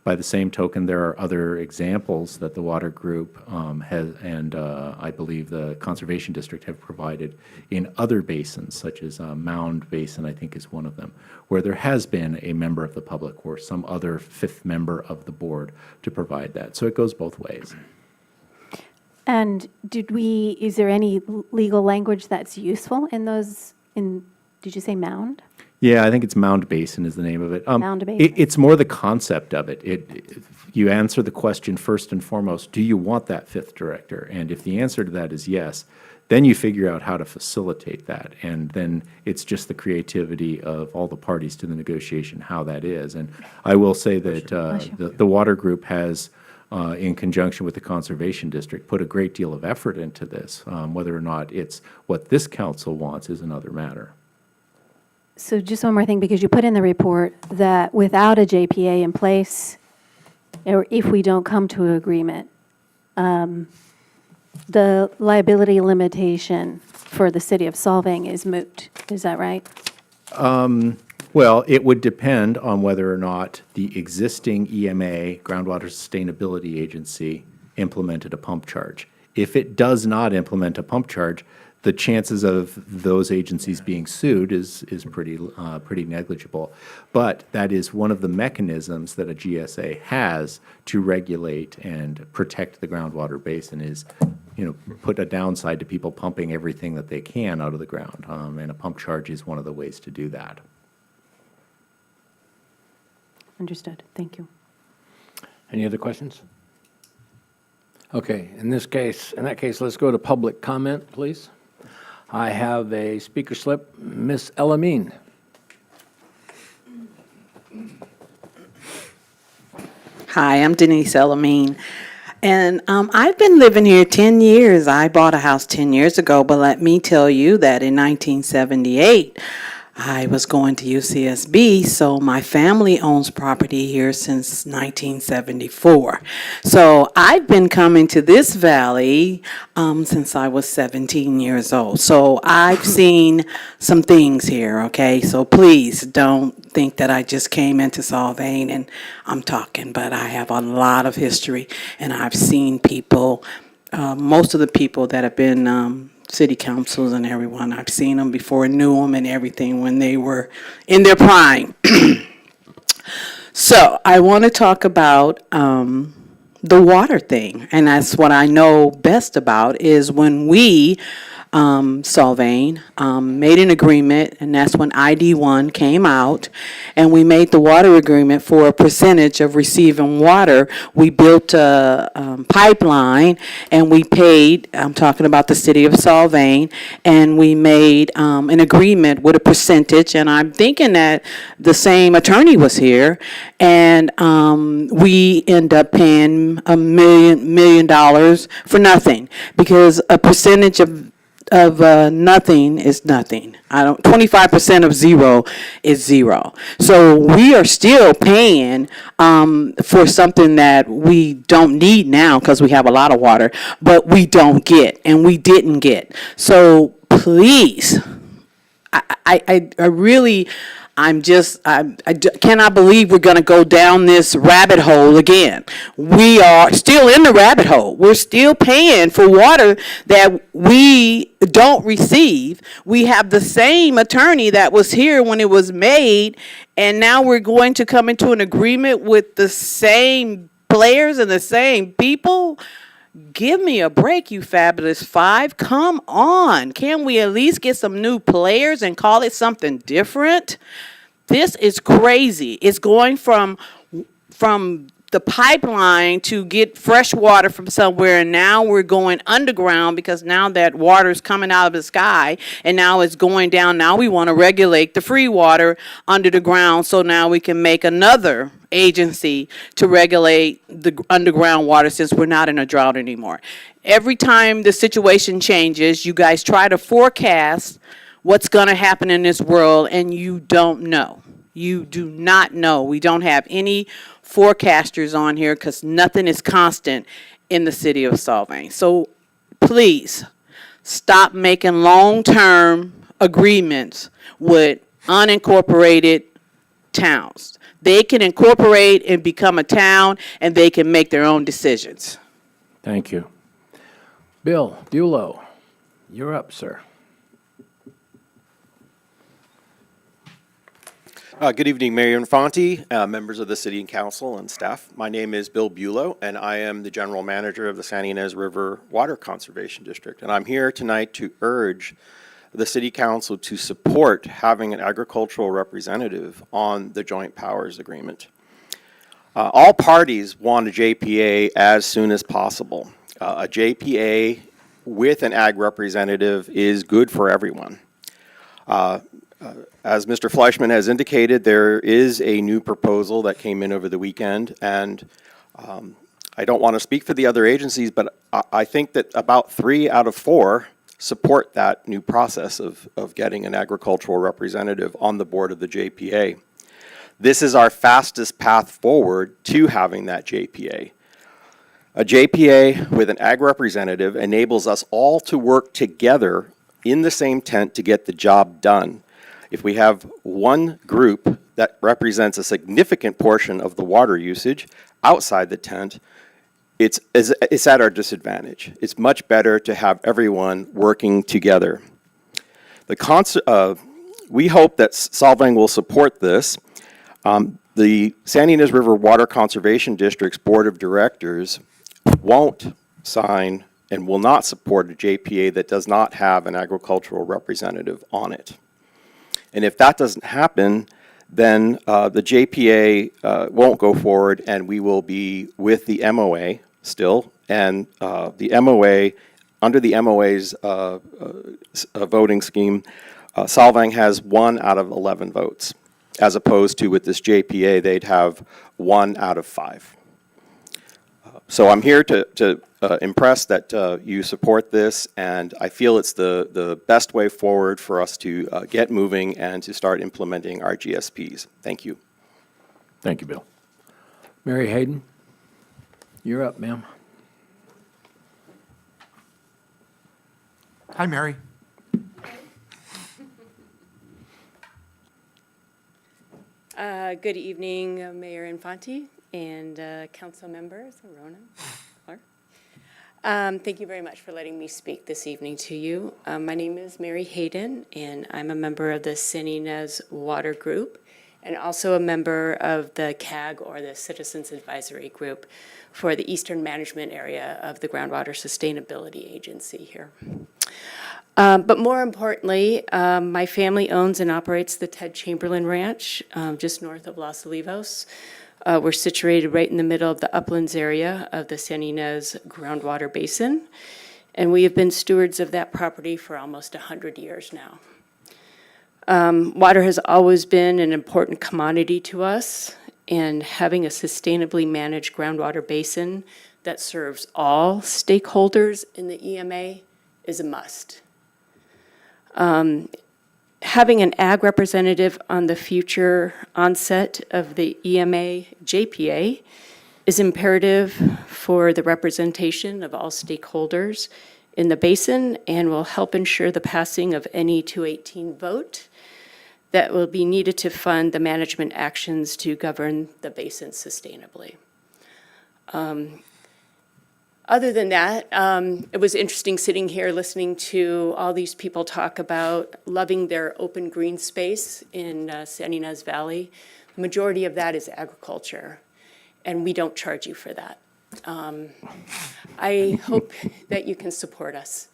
By the same token, there are other examples that the water group has, and I believe the Conservation District have provided in other basins, such as Mound Basin, I think is one of them, where there has been a member of the public or some other fifth member of the board to provide that. So it goes both ways. And is there any legal language that's useful in those, did you say Mound? Yeah, I think it's Mound Basin is the name of it. Mound Basin. It's more the concept of it. You answer the question first and foremost, do you want that fifth director? And if the answer to that is yes, then you figure out how to facilitate that. And then it's just the creativity of all the parties to the negotiation, how that is. And I will say that the water group has, in conjunction with the Conservation District, put a great deal of effort into this. Whether or not it's what this council wants is another matter. So just one more thing, because you put in the report that without a JPA in place, or if we don't come to an agreement, the liability limitation for the city of Solvang is moot. Is that right? Well, it would depend on whether or not the existing EMA, Groundwater Sustainability Agency, implemented a pump charge. If it does not implement a pump charge, the chances of those agencies being sued is pretty negligible. But that is one of the mechanisms that a GSA has to regulate and protect the groundwater basin is, put a downside to people pumping everything that they can out of the ground. And a pump charge is one of the ways to do that. Understood. Thank you. Any other questions? Okay, in that case, let's go to public comment, please. I have a speaker slip. Ms. Elamine. Hi, I'm Denise Elamine. And I've been living here 10 years. I bought a house 10 years ago, but let me tell you that in 1978, I was going to UCSB, so my family owns property here since 1974. So I've been coming to this valley since I was 17 years old. So I've seen some things here, okay? So please don't think that I just came into Solvang and I'm talking, but I have a lot of history, and I've seen people, most of the people that have been city councils and everyone. I've seen them before, knew them and everything when they were in their prime. So I want to talk about the water thing, and that's what I know best about is when we, Solvang, made an agreement, and that's when ID1 came out, and we made the water agreement for a percentage of receiving water. We built a pipeline, and we paid, I'm talking about the city of Solvang, and we made an agreement with a percentage, and I'm thinking that the same attorney was here, and we end up paying $1 million for nothing, because a percentage of nothing is nothing. 25% of zero is zero. So we are still paying for something that we don't need now because we have a lot of water, but we don't get and we didn't get. So please, I really cannot believe we're going to go down this rabbit hole again. We are still in the rabbit hole. We're still paying for water that we don't receive. We have the same attorney that was here when it was made, and now we're going to come into an agreement with the same players and the same people. Give me a break, you fabulous five. Come on. Can we at least get some new players and call it something different? This is crazy. It's going from the pipeline to get fresh water from somewhere, and now we're going underground because now that water is coming out of the sky and now it's going down. Now we want to regulate the free water under the ground, so now we can make another agency to regulate the underground water since we're not in a drought anymore. Every time the situation changes, you guys try to forecast what's going to happen in this world, and you don't know. You do not know. We don't have any forecasters on here because nothing is constant in the city of Solvang. So please stop making long-term agreements with unincorporated towns. They can incorporate and become a town, and they can make their own decisions. Thank you. Bill Bulow, you're up, sir. Good evening, Mayor Infante, members of the City and Council, and staff. My name is Bill Bulow, and I am the General Manager of the San Ynez River Water Conservation District. And I'm here tonight to urge the City Council to support having an agricultural representative on the Joint Powers Agreement. All parties want a JPA as soon as possible. A JPA with an ag representative is good for everyone. As Mr. Fleischman has indicated, there is a new proposal that came in over the weekend, and I don't want to speak for the other agencies, but I think that about 3 out of 4 support that new process of getting an agricultural representative on the board of the JPA. This is our fastest path forward to having that JPA. A JPA with an ag representative enables us all to work together in the same tent to get the job done. If we have one group that represents a significant portion of the water usage outside the tent, it's at our disadvantage. It's much better to have everyone working together. We hope that Solvang will support this. The San Ynez River Water Conservation District's Board of Directors won't sign and will not support a JPA that does not have an agricultural representative on it. And if that doesn't happen, then the JPA won't go forward, and we will be with the MOA still. And the MOA, under the MOA's voting scheme, Solvang has 1 out of 11 votes, as opposed to with this JPA, they'd have 1 out of 5. So I'm here to impress that you support this, and I feel it's the best way forward for us to get moving and to start implementing our GSPs. Thank you. Thank you, Bill. Mary Hayden, you're up, ma'am. Hi, Mary. Good evening, Mayor Infante and council members, Ronan, Clark. Thank you very much for letting me speak this evening to you. My name is Mary Hayden, and I'm a member of the San Ynez Water Group, and also a member of the CAG, or the Citizens Advisory Group, for the Eastern Management Area of the Groundwater Sustainability Agency here. But more importantly, my family owns and operates the Ted Chamberlain Ranch, just north of Los Olivos. We're situated right in the middle of the uplands area of the San Ynez groundwater basin, and we have been stewards of that property for almost 100 years now. Water has always been an important commodity to us, and having a sustainably managed groundwater basin that serves all stakeholders in the EMA is a must. Having an ag representative on the future onset of the EMA JPA is imperative for the representation of all stakeholders in the basin and will help ensure the passing of any 218 vote that will be needed to fund the management actions to govern the basin sustainably. Other than that, it was interesting sitting here listening to all these people talk about loving their open green space in San Ynez Valley. The majority of that is agriculture, and we don't charge you for that. I hope that you can support us.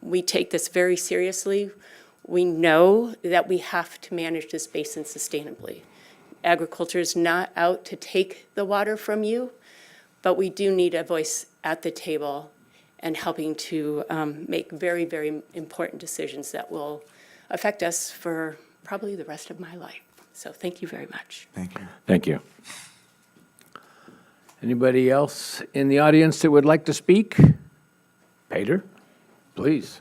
We take this very seriously. We know that we have to manage this basin sustainably. Agriculture is not out to take the water from you, but we do need a voice at the table and helping to make very, very important decisions that will affect us for probably the rest of my life. So thank you very much. Thank you. Thank you. Anybody else in the audience that would like to speak? Peter, please.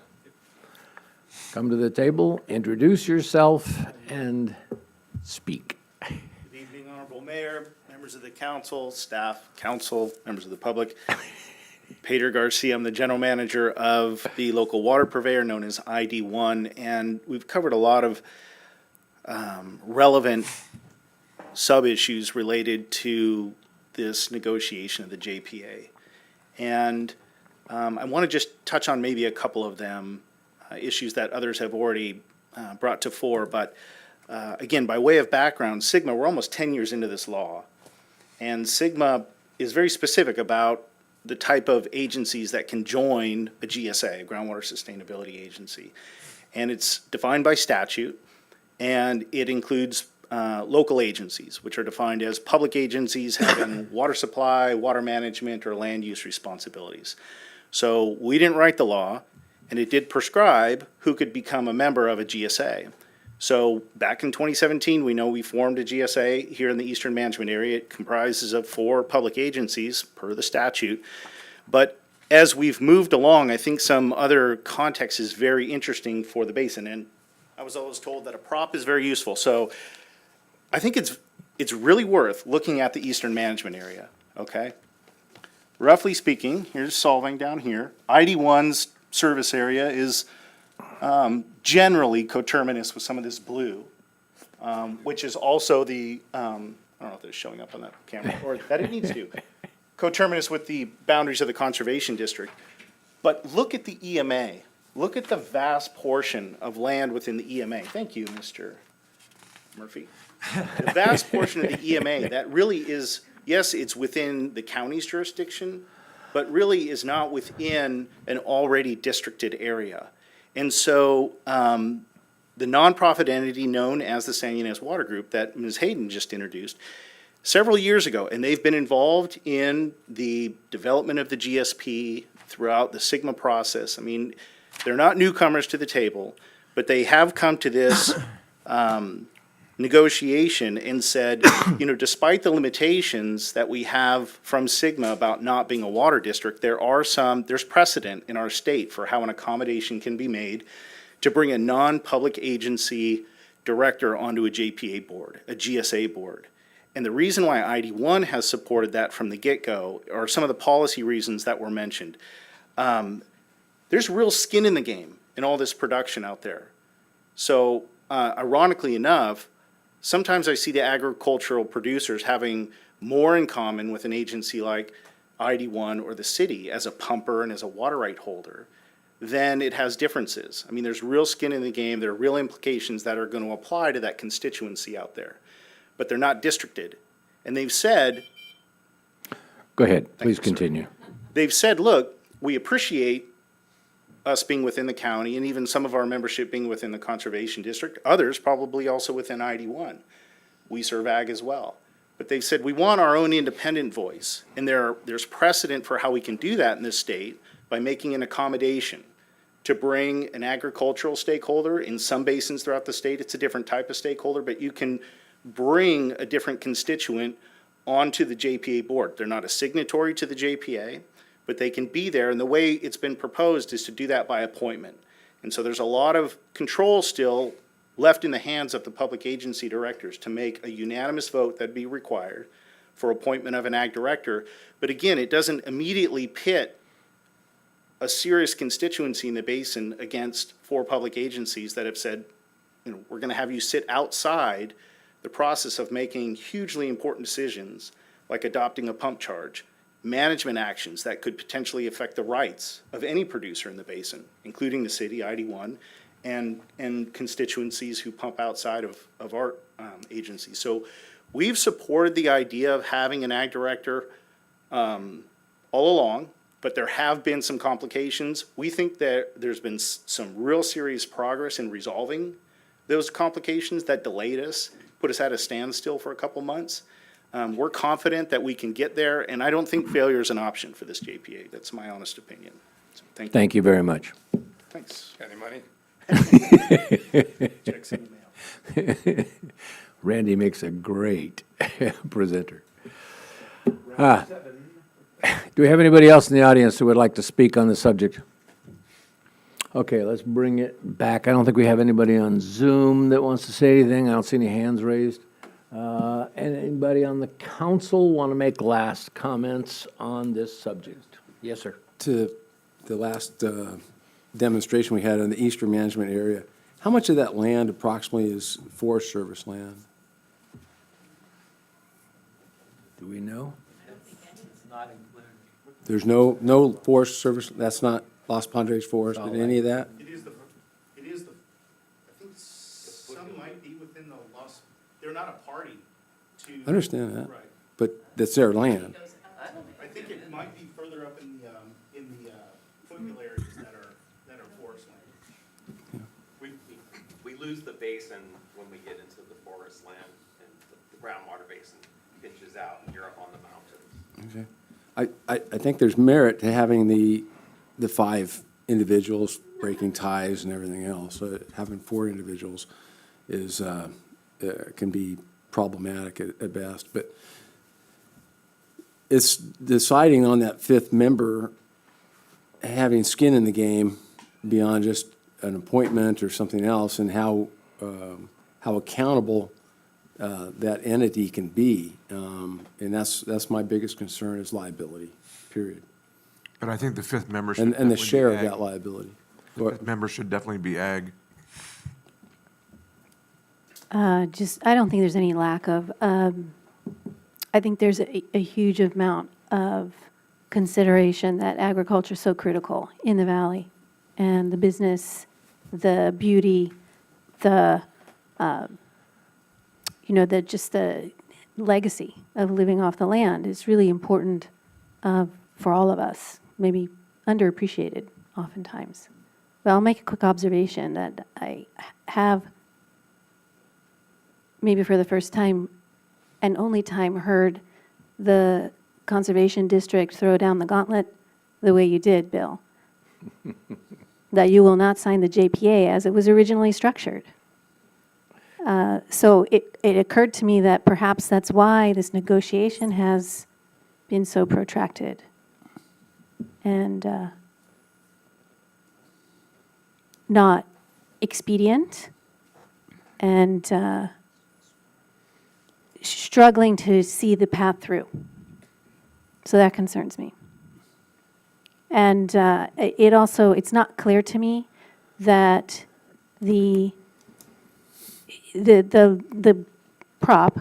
Come to the table, introduce yourself, and speak. Good evening, Honorable Mayor, members of the council, staff, council, members of the public. Peter Garcia, I'm the general manager of the local water purveyor known as ID1, and we've covered a lot of relevant sub-issues related to this negotiation of the JPA. And I want to just touch on maybe a couple of them, issues that others have already brought to fore. But again, by way of background, SGMA, we're almost 10 years into this law. And SGMA is very specific about the type of agencies that can join a GSA, a Groundwater Sustainability Agency. And it's defined by statute, and it includes local agencies, which are defined as public agencies having water supply, water management, or land use responsibilities. So we didn't write the law, and it did prescribe who could become a member of a GSA. So back in 2017, we know we formed a GSA here in the Eastern Management Area. It comprises of 4 public agencies per the statute. But as we've moved along, I think some other context is very interesting for the basin. And I was always told that a prop is very useful. So I think it's really worth looking at the Eastern Management Area, okay? Roughly speaking, here's Solvang down here. ID1's service area is generally coterminous with some of this blue, which is also the, I don't know if it's showing up on that camera, or that it needs to, coterminous with the boundaries of the Conservation District. But look at the EMA. Look at the vast portion of land within the EMA. Thank you, Mr. Murphy. The vast portion of the EMA that really is, yes, it's within the county's jurisdiction, but really is not within an already districted area. And so the nonprofit entity known as the San Ynez Water Group that Ms. Hayden just introduced several years ago, and they've been involved in the development of the GSP throughout the SGMA process. I mean, they're not newcomers to the table, but they have come to this negotiation and said, you know, despite the limitations that we have from SGMA about not being a water district, there's precedent in our state for how an accommodation can be made to bring a non-public agency director onto a JPA board, a GSA board. And the reason why ID1 has supported that from the get-go are some of the policy reasons that were mentioned. There's real skin in the game in all this production out there. So ironically enough, sometimes I see the agricultural producers having more in common with an agency like ID1 or the city as a pumper and as a water right holder than it has differences. I mean, there's real skin in the game. There are real implications that are going to apply to that constituency out there. But they're not districted. And they've said... Go ahead. Please continue. They've said, look, we appreciate us being within the county and even some of our membership being within the conservation district, others probably also within ID1. We serve ag as well. But they've said we want our own independent voice, and there's precedent for how we can do that in this state by making an accommodation to bring an agricultural stakeholder. In some basins throughout the state, it's a different type of stakeholder, but you can bring a different constituent onto the JPA board. They're not a signatory to the JPA, but they can be there, and the way it's been proposed is to do that by appointment. And so there's a lot of control still left in the hands of the public agency directors to make a unanimous vote that'd be required for appointment of an ag director. But again, it doesn't immediately pit a serious constituency in the basin against 4 public agencies that have said, we're going to have you sit outside the process of making hugely important decisions, like adopting a pump charge, management actions that could potentially affect the rights of any producer in the basin, including the city, ID1, and constituencies who pump outside of our agency. So we've supported the idea of having an ag director all along, but there have been some complications. We think that there's been some real serious progress in resolving those complications that delayed us, put us at a standstill for a couple months. We're confident that we can get there, and I don't think failure is an option for this JPA. That's my honest opinion. So thank you. Thank you very much. Thanks. Got any money? Checks in the mail. Randy makes a great presenter. Do we have anybody else in the audience who would like to speak on the subject? Okay, let's bring it back. I don't think we have anybody on Zoom that wants to say anything. I don't see any hands raised. Anybody on the council want to make last comments on this subject? Yes, sir. To the last demonstration we had in the eastern management area, how much of that land approximately is Forest Service land? Do we know? There's no Forest Service, that's not Los Padres Forest, and any of that? It is the, I think some might be within the loss, they're not a party to. I understand that, Right. but that's their land. I think it might be further up in the foothill areas that are forest land. We lose the basin when we get into the forest land, and the groundwater basin pinches out, and you're up on the mountains. Okay. I think there's merit to having the 5 individuals breaking ties and everything else. Having 4 individuals is, can be problematic at best. But it's deciding on that 5th member, having skin in the game beyond just an appointment or something else, and how accountable that entity can be. And that's my biggest concern is liability, period. But I think the 5th member should And the definitely be share of ag. that liability. The 5th member should definitely be ag. I don't think there's any lack of, I think there's a huge amount of consideration that agriculture is so critical in the valley. And the business, the beauty, the legacy of living off the land is really important for all of us, maybe underappreciated oftentimes. But I'll make a quick observation that I have, maybe for the first time and only time, heard the Conservation District throw down the gauntlet the way you did, Bill. That you will not sign the JPA as it was originally structured. So it occurred to me that perhaps that's why this negotiation has been so protracted. And not expedient, and struggling to see the path through. So that concerns me. And it's not clear to me that the prop,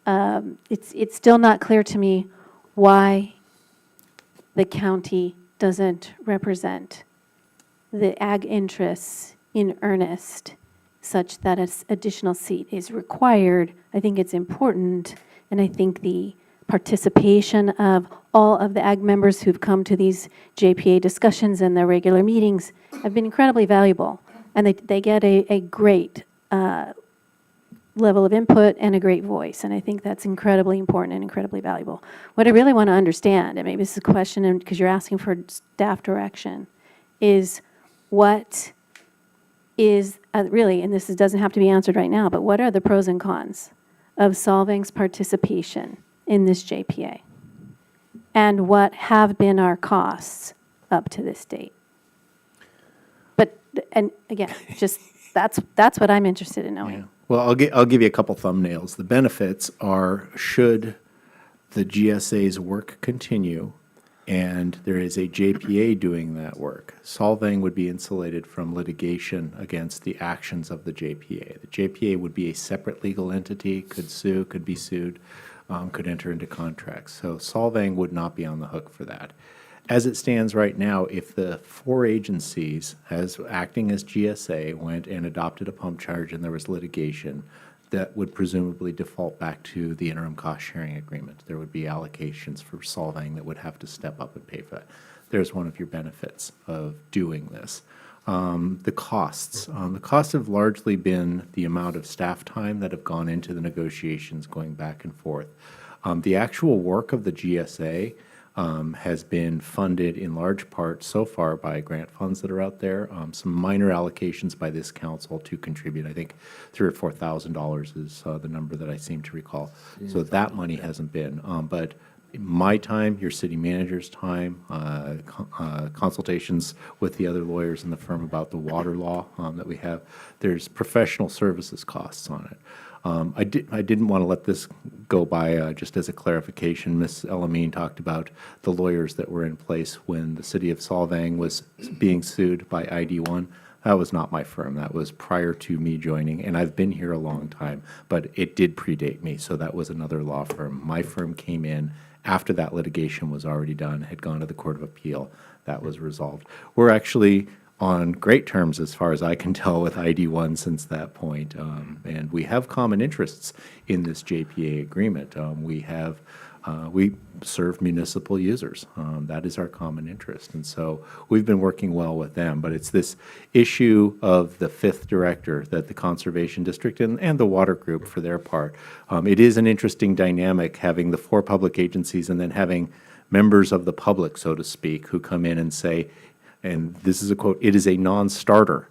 it's still not clear to me why the county doesn't represent the ag interests in earnest, such that an additional seat is required. I think it's important, and I think the participation of all of the ag members who've come to these JPA discussions and their regular meetings have been incredibly valuable. And they get a great level of input and a great voice. And I think that's incredibly important and incredibly valuable. What I really want to understand, and maybe this is a question because you're asking for staff direction, is what is really, and this doesn't have to be answered right now, but what are the pros and cons of Solvang's participation in this JPA? And what have been our costs up to this date? But, and again, just that's what I'm interested in knowing. Yeah. Well, I'll give you a couple thumbnails. The benefits are, should the GSA's work continue and there is a JPA doing that work. Solvang would be insulated from litigation against the actions of the JPA. The JPA would be a separate legal entity, could sue, could be sued, could enter into contracts. So Solvang would not be on the hook for that. As it stands right now, if the 4 agencies, as acting as GSA, went and adopted a pump charge and there was litigation, that would presumably default back to the interim cost sharing agreement. There would be allocations for Solvang that would have to step up and pay for that. There's one of your benefits of doing this. The costs. The costs have largely been the amount of staff time that have gone into the negotiations going back and forth. The actual work of the GSA has been funded in large part so far by grant funds that are out there. Some minor allocations by this council to contribute. I think $3,000 or $4,000 is the number that I seem to recall. So that money hasn't been. But my time, your city manager's time, consultations with the other lawyers in the firm about the water law that we have, there's professional services costs on it. I didn't want to let this go by just as a clarification. Ms. Elamine talked about the lawyers that were in place when the city of Solvang was being sued by ID1. That was not my firm. That was prior to me joining, and I've been here a long time, but it did predate me, so that was another law firm. My firm came in after that litigation was already done, had gone to the Court of Appeal. That was resolved. We're actually on great terms, as far as I can tell, with ID1 since that point. And we have common interests in this JPA agreement. We serve municipal users. That is our common interest. And so we've been working well with them. But it's this issue of the 5th director that the Conservation District and the Water Group, for their part, it is an interesting dynamic having the 4 public agencies and then having members of the public, so to speak, who come in and say, and this is a quote, "It is a non-starter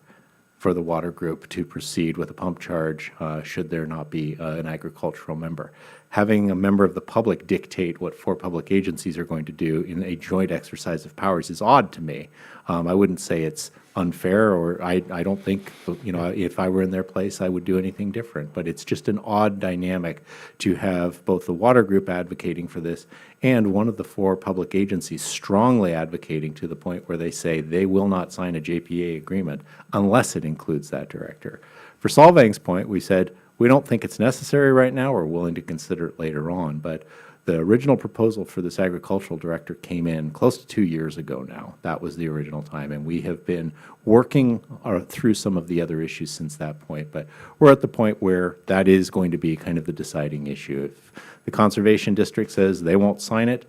for the water group to proceed with a pump charge should there not be an agricultural member." Having a member of the public dictate what 4 public agencies are going to do in a joint exercise of powers is odd to me. I wouldn't say it's unfair, or I don't think, if I were in their place, I would do anything different. But it's just an odd dynamic to have both the water group advocating for this and one of the 4 public agencies strongly advocating to the point where they say they will not sign a JPA agreement unless it includes that director. For Solvang's point, we said, we don't think it's necessary right now. We're willing to consider it later on. But the original proposal for this agricultural director came in close to 2 years ago now. That was the original time, and we have been working through some of the other issues since that point. But we're at the point where that is going to be kind of the deciding issue. If the Conservation District says they won't sign it,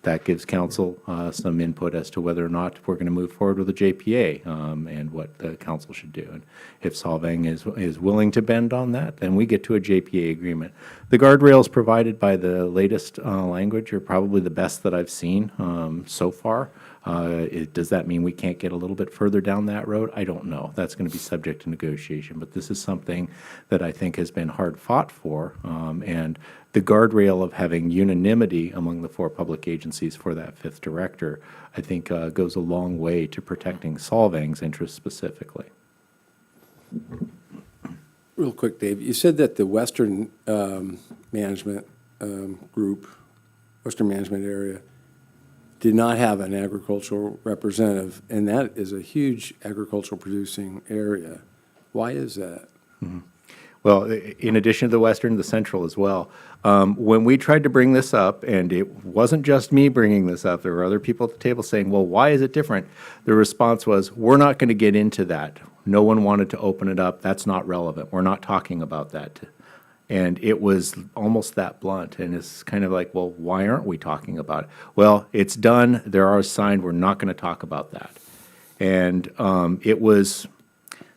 that gives council some input as to whether or not we're going to move forward with a JPA and what the council should do. And if Solvang is willing to bend on that, then we get to a JPA agreement. The guardrails provided by the latest language are probably the best that I've seen so far. Does that mean we can't get a little bit further down that road? I don't know. That's going to be subject to negotiation. But this is something that I think has been hard fought for. And the guardrail of having unanimity among the 4 public agencies for that 5th director, I think goes a long way to protecting Solvang's interests specifically. Real quick, Dave, you said that the Western Management Group, Western Management Area, did not have an agricultural representative, and that is a huge agricultural producing area. Why is that? Mm-hmm. Well, in addition to the Western, the Central as well. When we tried to bring this up, and it wasn't just me bringing this up, there were other people at the table saying, well, why is it different? The response was, we're not going to get into that. No one wanted to open it up. That's not relevant. We're not talking about that. And it was almost that blunt. And it's kind of like, well, why aren't we talking about it? Well, it's done. There are signed. We're not going to talk about that. And it was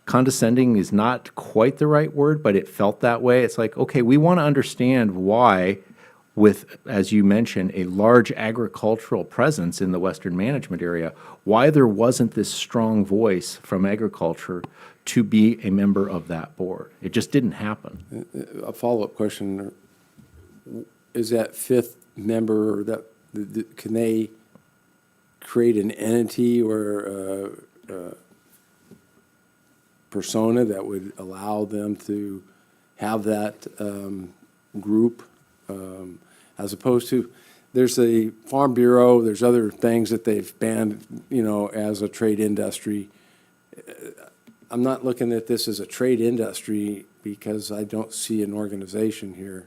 condescending is not quite the right word, but it felt that way. It's like, okay, we want to understand why, with, as you mentioned, a large agricultural presence in the Western Management Area, why there wasn't this strong voice from agriculture to be a member of that board. It just didn't happen. A follow-up question, is that 5th member, can they create an entity or persona that would allow them to have that group, as opposed to there's the Farm Bureau, there's other things that they've banned, as a trade industry. I'm not looking at this as a trade industry because I don't see an organization here.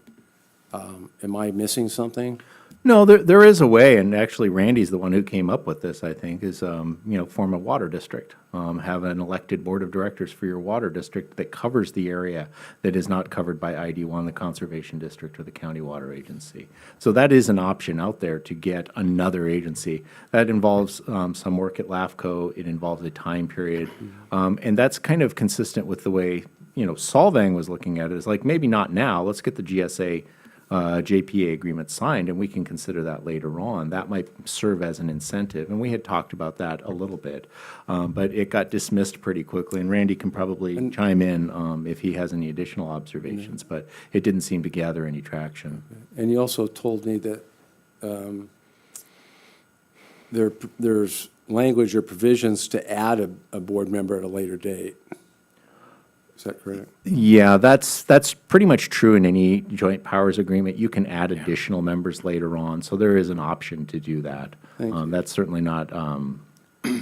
Am I missing something? No, there is a way, and actually Randy's the one who came up with this, I think, is, form a water district. Have an elected board of directors for your water district that covers the area that is not covered by ID1, the Conservation District, or the County Water Agency. So that is an option out there to get another agency. That involves some work at LAFCO, it involves a time period, and that's kind of consistent with the way, Solvang was looking at it, is like, maybe not now, let's get the GSA JPA agreement signed, and we can consider that later on. That might serve as an incentive, and we had talked about that a little bit, but it got dismissed pretty quickly, and Randy can probably chime in if he has any additional observations, but it didn't seem to gather any traction. And you also told me that there's language or provisions to add a board member at a later date. Is that correct? Yeah, that's pretty much true in any joint powers agreement. You can add additional members later on, so there is an option to do that. Thank you. That's certainly not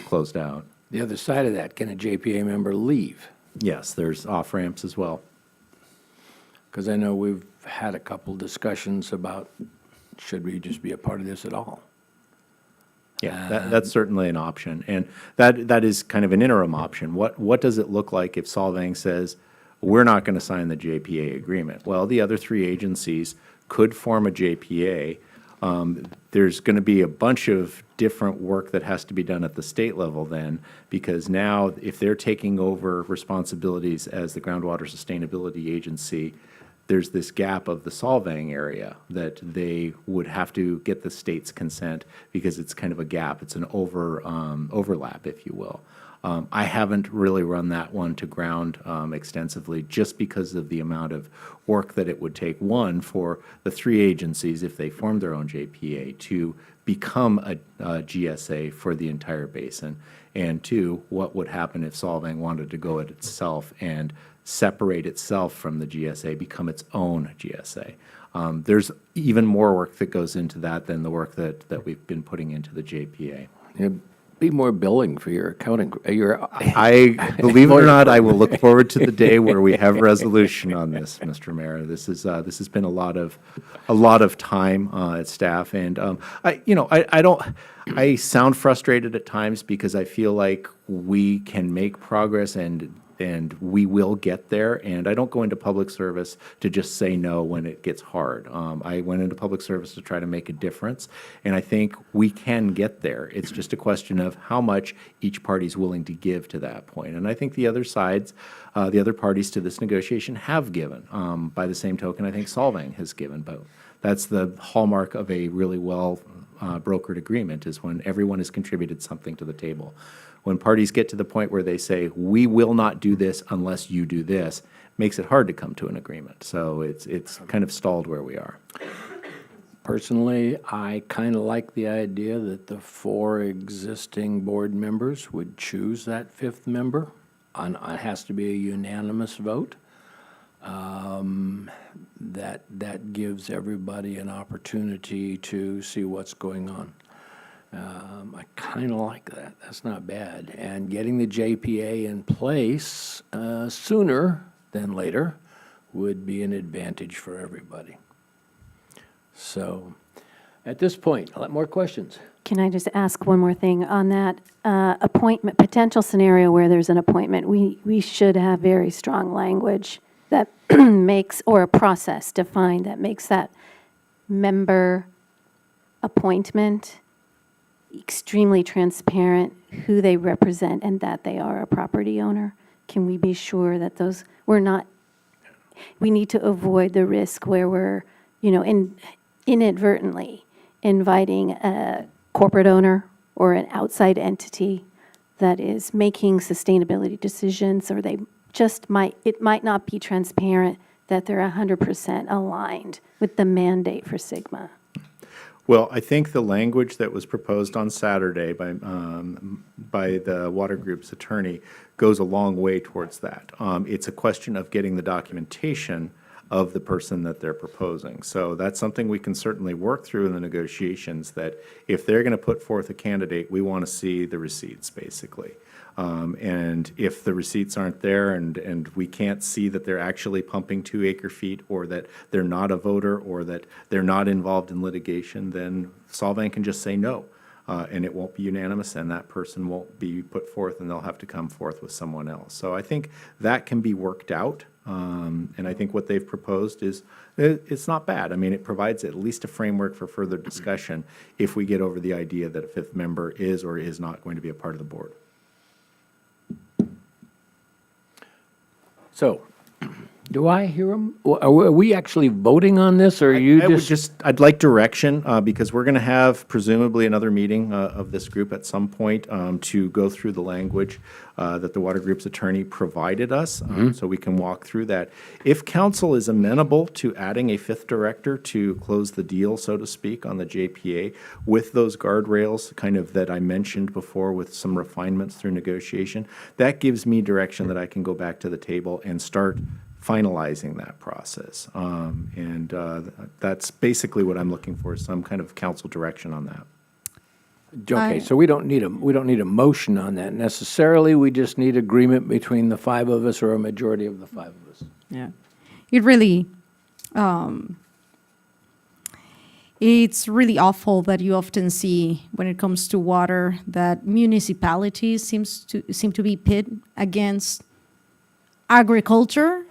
closed out. The other side of that, can a JPA member leave? Yes, there's off-ramps as well. Because I know we've had a couple discussions about, should we just be a part of this at all? Yeah, that's certainly an option, and that is kind of an interim option. What does it look like if Solvang says, we're not going to sign the JPA agreement? Well, the other three agencies could form a JPA. There's going to be a bunch of different work that has to be done at the state level then, because now if they're taking over responsibilities as the Groundwater Sustainability Agency, there's this gap of the Solvang area that they would have to get the state's consent because it's kind of a gap. It's an overlap, if you will. I haven't really run that one to ground extensively just because of the amount of work that it would take, one, for the three agencies, if they form their own JPA, to become a GSA for the entire basin, and two, what would happen if Solvang wanted to go at itself and separate itself from the GSA, become its own GSA. There's even more work that goes into that than the work that we've been putting into the JPA. It'd be more billing for your accounting, I believe it or not, I will look forward to the day where we have resolution on this, Mr. Mayor. This has been a lot of time at staff, and I sound frustrated at times because I feel like we can make progress and we will get there. And I don't go into public service to just say no when it gets hard. I went into public service to try to make a difference, and I think we can get there. It's just a question of how much each party's willing to give to that point. And I think the other sides, the other parties to this negotiation have given. By the same token, I think Solvang has given, but that's the hallmark of a really well brokered agreement, is when everyone has contributed something to the table. When parties get to the point where they say, we will not do this unless you do this, makes it hard to come to an agreement. So it's kind of stalled where we are. Personally, I kind of like the idea that the 4 existing board members would choose that 5th member. It has to be a unanimous vote. That gives everybody an opportunity to see what's going on. I kind of like that. That's not bad. And getting the JPA in place sooner than later would be an advantage for everybody. So at this point, I'll have more questions. Can I just ask one more thing on that appointment, potential scenario where there's an appointment? We should have very strong language that makes, or a process defined that makes that member appointment extremely transparent, who they represent, and that they are a property owner. Can we be sure that those, we need to avoid the risk where we're, inadvertently inviting a corporate owner or an outside entity that is making sustainability decisions, or they just it might not be transparent that they're 100% aligned with the mandate for Sigma. Well, I think the language that was proposed on Saturday by the water group's attorney goes a long way towards that. It's a question of getting the documentation of the person that they're proposing. So that's something we can certainly work through in the negotiations, that if they're going to put forth a candidate, we want to see the receipts, basically. And if the receipts aren't there and we can't see that they're actually pumping 2 acre-feet, or that they're not a voter, or that they're not involved in litigation, then Solvang can just say no. And it won't be unanimous, and that person won't be put forth, and they'll have to come forth with someone else. So I think that can be worked out. And I think what they've proposed is, it's not bad. I mean, it provides at least a framework for further discussion if we get over the idea that a 5th member is or is not going to be a part of the board. So, do I hear them? Are we actually voting on this, or are you I'd like direction, because we're going to have presumably another meeting of this group at some point to go through the language that the water group's attorney provided us, so we can walk through that. If council is amenable to adding a 5th director to close the deal, so to speak, on the JPA, with those guardrails kind of that I mentioned before, with some refinements through negotiation, that gives me direction that I can go back to the table and start finalizing that process. That's basically what I'm looking for, some kind of council direction on that. Okay, so we don't need a motion on that necessarily. We just need agreement between the 5 of us, or a majority of the 5 of us. Yeah. It really, it's really awful that you often see when it comes to water that municipalities seem to be pit against agriculture.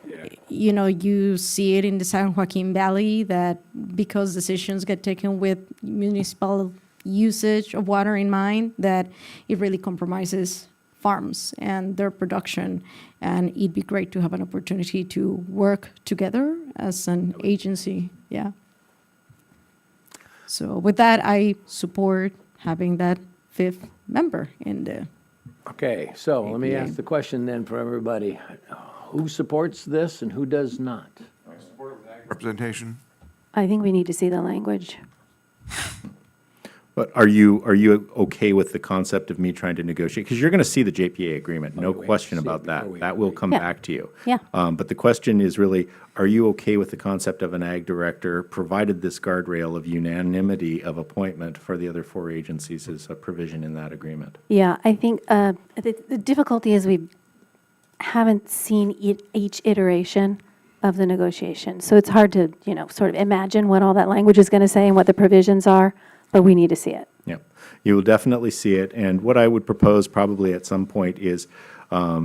You know, you see it in the San Joaquin Valley, that because decisions get taken with municipal usage of water in mind, that it really compromises farms and their production. And it'd be great to have an opportunity to work together as an agency. Yeah. So with that, I support having that 5th member in the. Okay, so let me ask the question then for everybody. Who supports this and who does not? Representation. I think we need to see the language. But are you okay with the concept of me trying to negotiate? Because you're going to see the JPA agreement, no question about that. That will come back to you. Yeah. But the question is really, are you okay with the concept of an ag director, provided this guardrail of unanimity of appointment for the other 4 agencies is a provision in that agreement? Yeah, I think the difficulty is we haven't seen each iteration of the negotiation. So it's hard to, sort of imagine what all that language is going to say and what the provisions are, but we need to see it. Yeah, you will definitely see it. And what I would propose probably at some point is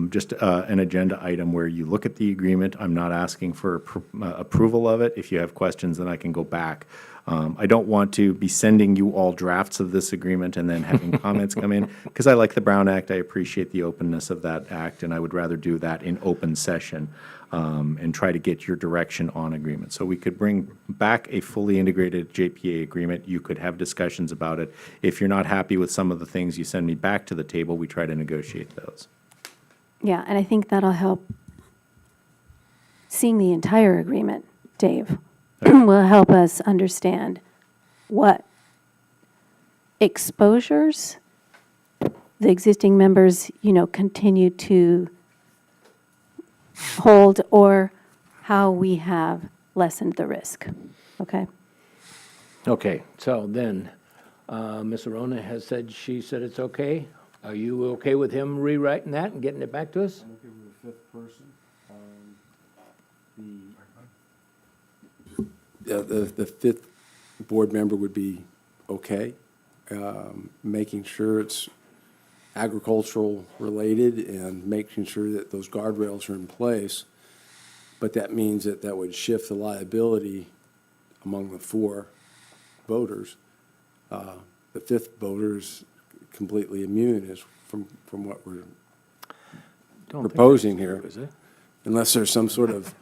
just an agenda item where you look at the agreement. I'm not asking for approval of it. If you have questions, then I can go back. I don't want to be sending you all drafts of this agreement and then having comments come in, because I like the Brown Act. I appreciate the openness of that act, and I would rather do that in open session and try to get your direction on agreement. So we could bring back a fully integrated JPA agreement. You could have discussions about it. If you're not happy with some of the things, you send me back to the table. We try to negotiate those. Yeah, and I think that'll help. Seeing the entire agreement, Dave, will help us understand what exposures the existing members, continue to hold, or how we have lessened the risk. Okay? Okay, so then, Ms. Arona has said, it's okay. Are you okay with him rewriting that and getting it back to us? I'm okay with the 5th person. The 5th board member would be okay, making sure it's agricultural related and making sure that those guardrails are in place. But that means that would shift the liability among the 4 voters. The 5th voter is completely immune, is from what we're proposing here, is it? Unless there's some sort of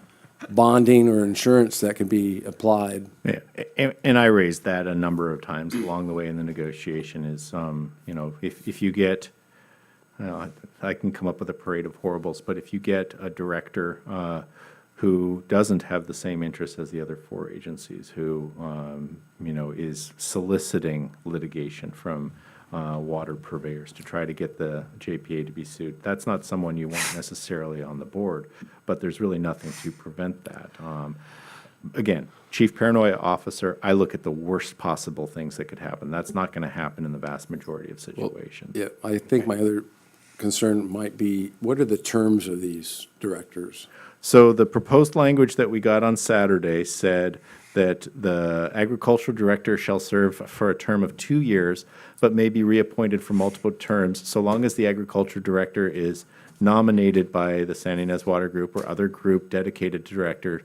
bonding or insurance that can be applied. Yeah, and I raised that a number of times along the way in the negotiation is, if you get, I can come up with a parade of horribles, but if you get a director who doesn't have the same interests as the other 4 agencies, who, is soliciting litigation from water purveyors to try to get the JPA to be sued. That's not someone you want necessarily on the board, but there's really nothing to prevent that. Again, chief paranoia officer, I look at the worst possible things that could happen. That's not going to happen in the vast majority of situations. Yeah, I think my other concern might be, what are the terms of these directors? So the proposed language that we got on Saturday said that the agricultural director shall serve for a term of 2 years, but may be reappointed for multiple terms, so long as the agriculture director is nominated by the San Ynez Water Group or other group dedicated to director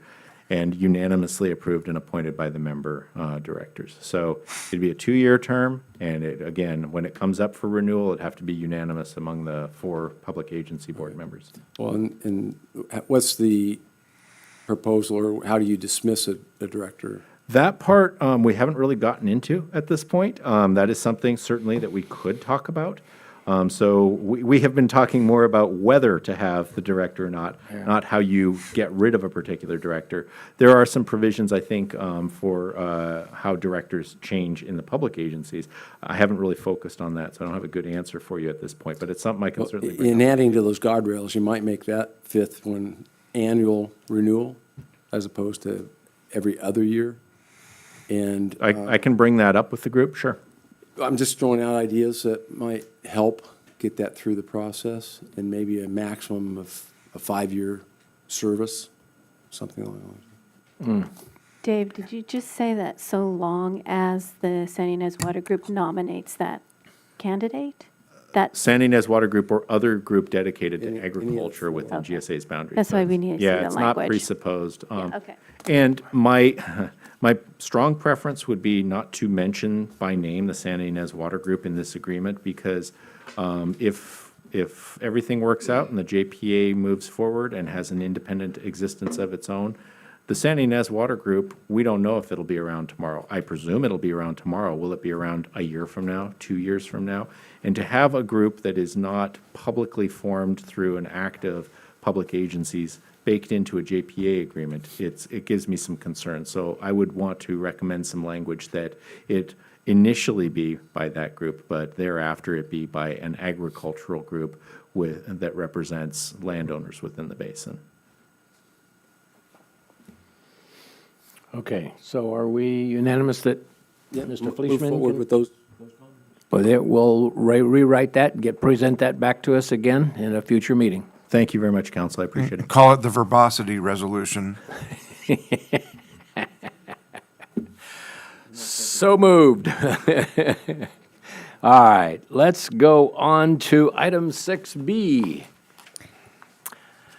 and unanimously approved and appointed by the member directors. So it'd be a 2-year term, and again, when it comes up for renewal, it'd have to be unanimous among the 4 public agency board members. Well, and what's the proposal, or how do you dismiss a director? That part, we haven't really gotten into at this point. That is something certainly that we could talk about. So we have been talking more about whether to have the director or not, not how you get rid of a particular director. There are some provisions, I think, for how directors change in the public agencies. I haven't really focused on that, so I don't have a good answer for you at this point, but it's something I can certainly bring In up. adding to those guardrails, you might make that 5th one annual renewal as opposed to every other year. And I can bring that up with the group, sure. I'm just throwing out ideas that might help get that through the process, and maybe a maximum of a 5-year service, something along those lines. Dave, did you just say that so long as the San Ynez Water Group nominates that candidate? That, San Ynez Water Group or other group dedicated to agriculture within GSA's boundaries. That's why we need to see Yeah, the it's not language. presupposed. okay. And my strong preference would be not to mention by name the San Ynez Water Group in this agreement, because if everything works out and the JPA moves forward and has an independent existence of its own, the San Ynez Water Group, we don't know if it'll be around tomorrow. I presume it'll be around tomorrow. Will it be around a year from now, 2 years from now? And to have a group that is not publicly formed through an act of public agencies baked into a JPA agreement, it gives me some concern. So I would want to recommend some language that it initially be by that group, but thereafter it be by an agricultural group that represents landowners within the basin. Okay, so are we unanimous that Mr. Fleischman Move forward can- with those. Well, we'll rewrite that and present that back to us again in a future meeting. Thank you very much, Council. I appreciate it. Call it the verbosity resolution. So moved. All right, let's go on to item 6B.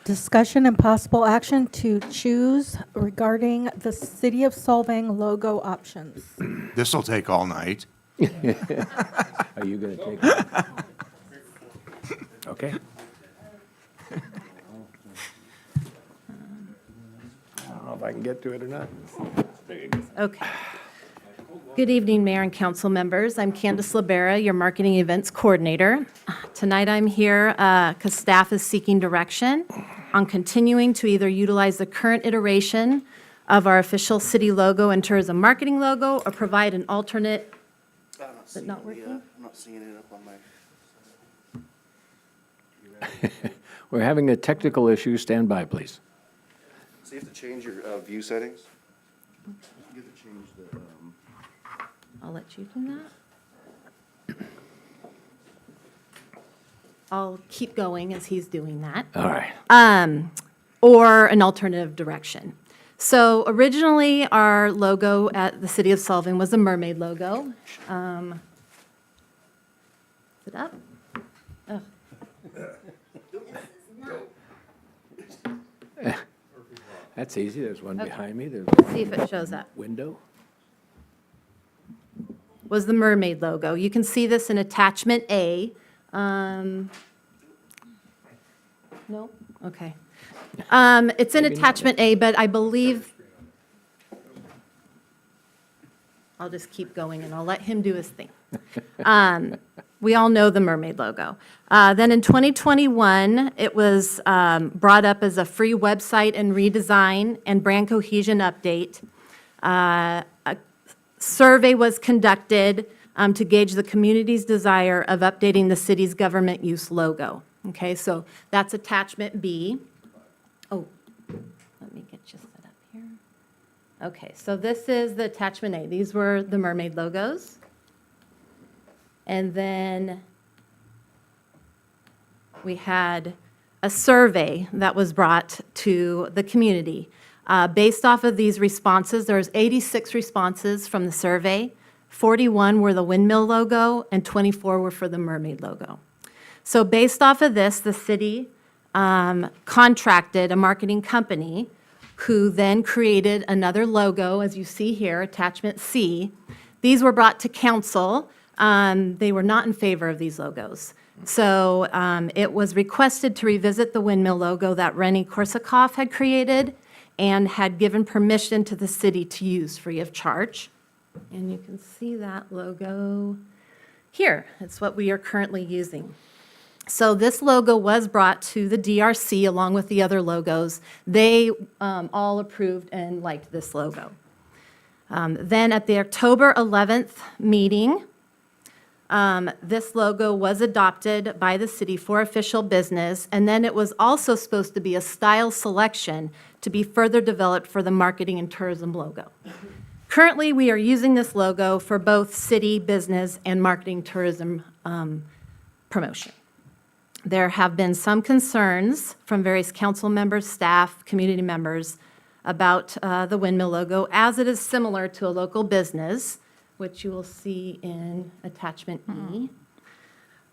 Discussion and possible action to choose regarding the City of Solvang logo options. This'll take all night. Are you going to take it? Okay. I don't know if I can get to it or not. Okay. Good evening, Mayor and council members. I'm Candace Libera, your Marketing Events Coordinator. Tonight I'm here because staff is seeking direction on continuing to either utilize the current iteration of our official city logo and tourism marketing logo or provide an alternate. Is it not working? I'm not seeing it up on my. We're having a technical issue. Stand by, please. So you have to change your view settings? You have to change the. I'll let you do that. I'll keep going as he's doing that. All right. Or an alternative direction. So originally, our logo at the City of Solvang was a mermaid logo. Is it up? Oh. That's easy. There's one behind me. There's See if it shows up. window. Was the mermaid logo. You can see this in attachment A. No? Okay. It's in attachment A, but I believe, I'll just keep going and I'll let him do his thing. We all know the mermaid logo. Then in 2021, it was brought up as a free website and redesign and brand cohesion update. A survey was conducted to gauge the community's desire of updating the city's government use logo. Okay, so that's attachment B. Oh, let me get you set up here. Okay, so this is the attachment A. These were the mermaid logos. And then we had a survey that was brought to the community. Based off of these responses, there's 86 responses from the survey. 41 were the windmill logo, and 24 were for the mermaid logo. So based off of this, the city contracted a marketing company who then created another logo, as you see here, attachment C. These were brought to council. They were not in favor of these logos. So it was requested to revisit the windmill logo that Rennie Korsakoff had created and had given permission to the city to use free of charge. And you can see that logo here. It's what we are currently using. So this logo was brought to the DRC along with the other logos. They all approved and liked this logo. Then at the October 11th meeting, this logo was adopted by the city for official business, and then it was also supposed to be a style selection to be further developed for the marketing and tourism logo. Currently, we are using this logo for both city business and marketing tourism promotion. There have been some concerns from various council members, staff, community members about the windmill logo, as it is similar to a local business, which you will see in attachment E,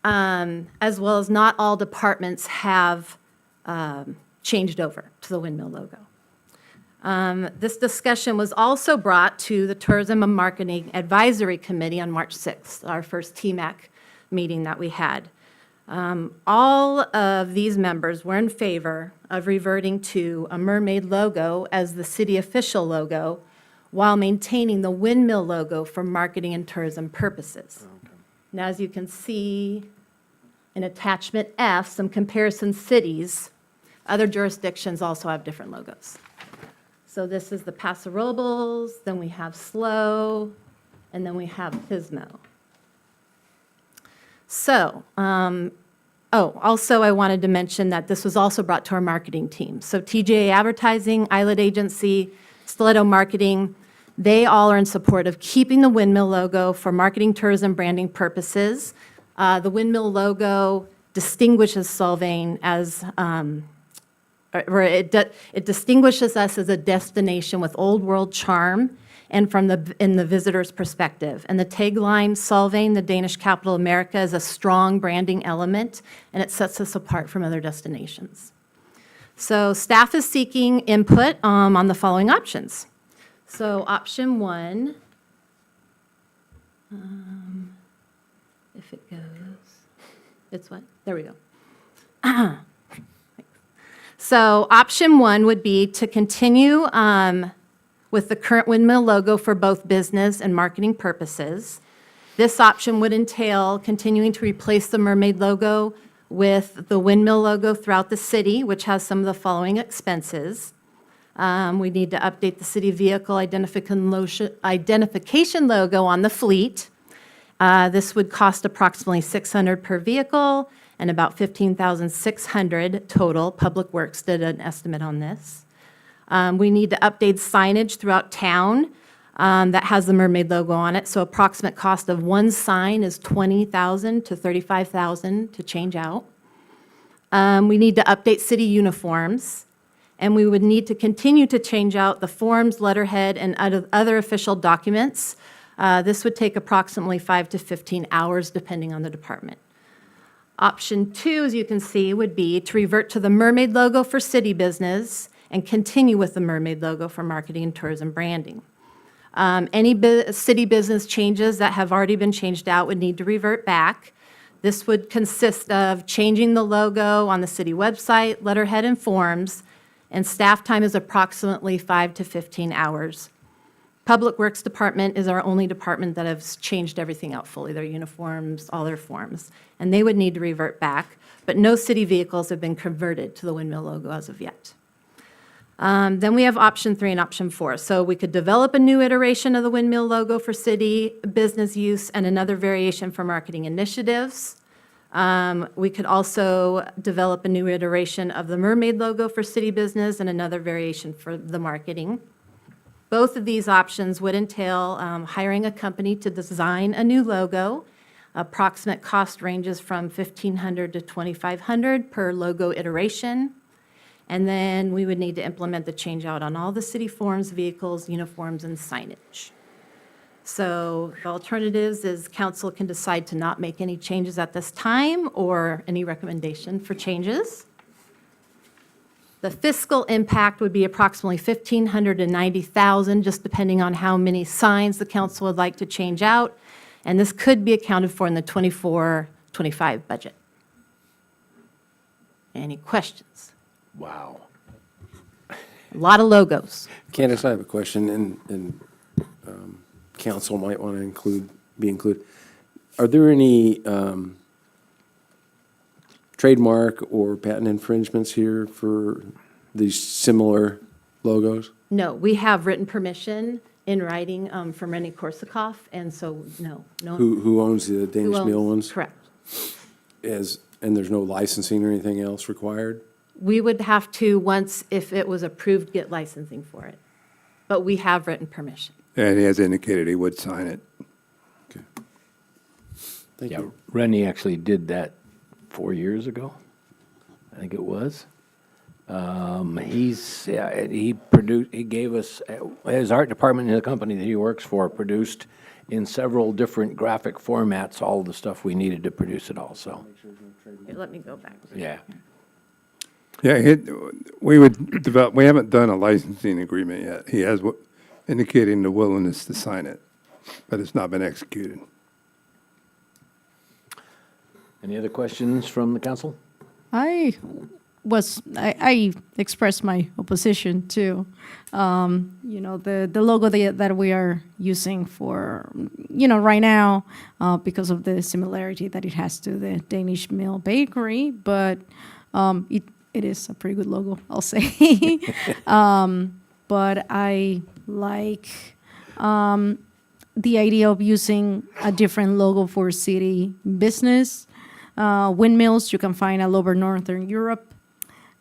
as well as not all departments have changed over to the windmill logo. This discussion was also brought to the Tourism and Marketing Advisory Committee on March 6th, our first TMAC meeting that we had. All of these members were in favor of reverting to a mermaid logo as the city official logo while maintaining the windmill logo for marketing and tourism purposes. Now, as you can see in attachment F, some comparison cities, other jurisdictions also have different logos. So this is the Paso Robles, then we have SLO, and then we have Pismo. So, also I wanted to mention that this was also brought to our marketing team. So TJA Advertising, Islet Agency, Stiletto Marketing, they all are in support of keeping the windmill logo for marketing, tourism, branding purposes. The windmill logo distinguishes Solvang as, it distinguishes us as a destination with old world charm and in the visitor's perspective. And the tagline, Solvang, the Danish capital of America, is a strong branding element, and it sets us apart from other destinations. So staff is seeking input on the following options. So option 1, if it goes, it's what? There we go. So option 1 would be to continue with the current windmill logo for both business and marketing purposes. This option would entail continuing to replace the mermaid logo with the windmill logo throughout the city, which has some of the following expenses. We need to update the city vehicle identification logo on the fleet. This would cost approximately $600 per vehicle and about $15,600 total. Public Works did an estimate on this. We need to update signage throughout town that has the mermaid logo on it. So approximate cost of one sign is $20,000 to $35,000 to change out. We need to update city uniforms. And we would need to continue to change out the forms, letterhead, and other official documents. This would take approximately 5 to 15 hours, depending on the department. Option 2, as you can see, would be to revert to the mermaid logo for city business and continue with the mermaid logo for marketing and tourism branding. Any city business changes that have already been changed out would need to revert back. This would consist of changing the logo on the city website, letterhead, and forms, and staff time is approximately 5 to 15 hours. Public Works Department is our only department that has changed everything out fully, their uniforms, all their forms, and they would need to revert back, but no city vehicles have been converted to the windmill logo as of yet. Then we have option 3 and option 4. So we could develop a new iteration of the windmill logo for city business use and another variation for marketing initiatives. We could also develop a new iteration of the mermaid logo for city business and another variation for the marketing. Both of these options would entail hiring a company to design a new logo. Approximate cost ranges from $1,500 to $2,500 per logo iteration. And then we would need to implement the change out on all the city forms, vehicles, uniforms, and signage. So the alternatives is council can decide to not make any changes at this time or any recommendation for changes. The fiscal impact would be approximately $1,500 to $90,000, just depending on how many signs the council would like to change out. And this could be accounted for in the 24-25 budget. Any questions? Wow. A lot of logos. Candace, I have a question, and council might want to be included. Are there any trademark or patent infringements here for these similar logos? No, we have written permission in writing from Rennie Korsakoff, and so no. Who owns the Danish owns- Mill ones? Correct. And there's no licensing or anything else required? We would have to, once, if it was approved, get licensing for it. But we have written permission. And he has indicated he would sign it. Thank Yeah, you. Rennie actually did that 4 years ago, I think it was. He gave us, his art department in the company that he works for produced in several different graphic formats, all the stuff we needed to produce it all, so, Here, let me go back. yeah. Yeah, we would develop, we haven't done a licensing agreement yet. He has indicating the willingness to sign it, but it's not been executed. Any other questions from the council? I expressed my opposition to, the logo that we are using for, right now, because of the similarity that it has to the Danish Mill Bakery, but it is a pretty good logo, I'll say. But I like the idea of using a different logo for city business. Windmills you can find all over Northern Europe,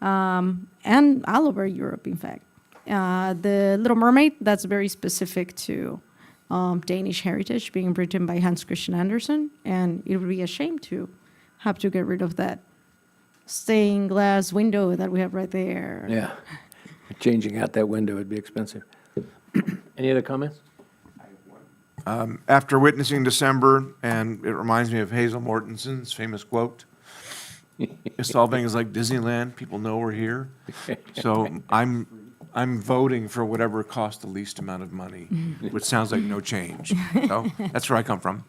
and all over Europe, in fact. The Little Mermaid, that's very specific to Danish heritage, being written by Hans Christian Andersen, and it would be a shame to have to get rid of that stained glass window that we have right there. Yeah, changing out that window would be expensive. Any other comments? After witnessing December, and it reminds me of Hazel Mortenson's famous quote, Solvang is like Disneyland, people know we're here. So I'm voting for whatever costs the least amount of money, which sounds like no change. So that's where I come from.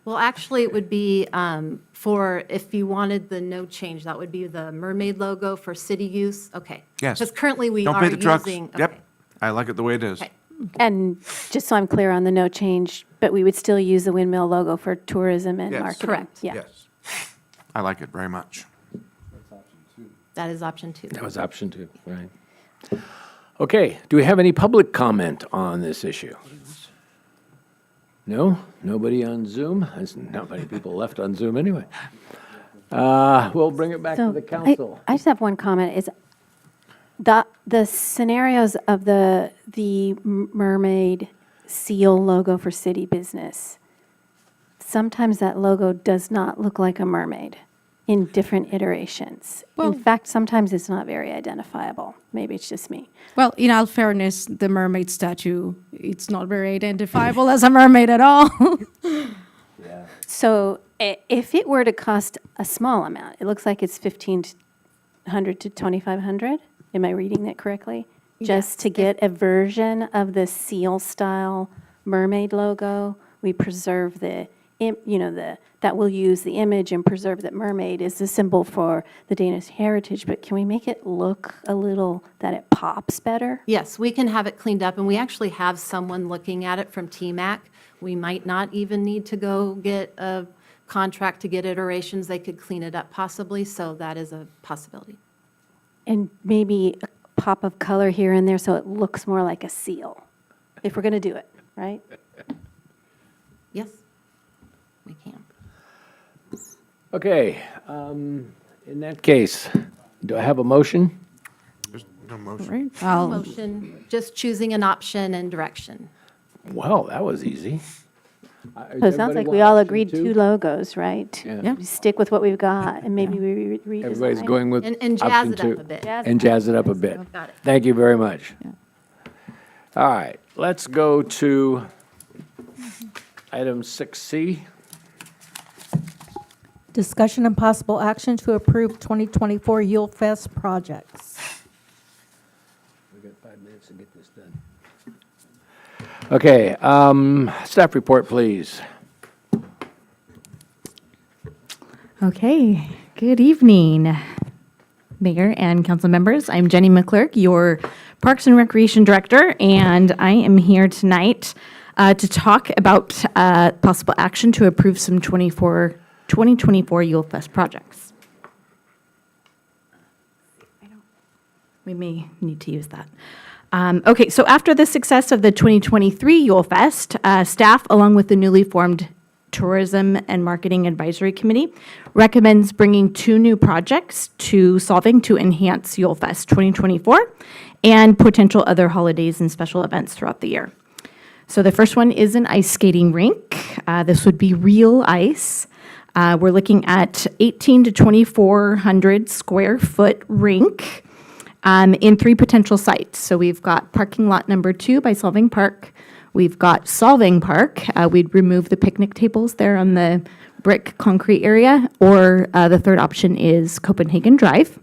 Well, actually, it would be for, if you wanted the no change, that would be the mermaid logo for city use. Okay. Yes. Because currently we Don't are pay the trucks. using. Yep, okay. I like it the way it is. Okay. And just so I'm clear on the no change, but we would still use the windmill logo for tourism and Yes. marketing. Correct. Yeah. Yes, I like it very much. That is option 2. That was option 2, right. Okay, do we have any public comment on this issue? No? Nobody on Zoom? There's not many people left on Zoom anyway. We'll bring it back to the council. I just have one comment, is the scenarios of the mermaid seal logo for city business, sometimes that logo does not look like a mermaid in different iterations. Well- In fact, sometimes it's not very identifiable. Maybe it's just me. Well, in all fairness, the mermaid statue, it's not very identifiable as a mermaid at all. So if it were to cost a small amount, it looks like it's $1,500 to $2,500. Am I reading that correctly? Just to get a version of the seal style mermaid logo, we preserve that will use the image and preserve that mermaid is the symbol for the Danish heritage, but can we make it look a little, that it pops better? Yes, we can have it cleaned up, and we actually have someone looking at it from TMAC. We might not even need to go get a contract to get iterations. They could clean it up possibly, so that is a possibility. And maybe pop of color here and there so it looks more like a seal, if we're going to do it, right? Yes, we can. Okay, in that case, do I have a motion? No motion. Right. I'll- Motion, just choosing an option and direction. Well, that was easy. So it sounds like we all agreed two logos, right? Yeah. We stick with what we've got, and maybe we redesign. Everybody's going with And jazz option it up two. a bit. And jazz it up a bit. Got it. Thank you very much. All right, let's go to item 6C. Discussion and possible action to approve 2024 Yule Fest projects. We've got 5 minutes to get this done. Okay, staff report, please. Okay, good evening, Mayor and council members. I'm Jenny McClurk, your Parks and Recreation Director, and I am here tonight to talk about possible action to approve some 2024 Yule Fest projects. We may need to use that. Okay, so after the success of the 2023 Yule Fest, staff, along with the newly formed Tourism and Marketing Advisory Committee, recommends bringing 2 new projects to Solvang to enhance Yule Fest 2024 and potential other holidays and special events throughout the year. So the first one is an ice skating rink. This would be real ice. We're looking at 18 to 2,400 square foot rink in 3 potential sites. So we've got parking lot number 2 by Solvang Park. We've got Solvang Park. We'd remove the picnic tables there on the brick concrete area, or the third option is Copenhagen Drive.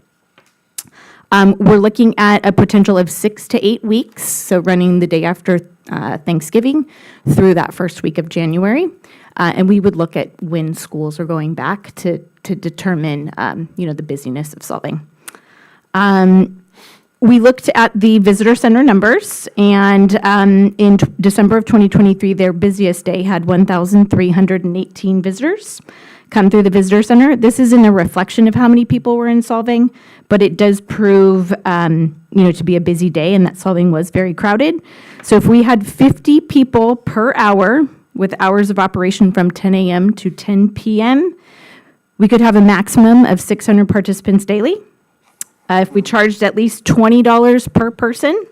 We're looking at a potential of 6 to 8 weeks, so running the day after Thanksgiving through that first week of January. And we would look at when schools are going back to determine, the busyness of Solvang. We looked at the visitor center numbers, and in December of 2023, their busiest day had 1,318 visitors come through the visitor center. This isn't a reflection of how many people were in Solvang, but it does prove, to be a busy day, and that Solvang was very crowded. So if we had 50 people per hour with hours of operation from 10 a.m. to 10 p.m., we could have a maximum of 600 participants daily. If we charged at least $20 per person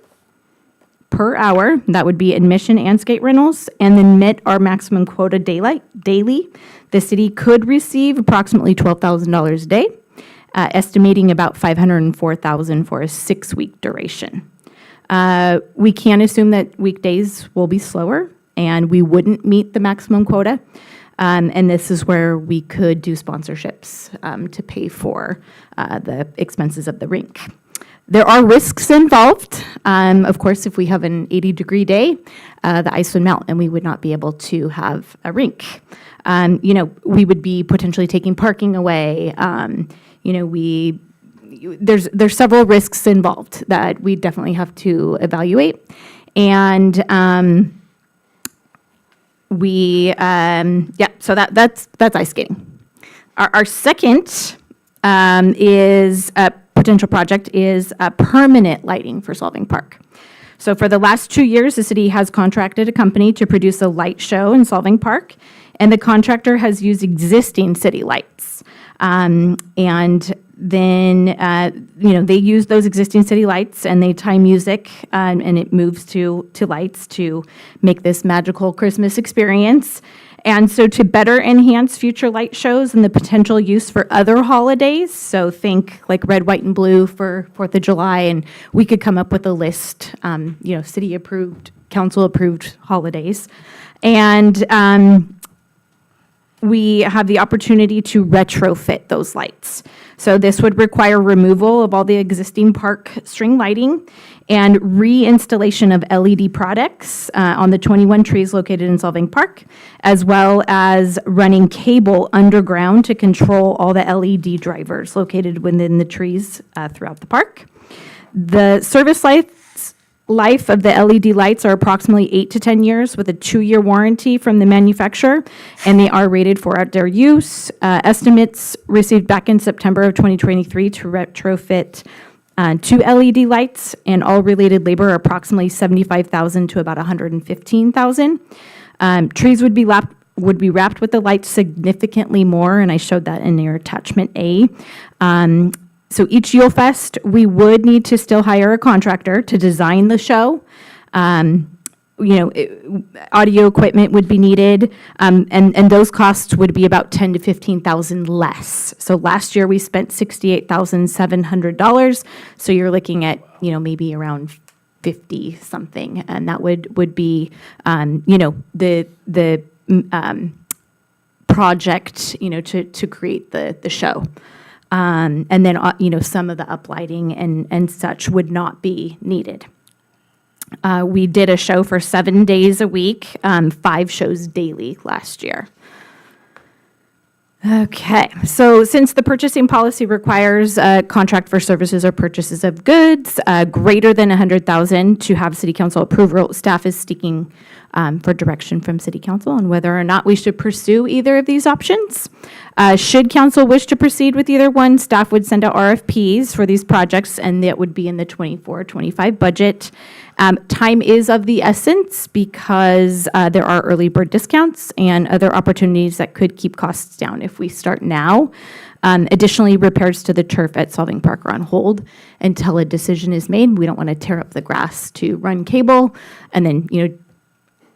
per hour, that would be admission and skate rentals, and then met our maximum quota daily, the city could receive approximately $12,000 a day, estimating about $504,000 for a 6-week duration. We can assume that weekdays will be slower, and we wouldn't meet the maximum quota. And this is where we could do sponsorships to pay for the expenses of the rink. There are risks involved. Of course, if we have an 80-degree day, the ice would melt and we would not be able to have a rink. We would be potentially taking parking away. There's several risks involved that we definitely have to evaluate. And so that's ice skating. Our second is a potential project is permanent lighting for Solvang Park. So for the last 2 years, the city has contracted a company to produce a light show in Solvang Park, and the contractor has used existing city lights. And then, they use those existing city lights and they tie music and it moves to lights to make this magical Christmas experience. And so to better enhance future light shows and the potential use for other holidays, so think like red, white, and blue for 4th of July, and we could come up with a list, city-approved, council-approved holidays. And we have the opportunity to retrofit those lights. So this would require removal of all the existing park string lighting and reinstallation of LED products on the 21 trees located in Solvang Park, as well as running cable underground to control all the LED drivers located within the trees throughout the park. The service life of the LED lights are approximately 8 to 10 years with a 2-year warranty from the manufacturer, and they are rated for outdoor use. Estimates received back in September of 2023 to retrofit 2 LED lights, and all related labor are approximately $75,000 to about $115,000. Trees would be wrapped with the lights significantly more, and I showed that in your attachment A. So each Yule Fest, we would need to still hire a contractor to design the show. Audio equipment would be needed, and those costs would be about $10,000 to $15,000 less. So last year we spent $68,700. So you're looking at maybe around 50 something, and that would be the project to create the show. And then some of the uplighting and such would not be needed. We did a show for 7 days a week, 5 shows daily last year. Okay, so since the purchasing policy requires a contract for services or purchases of goods greater than $100,000 to have City Council approval, staff is seeking for direction from City Council on whether or not we should pursue either of these options. Should Council wish to proceed with either one, staff would send out RFPs for these projects, and that would be in the 24-25 budget. Time is of the essence because there are early bird discounts and other opportunities that could keep costs down if we start now. Additionally, repairs to the turf at Solvang Park are on hold until a decision is made. We don't want to tear up the grass to run cable and then,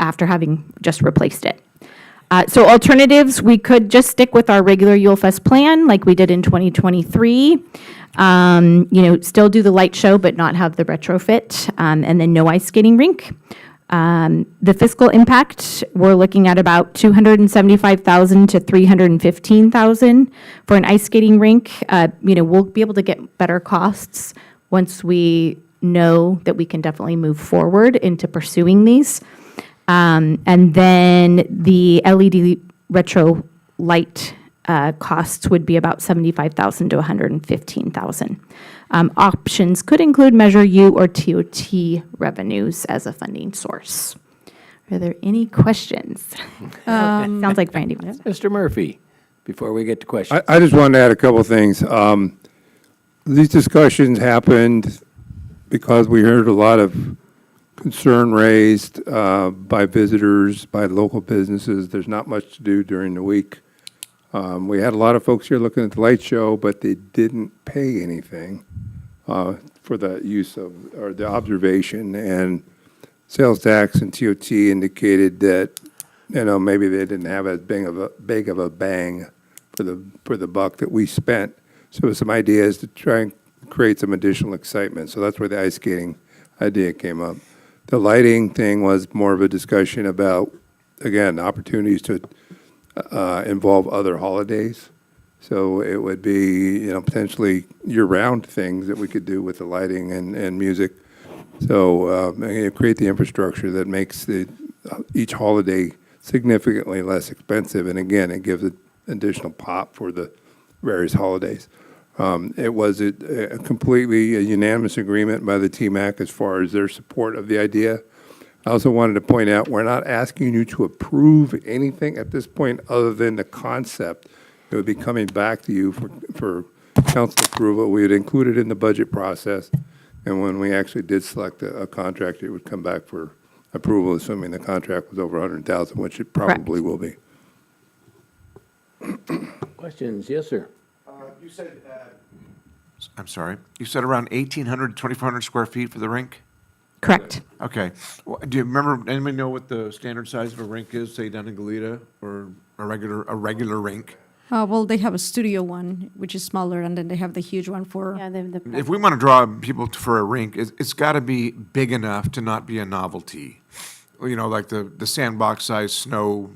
after having just replaced it. So alternatives, we could just stick with our regular Yule Fest plan like we did in 2023. Still do the light show, but not have the retrofit, and then no ice skating rink. The fiscal impact, we're looking at about $275,000 to $315,000 for an ice skating rink. We'll be able to get better costs once we know that we can definitely move forward into pursuing these. And then the LED retro light costs would be about $75,000 to $115,000. Options could include Measure U or TOT revenues as a funding source. Are there any questions? Sounds like Brandy. Mr. Murphy, before we get to questions. I just wanted to add a couple things. These discussions happened because we heard a lot of concern raised by visitors, by local businesses. There's not much to do during the week. We had a lot of folks here looking at the light show, but they didn't pay anything for the use of, or the observation. And sales tax and TOT indicated that, maybe they didn't have as big of a bang for the buck that we spent. So some ideas to try and create some additional excitement. So that's where the ice skating idea came up. The lighting thing was more of a discussion about, again, opportunities to involve other holidays. So it would be, potentially year-round things that we could do with the lighting and music. So create the infrastructure that makes each holiday significantly less expensive. And again, it gives an additional pop for the various holidays. It was a completely unanimous agreement by the TMAC as far as their support of the idea. I also wanted to point out, we're not asking you to approve anything at this point other than the concept. It would be coming back to you for council approval. We would include it in the budget process. And when we actually did select a contractor, it would come back for approval, assuming the contract was over $100,000, which it probably will be. Questions? Yes, sir. You said, I'm sorry, you said around 1,800 to 2,400 square feet for the rink? Correct. Okay. Well, do you remember, anybody know what the standard size of a rink is, say down in Goleta, or a regular rink? Well, they have a studio one, which is smaller, and then they have the huge one for. Yeah, If we want to draw people for a rink, it's got to be big enough to not be a novelty. Like the sandbox size snow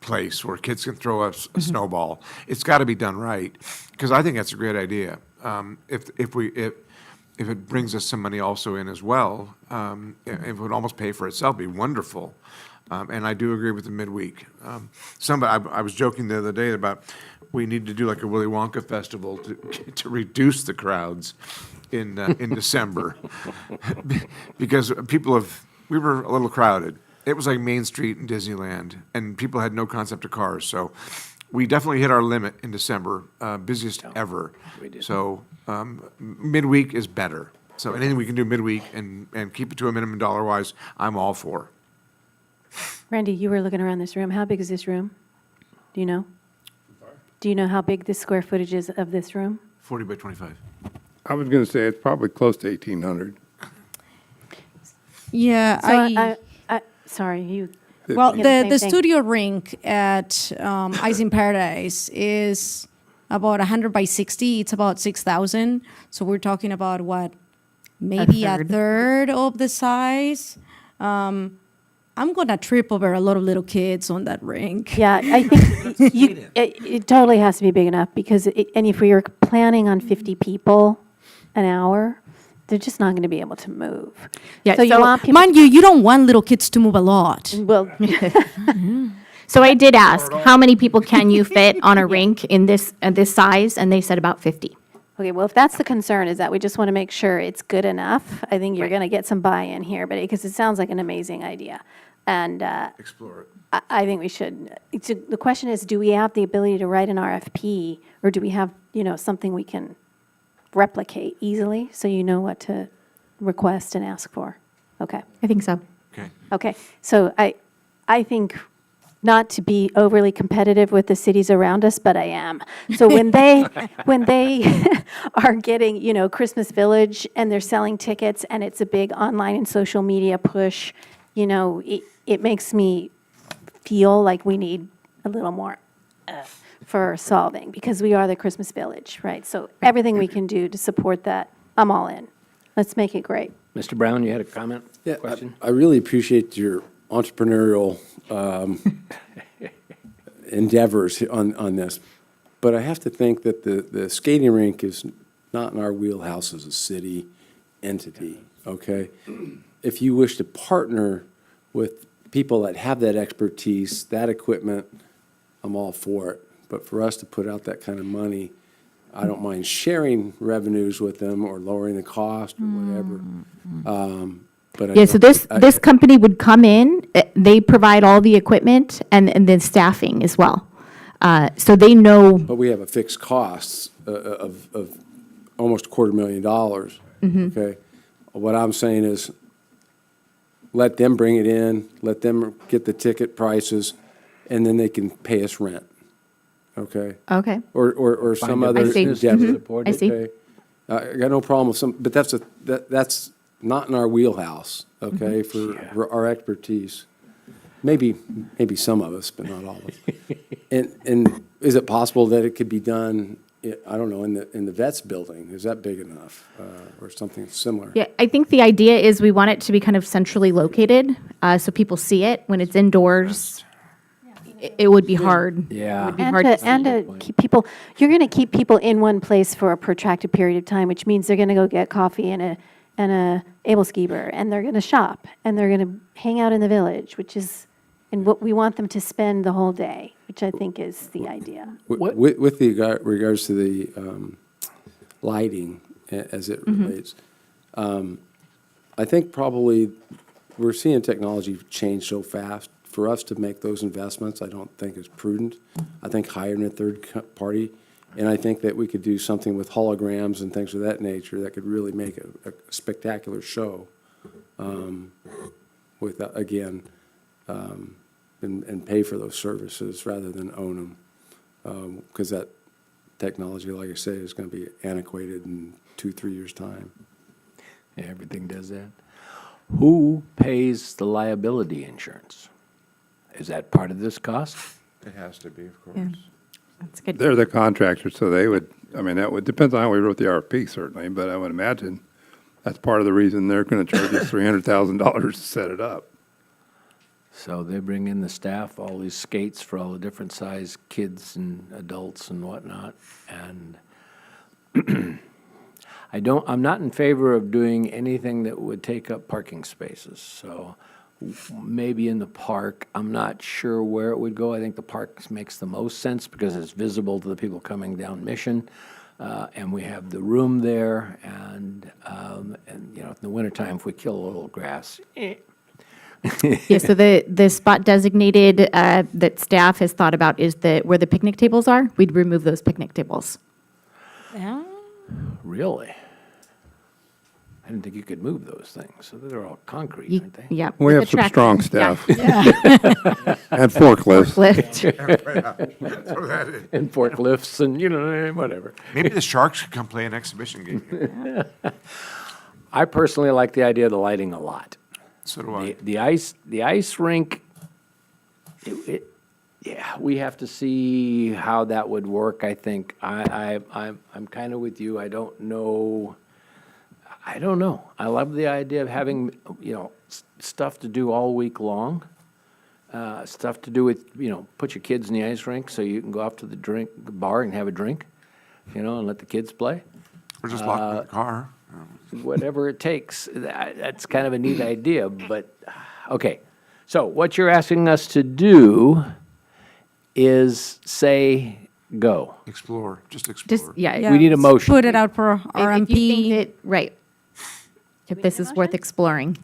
place where kids can throw a snowball. It's got to be done right, because I think that's a great idea. If it brings us some money also in as well, it would almost pay for itself. Be wonderful. And I do agree with the midweek. I was joking the other day about we need to do like a Willy Wonka festival to reduce the crowds in December, because we were a little crowded. It was like Main Street in Disneyland, and people had no concept of cars. So we definitely hit our limit in December, busiest ever. So midweek is better. So anything we can do midweek and keep it to a minimum dollar-wise, I'm all for. Randy, you were looking around this room. How big is this room? Do you know? Do you know how big the square footage is of this room? 40 by 25. I was going to say it's probably close to 1,800. Yeah, So sorry, you. Well, Yeah, the same thing. studio rink at Ice in Paradise is about 100 by 60. It's about 6,000. So we're talking about what? Maybe a third of the size. I'm going to trip over a lot of little kids on that rink. Yeah, I think it totally has to be big enough because, and if we were planning on 50 people an hour, they're just not going to be able to move. Yeah, so you so want people. Mind you, you don't want little kids to move a lot. Well, So I did ask, how many people can you fit on a rink in this size? And they said about 50. okay, well, if that's the concern, is that we just want to make sure it's good enough, I think you're going to get some buy-in here, but because it sounds like an amazing idea. And Explore it. I think we should. The question is, do we have the ability to write an RFP, or do we have, something we can replicate easily so you know what to request and ask for? Okay. I think so. Okay. Okay. So I think not to be overly competitive with the cities around us, but I am. So when they are getting, Christmas Village and they're selling tickets and it's a big online and social media push, it makes me feel like we need a little more for Solvang because we are the Christmas Village, right? So everything we can do to support that, I'm all in. Let's make it great. Mr. Brown, you had a comment? Yeah, Question? I really appreciate your entrepreneurial endeavors on this, but I have to think that the skating rink is not in our wheelhouse as a city entity, okay? If you wish to partner with people that have that expertise, that equipment, I'm all for it. But for us to put out that kind of money, I don't mind sharing revenues with them or lowering the cost or whatever. But I Yeah, so don't- this company would come in, they provide all the equipment and then staffing as well. So they know, But we have a fixed costs of almost $250,000, okay? What I'm saying is, let them bring it in, let them get the ticket prices, and then they can pay us rent, okay? okay. Or some Find a other I see. endeavor, Mhm. I see. okay? I got no problem with some, but that's not in our wheelhouse, okay, for our expertise. Maybe some of us, but not all of us. And is it possible that it could be done, I don't know, in the vets building? Is that big enough, or something similar? Yeah, I think the idea is we want it to be kind of centrally located, so people see it when it's indoors. It would be hard. Yeah. It would be hard to see. And to keep people, you're going to keep people in one place for a protracted period of time, which means they're going to go get coffee and a able skiber, and they're going to shop, and they're going to hang out in the village, which is, and what we want them to spend the whole day, which I think is the idea. With regards to the lighting, as it relates, I think probably we're seeing technology change so fast. For us to make those investments, I don't think is prudent. I think hiring a third party, and I think that we could do something with holograms and things of that nature that could really make a spectacular show with, again, and pay for those services rather than own them. Because that technology, like I say, is going to be antiquated in 2-3 years' time. Yeah, everything does that. Who pays the liability insurance? Is that part of this cost? It has to be, of course. Yeah. That's good. They're the contractor, so they would, that would, depends on how we wrote the RFP certainly, but I would imagine that's part of the reason they're going to charge us $300,000 to set it up. So they bring in the staff, all these skates for all the different size kids and adults and whatnot. And I'm not in favor of doing anything that would take up parking spaces. So maybe in the park, I'm not sure where it would go. I think the park makes the most sense because it's visible to the people coming down Mission. And we have the room there, and in the wintertime, if we kill a little grass, Yeah, so the spot designated that staff has thought about is where the picnic tables are. We'd remove those picnic tables. Yeah. Really? I didn't think you could move those things, so they're all concrete, You- aren't they? Yeah. We with have the some track- strong yeah, staff. yeah. And forklifts. Forklift. And forklifts and, whatever. Maybe the Sharks could come play an exhibition game. I personally like the idea of the lighting a lot. So do I. The ice rink, yeah, we have to see how that would work, I think. I'm kind of with you. I don't know. I love the idea of having, stuff to do all week long. Stuff to do with, put your kids in the ice rink so you can go off to the bar and have a drink, and let the kids play. Or just lock them in the car. Whatever it takes. That's kind of a neat idea, but, okay. So what you're asking us to do is say, go. Explore, just explore. Just, yeah. Yeah, We need a motion. Put it out for If you RMP. think right. If this is worth exploring.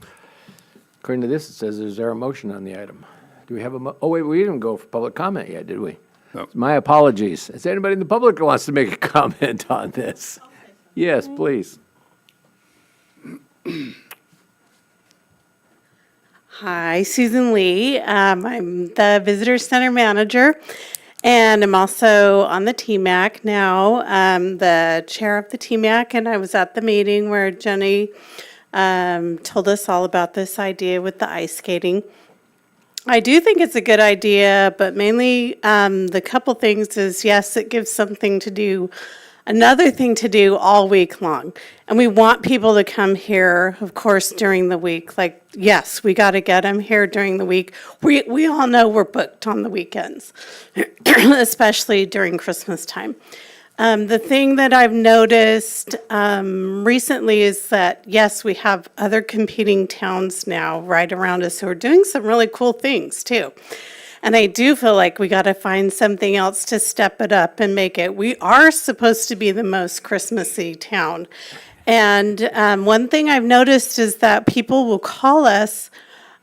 According to this, it says, is there a motion on the item? Do we have oh, wait, we didn't go for public comment yet, did we? No. My apologies. Is there anybody in the public who wants to make a comment on this? Yes, please. Hi, Susan Lee. I'm the Visitor Center Manager, and I'm also on the TMAC now. I'm the chair of the TMAC, and I was at the meeting where Jenny told us all about this idea with the ice skating. I do think it's a good idea, but mainly the couple things is, yes, it gives something to do, another thing to do all week long. And we want people to come here, of course, during the week. Like, yes, we got to get them here during the week. We all know we're booked on the weekends, especially during Christmas time. The thing that I've noticed recently is that, yes, we have other competing towns now right around us who are doing some really cool things too. And I do feel like we got to find something else to step it up and make it. We are supposed to be the most Christmassy town. And one thing I've noticed is that people will call us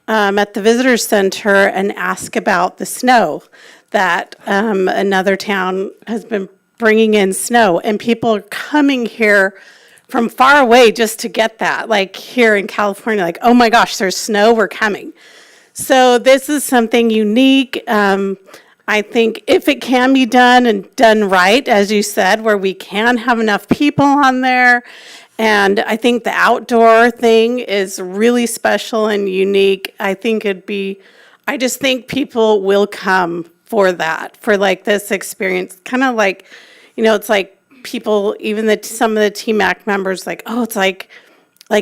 at the visitor center and ask about the snow, that another town has been bringing in snow, and people are coming here from far away just to get that. Like here in California, like, oh my gosh, there's snow, we're coming. So this is something unique. I think if it can be done and done right, as you said, where we can have enough people on there, and I think the outdoor thing is really special and unique. I just think people will come for that, for like this experience. Kind of like, it's like people, even some of the TMAC members, like, oh, it's like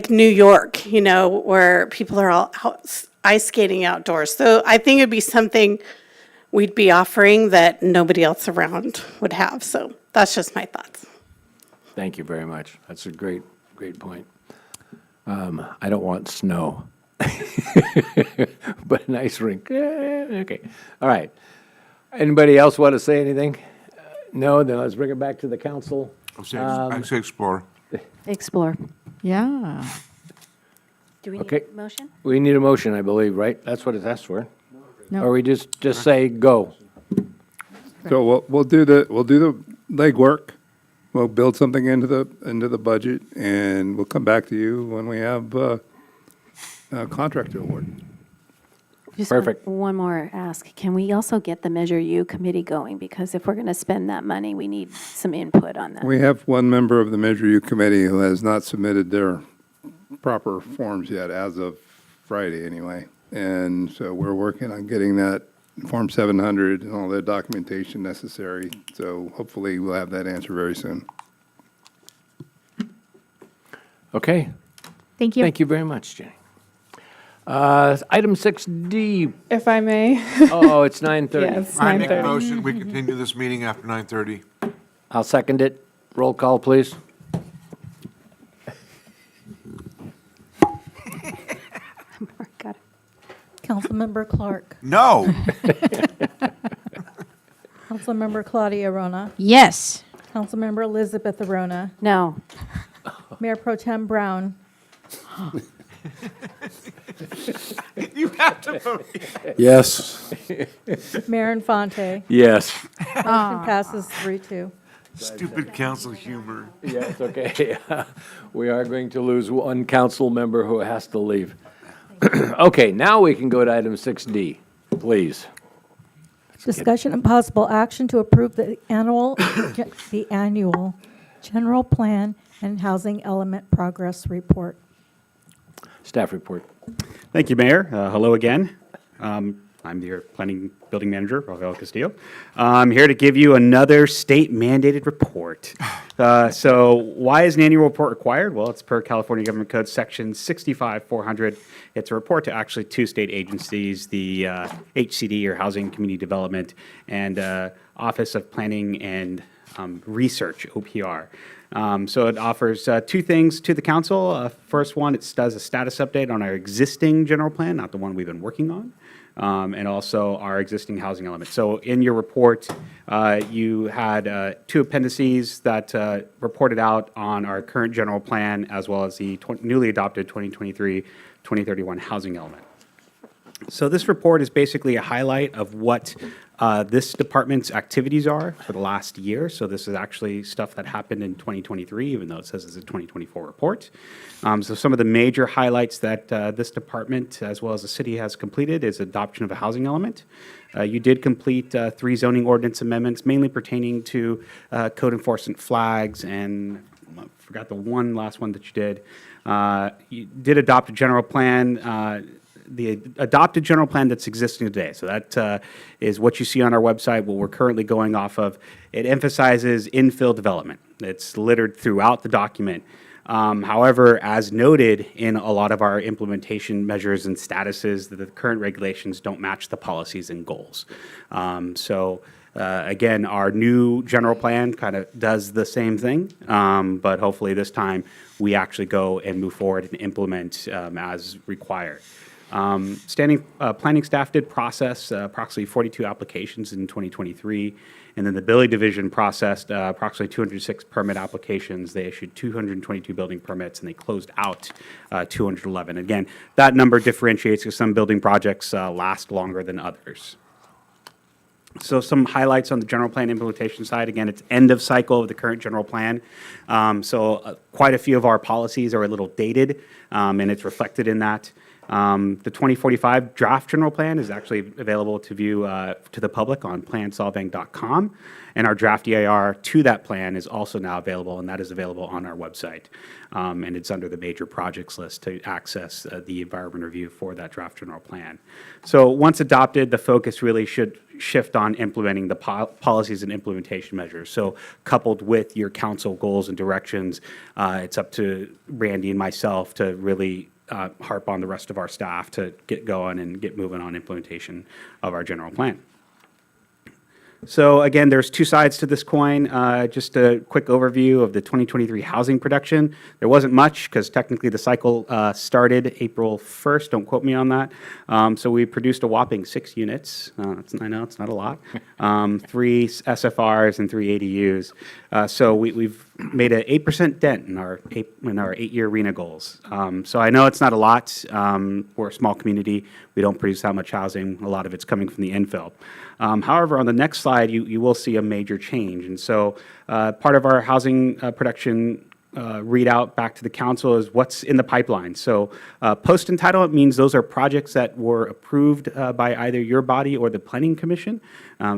New York, where people are all out ice skating outdoors. So I think it'd be something we'd be offering that nobody else around would have. So that's just my thoughts. Thank you very much. That's a great point. I don't want snow, but an ice rink, okay. All right. Anybody else want to say anything? No, then let's bring it back to the council. I say explore. Explore. Yeah. Do we need Okay. a motion? We need a motion, I believe, right? That's what it's asked for. No. Or we just say, go. So we'll do the legwork. We'll build something into the budget, and we'll come back to you when we have a contract to award. Just Perfect. one more ask. Can we also get the Measure U committee going? Because if we're going to spend that money, we need some input on that. We have one member of the Measure U committee who has not submitted their proper forms yet, as of Friday anyway. And so we're working on getting that Form 700 and all the documentation necessary. So hopefully we'll have that answer very soon. Okay. Thank you. Thank you very much, Jenny. Item 6D. If I may. Oh, it's 9:30. Yes, I make a 9:30. motion, we continue this meeting after 9:30. I'll second it. Roll call, please. Got it. Councilmember Clark. No. Councilmember Claudia Rona. Yes. Councilmember Elizabeth Arona. No. Mayor Pro Tem Brown. You have to vote. Yes. Mayor Infante. Yes. Motion passes 3-2. Stupid council humor. Yes, okay. We are going to lose one council member who has to leave. Okay, now we can go to item 6D, please. Discussion and possible action to approve the annual general plan and housing element progress report. Staff report. Thank you, Mayor. Hello again. I'm your planning building manager, Rafael Castillo. I'm here to give you another state mandated report. So why is an annual report required? Well, it's per California Government Code Section 65400. It's a report to actually two state agencies, the HCD, or Housing Community Development, and Office of Planning and Research, OPR. So it offers two things to the council. First one, it does a status update on our existing general plan, not the one we've been working on, and also our existing housing element. So in your report, you had two appendices that reported out on our current general plan, as well as the newly adopted 2023-2031 housing element. So this report is basically a highlight of what this department's activities are for the last year. So this is actually stuff that happened in 2023, even though it says it's a 2024 report. So some of the major highlights that this department, as well as the city, has completed is adoption of a housing element. You did complete 3 zoning ordinance amendments, mainly pertaining to code enforcement flags, and I forgot the last one that you did. You did adopt a general plan, the adopted general plan that's existing today. So that is what you see on our website, what we're currently going off of. It emphasizes infill development. It's littered throughout the document. However, as noted in a lot of our implementation measures and statuses, the current regulations don't match the policies and goals. Again, our new general plan kind of does the same thing, but hopefully this time we actually go and move forward and implement as required. Standing planning staff did process approximately 42 applications in 2023, and then the building division processed approximately 206 permit applications. They issued 222 building permits, and they closed out 211. Again, that number differentiates because some building projects last longer than others. So some highlights on the general plan implementation side. Again, it's end of cycle of the current general plan. Quite a few of our policies are a little dated, and it's reflected in that. The 2045 draft general plan is actually available to view to the public on plansolvang.com, and our draft EIR to that plan is also now available, and that is available on our website. And it's under the major projects list to access the environment review for that draft general plan. So once adopted, the focus really should shift on implementing the policies and implementation measures. So coupled with your council goals and directions, it's up to Randy and myself to really harp on the rest of our staff to get going and get moving on implementation of our general plan. So again, there's two sides to this coin. Just a quick overview of the 2023 housing production. There wasn't much because technically the cycle started April 1st. Don't quote me on that. So we produced a whopping 6 units. I know it's not a lot. 3 SFRs and 3 ADUs. So we've made an 8% dent in our 8-year RENA goals. So I know it's not a lot. We're a small community. We don't produce that much housing. A lot of it's coming from the infill. However, on the next slide, you will see a major change. And so part of our housing production readout back to the council is what's in the pipeline. So post-entitlement means those are projects that were approved by either your body or the Planning Commission.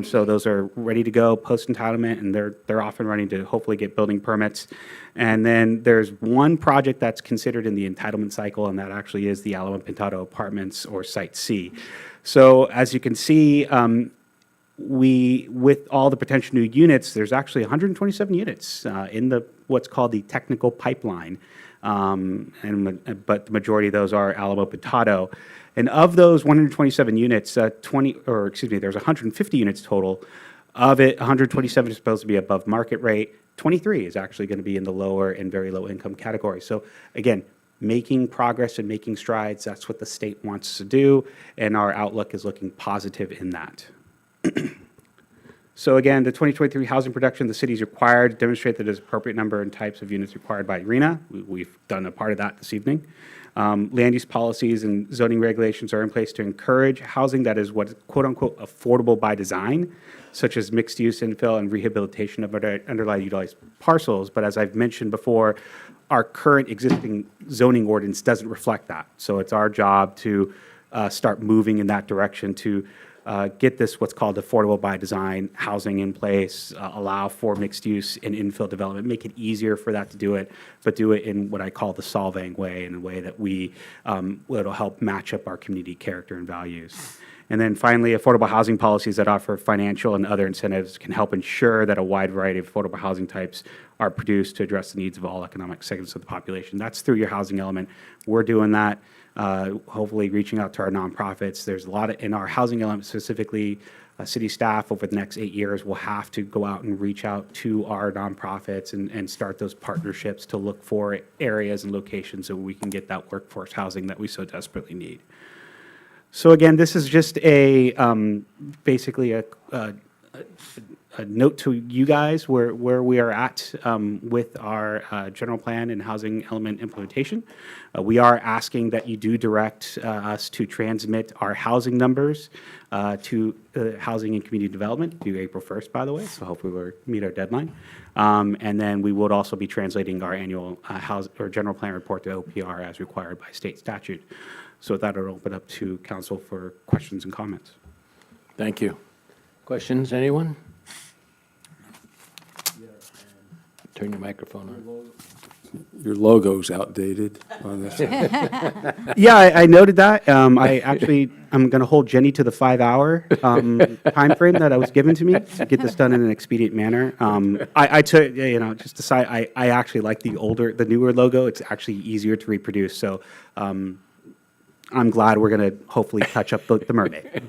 So those are ready to go post-entitlement, and they're off and running to hopefully get building permits. And then there's one project that's considered in the entitlement cycle, and that actually is the Alamo Pintado Apartments, or Site C. So as you can see, with all the potential new units, there's actually 127 units in what's called the technical pipeline, but the majority of those are Alamo Pintado. And of those 127 units, there's 150 units total. Of it, 127 is supposed to be above market rate. 23 is actually going to be in the lower and very low income category. So again, making progress and making strides, that's what the state wants to do, and our outlook is looking positive in that. So again, the 2023 housing production, the city is required to demonstrate that there's appropriate number and types of units required by RENA. We've done a part of that this evening. Land use policies and zoning regulations are in place to encourage housing that is what quote-unquote affordable by design, such as mixed-use infill and rehabilitation of underlying utilized parcels. But as I've mentioned before, our current existing zoning ordinance doesn't reflect that. So it's our job to start moving in that direction to get this what's called affordable by design housing in place, allow for mixed use and infill development, make it easier for that to do it, but do it in what I call the Solvang way, in a way that it'll help match up our community character and values. And then finally, affordable housing policies that offer financial and other incentives can help ensure that a wide variety of affordable housing types are produced to address the needs of all economic segments of the population. That's through your housing element. We're doing that. Hopefully reaching out to our nonprofits. There's a lot in our housing element specifically. City staff over the next 8 years will have to go out and reach out to our nonprofits and start those partnerships to look for areas and locations so we can get that workforce housing that we so desperately need. So again, this is just basically a note to you guys where we are at with our general plan and housing element implementation. We are asking that you do direct us to transmit our housing numbers to Housing and Community Development due April 1st, by the way, so hopefully we'll meet our deadline. And then we would also be translating our annual general plan report to OPR as required by state statute. So with that, I'll open up to council for questions and comments. Thank you. Questions, anyone? Turn your microphone on. Your logo's outdated on this. Yeah, I noted that. I'm going to hold Jenny to the 5-hour time frame that was given to me to get this done in an expedient manner. I took, just decide, I actually like the newer logo. It's actually easier to reproduce. So I'm glad we're going to hopefully touch up the mermaid.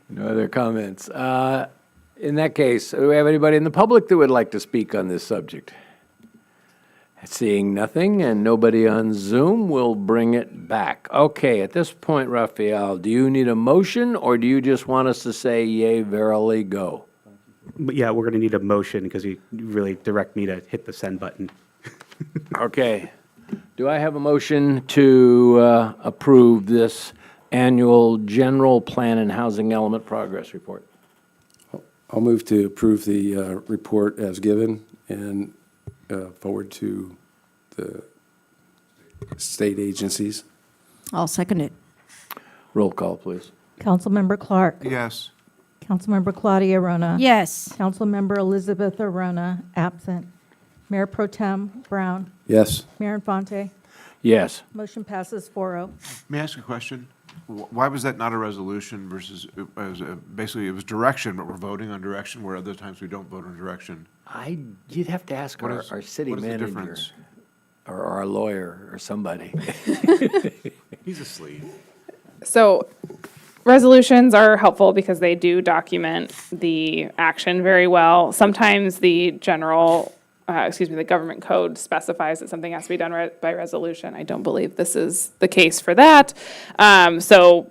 No other comments. In that case, do we have anybody in the public that would like to speak on this subject? Seeing nothing and nobody on Zoom, we'll bring it back. Okay, at this point, Raphael, do you need a motion or do you just want us to say, yea, verily, go? But yeah, we're going to need a motion because you really direct me to hit the send button. Okay. Do I have a motion to approve this annual general plan and housing element progress report? I'll move to approve the report as given and forward to the state agencies. I'll second it. Roll call, please. Councilmember Clark. Yes. Councilmember Claudia Arona. Yes. Councilmember Elizabeth Arona, absent. Mayor Pro Tem Brown. Yes. Mayor Infante. Yes. Motion passes 4-0. May I ask a question? Why was that not a resolution versus, basically it was direction, but we're voting on direction, where other times we don't vote on direction? You'd have to ask our city what is the manager difference? or our lawyer or somebody. He's asleep. So resolutions are helpful because they do document the action very well. Sometimes the the government code specifies that something has to be done by resolution. I don't believe this is the case for that. So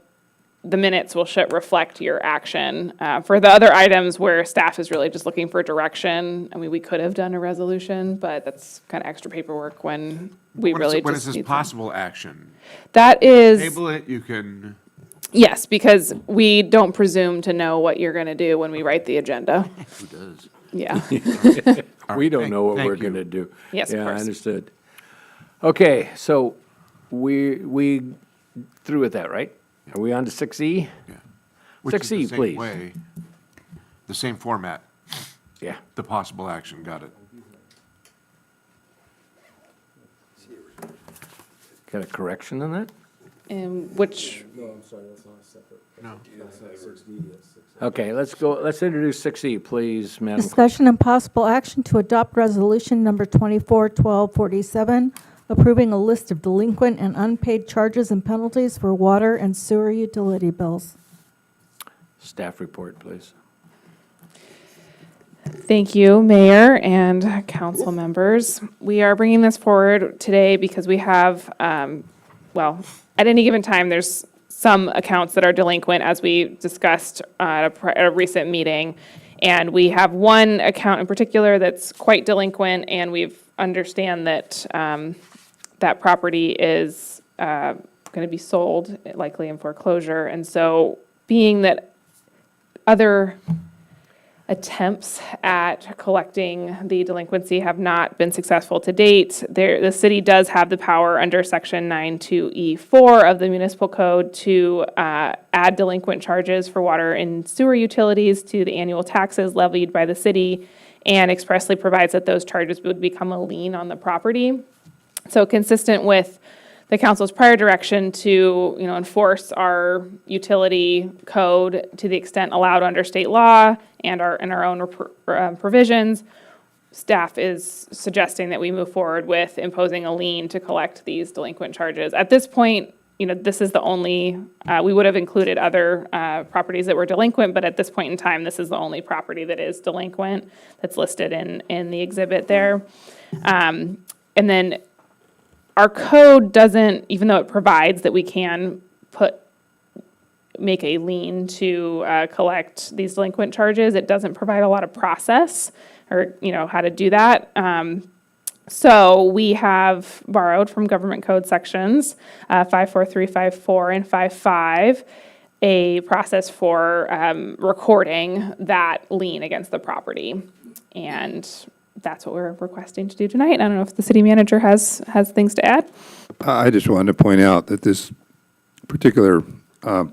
the minutes will reflect your action. For the other items where staff is really just looking for direction, I mean, we could have done a resolution, but that's kind of extra paperwork when we When really is just this need possible action? That is. Table it, you can. Yes, because we don't presume to know what you're going to do when we write the agenda. Who does? Yeah. We don't know what Thank we're you. going to do. Yes, of Yeah, I course. understood. Okay, so we through with that, right? Are we on to 6E? Yeah. Which is the 6E, same please. way, the same format, Yeah. the possible action, got it. Got a correction on that? And which, No, I'm sorry, that's not separate. No. That's not 6D, that's 6. Okay, let's introduce 6E, please, Madam. Discussion and possible action to adopt resolution number 241247, approving a list of delinquent and unpaid charges and penalties for water and sewer utility bills. Staff report, please. thank you, Mayor and council members. We are bringing this forward today because we have, at any given time, there's some accounts that are delinquent, as we discussed at a recent meeting. And we have one account in particular that's quite delinquent, and we've understand that that property is going to be sold, likely in foreclosure. And so being that other attempts at collecting the delinquency have not been successful to date, the city does have the power under Section 92E4 of the municipal code to add delinquent charges for water and sewer utilities to the annual taxes levied by the city, and expressly provides that those charges would become a lien on the property. So consistent with the council's prior direction to, enforce our utility code to the extent allowed under state law and our own provisions, staff is suggesting that we move forward with imposing a lien to collect these delinquent charges. At this point, this is the only, we would have included other properties that were delinquent, but at this point in time, this is the only property that is delinquent that's listed in the exhibit there. And then our code doesn't, even though it provides that we can make a lien to collect these delinquent charges, it doesn't provide a lot of process or, how to do that. So we have borrowed from government code sections 54354 and 55 a process for recording that lien against the property. And that's what we're requesting to do tonight. I don't know if the city manager has things to add. I just wanted to point out that this particular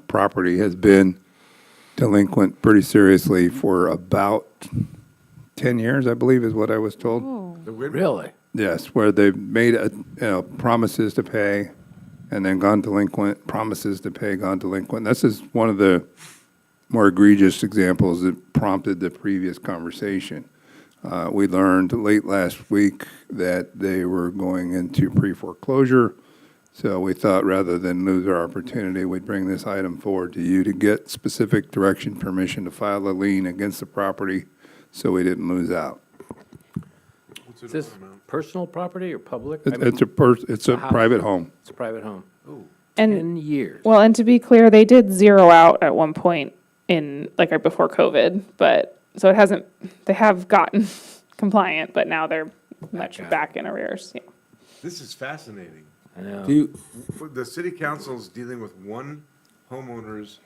property has been delinquent pretty seriously for about 10 years, I believe is what I was told. Really? Yes, where they've made promises to pay and then gone delinquent, promises to pay, gone delinquent. This is one of the more egregious examples that prompted the previous conversation. We learned late last week that they were going into pre-foreclosure, so we thought rather than lose our opportunity, we'd bring this item forward to you to get specific direction permission to file a lien against the property so we didn't lose out. Is this personal property or public? It's a house. private home. It's a private home. And 10 years. Well, and to be clear, they did zero out at one point right before COVID, but so they have gotten compliant, but now they're much back in arrears. Yeah. This is fascinating. I know. The city council's dealing with one homeowner's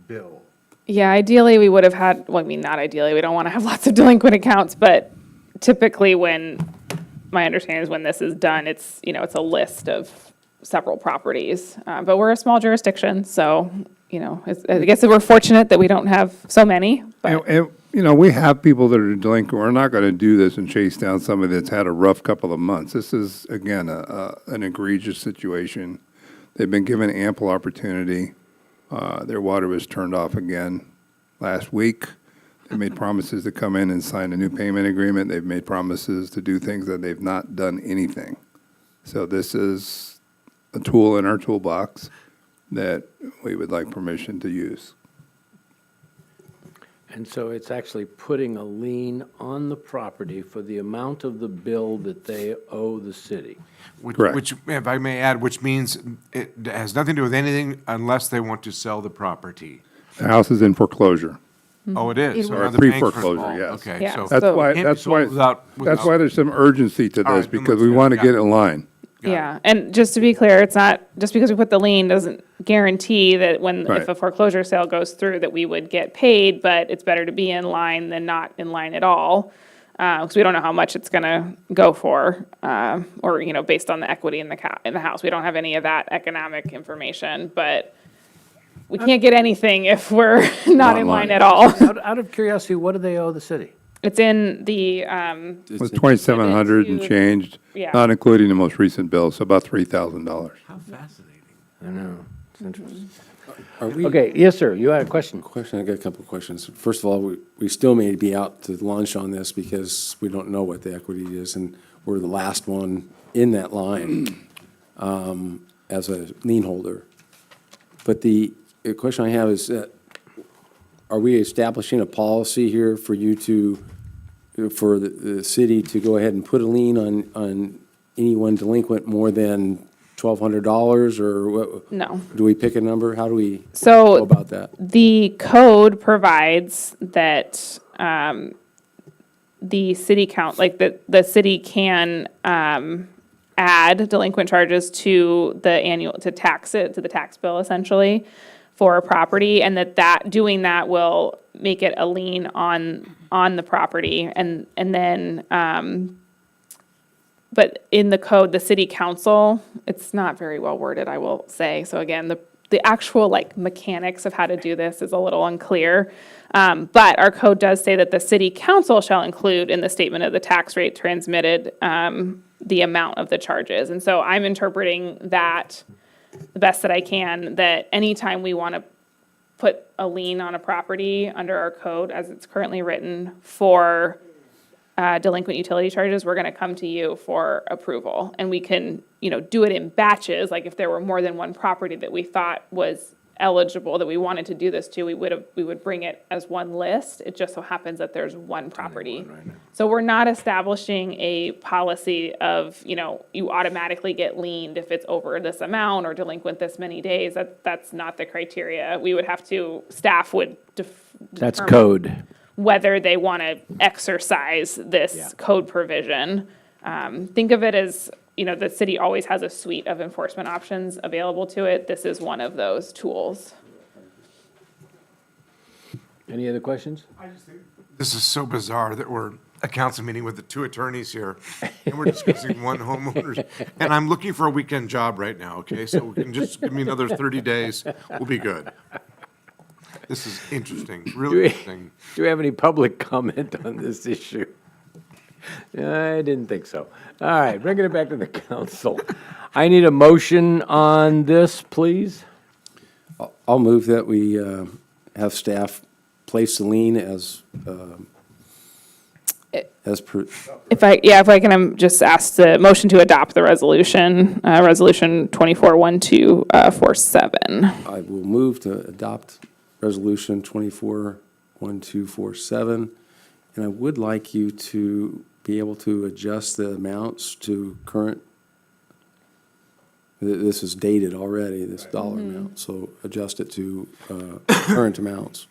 bill. Yeah, ideally, we would have had, well, I mean, not ideally, we don't want to have lots of delinquent accounts, but typically my understanding is when this is done, it's a list of several properties. But we're a small jurisdiction, so, I guess we're fortunate that we don't have so many. But. And, we have people that are delinquent. We're not going to do this and chase down somebody that's had a rough couple of months. This is, again, an egregious situation. They've been given ample opportunity. Their water was turned off again last week. They made promises to come in and sign a new payment agreement. They've made promises to do things that they've not done anything. So this is a tool in our toolbox that we would like permission to use. And so it's actually putting a lien on the property for the amount of the bill that they owe the city. Correct. Which, if I may add, which means it has nothing to do with anything unless they want to sell the property. The house is in foreclosure. Oh, it is? So Or now the bank's pre-foreclosure, involved. yes. Okay, Yeah, so. That's why, Can't be sold that's why there's some urgency to All this, right, then because let's we go. want to Got get it. in line. Yeah, and just to be clear, it's not, just because we put the lien doesn't guarantee that Right. if a foreclosure sale goes through, that we would get paid, but it's better to be in line than not in line at all. Because we don't know how much it's gonna go for, or, based on the equity in the house. We don't have any of that economic information, but we can't get anything if we're not in line at all. Out of curiosity, what do they owe the city? It's in the, It was 2,700 and changed, Yeah. not including the most recent bill, so about $3,000. How fascinating. I know. It's interesting. Are we? Okay, yes, sir, you had a question. I got a couple of questions. First of all, we still may be out to lunch on this because we don't know what the equity is, and we're the last one in that line as a lien holder. But the question I have is that, are we establishing a policy here for you for the city to go ahead and put a lien on anyone delinquent more than $1,200, or what? No. Do we pick a number? How do we So go about that? the code provides that the city the city can add delinquent charges to to tax it, to the tax bill essentially for a property, and doing that will make it a lien on the property, and then, but in the code, the city council, it's not very well worded, I will say. So again, the actual mechanics of how to do this is a little unclear. But our code does say that the city council shall include in the statement of the tax rate transmitted the amount of the charges. And so I'm interpreting that the best that I can, that anytime we want to put a lien on a property under our code as it's currently written for delinquent utility charges, we're going to come to you for approval. And we can, do it in batches. Like if there were more than one property that we thought was eligible, that we wanted to do this to, we would bring it as one list. It just so happens that there's one property. So we're not establishing a policy of, you automatically get liened if it's over this amount or delinquent this many days. That's not the criteria. We would have to, staff would That's determine code. whether they want to exercise this code provision. Think of it as, the city always has a suite of enforcement options available to it. This is one of those tools. Any other questions? This is so bizarre that we're a council meeting with the two attorneys here, and we're discussing one homeowner. And I'm looking for a weekend job right now, okay? So we can just give me another 30 days, we'll be good. This is interesting, really interesting. Do we have any public comment on this issue? I didn't think so. All right, bringing it back to the council. I need a motion on this, please. I'll move that we have staff place the lien as per. If I can just ask the motion to adopt the resolution, resolution 241247. I will move to adopt Resolution 241247, and I would like you to be able to adjust the amounts to current. This is dated already, this dollar amount, so adjust it to current amounts.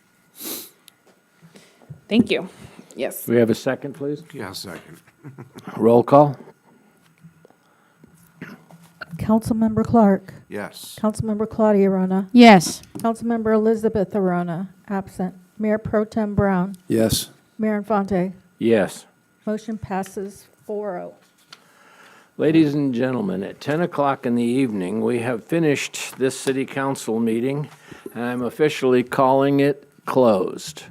Thank you. Yes. Do we have a second, please? Yeah, second. Roll call? Councilmember Clark. Yes. Councilmember Claudia Arona. Yes. Councilmember Elizabeth Arona, absent. Mayor Pro Tem Brown. Yes. Mayor Infante. Yes. Motion passes 4-0. Ladies and gentlemen, at 10 o'clock in the evening, we have finished this city council meeting, and I'm officially calling it closed.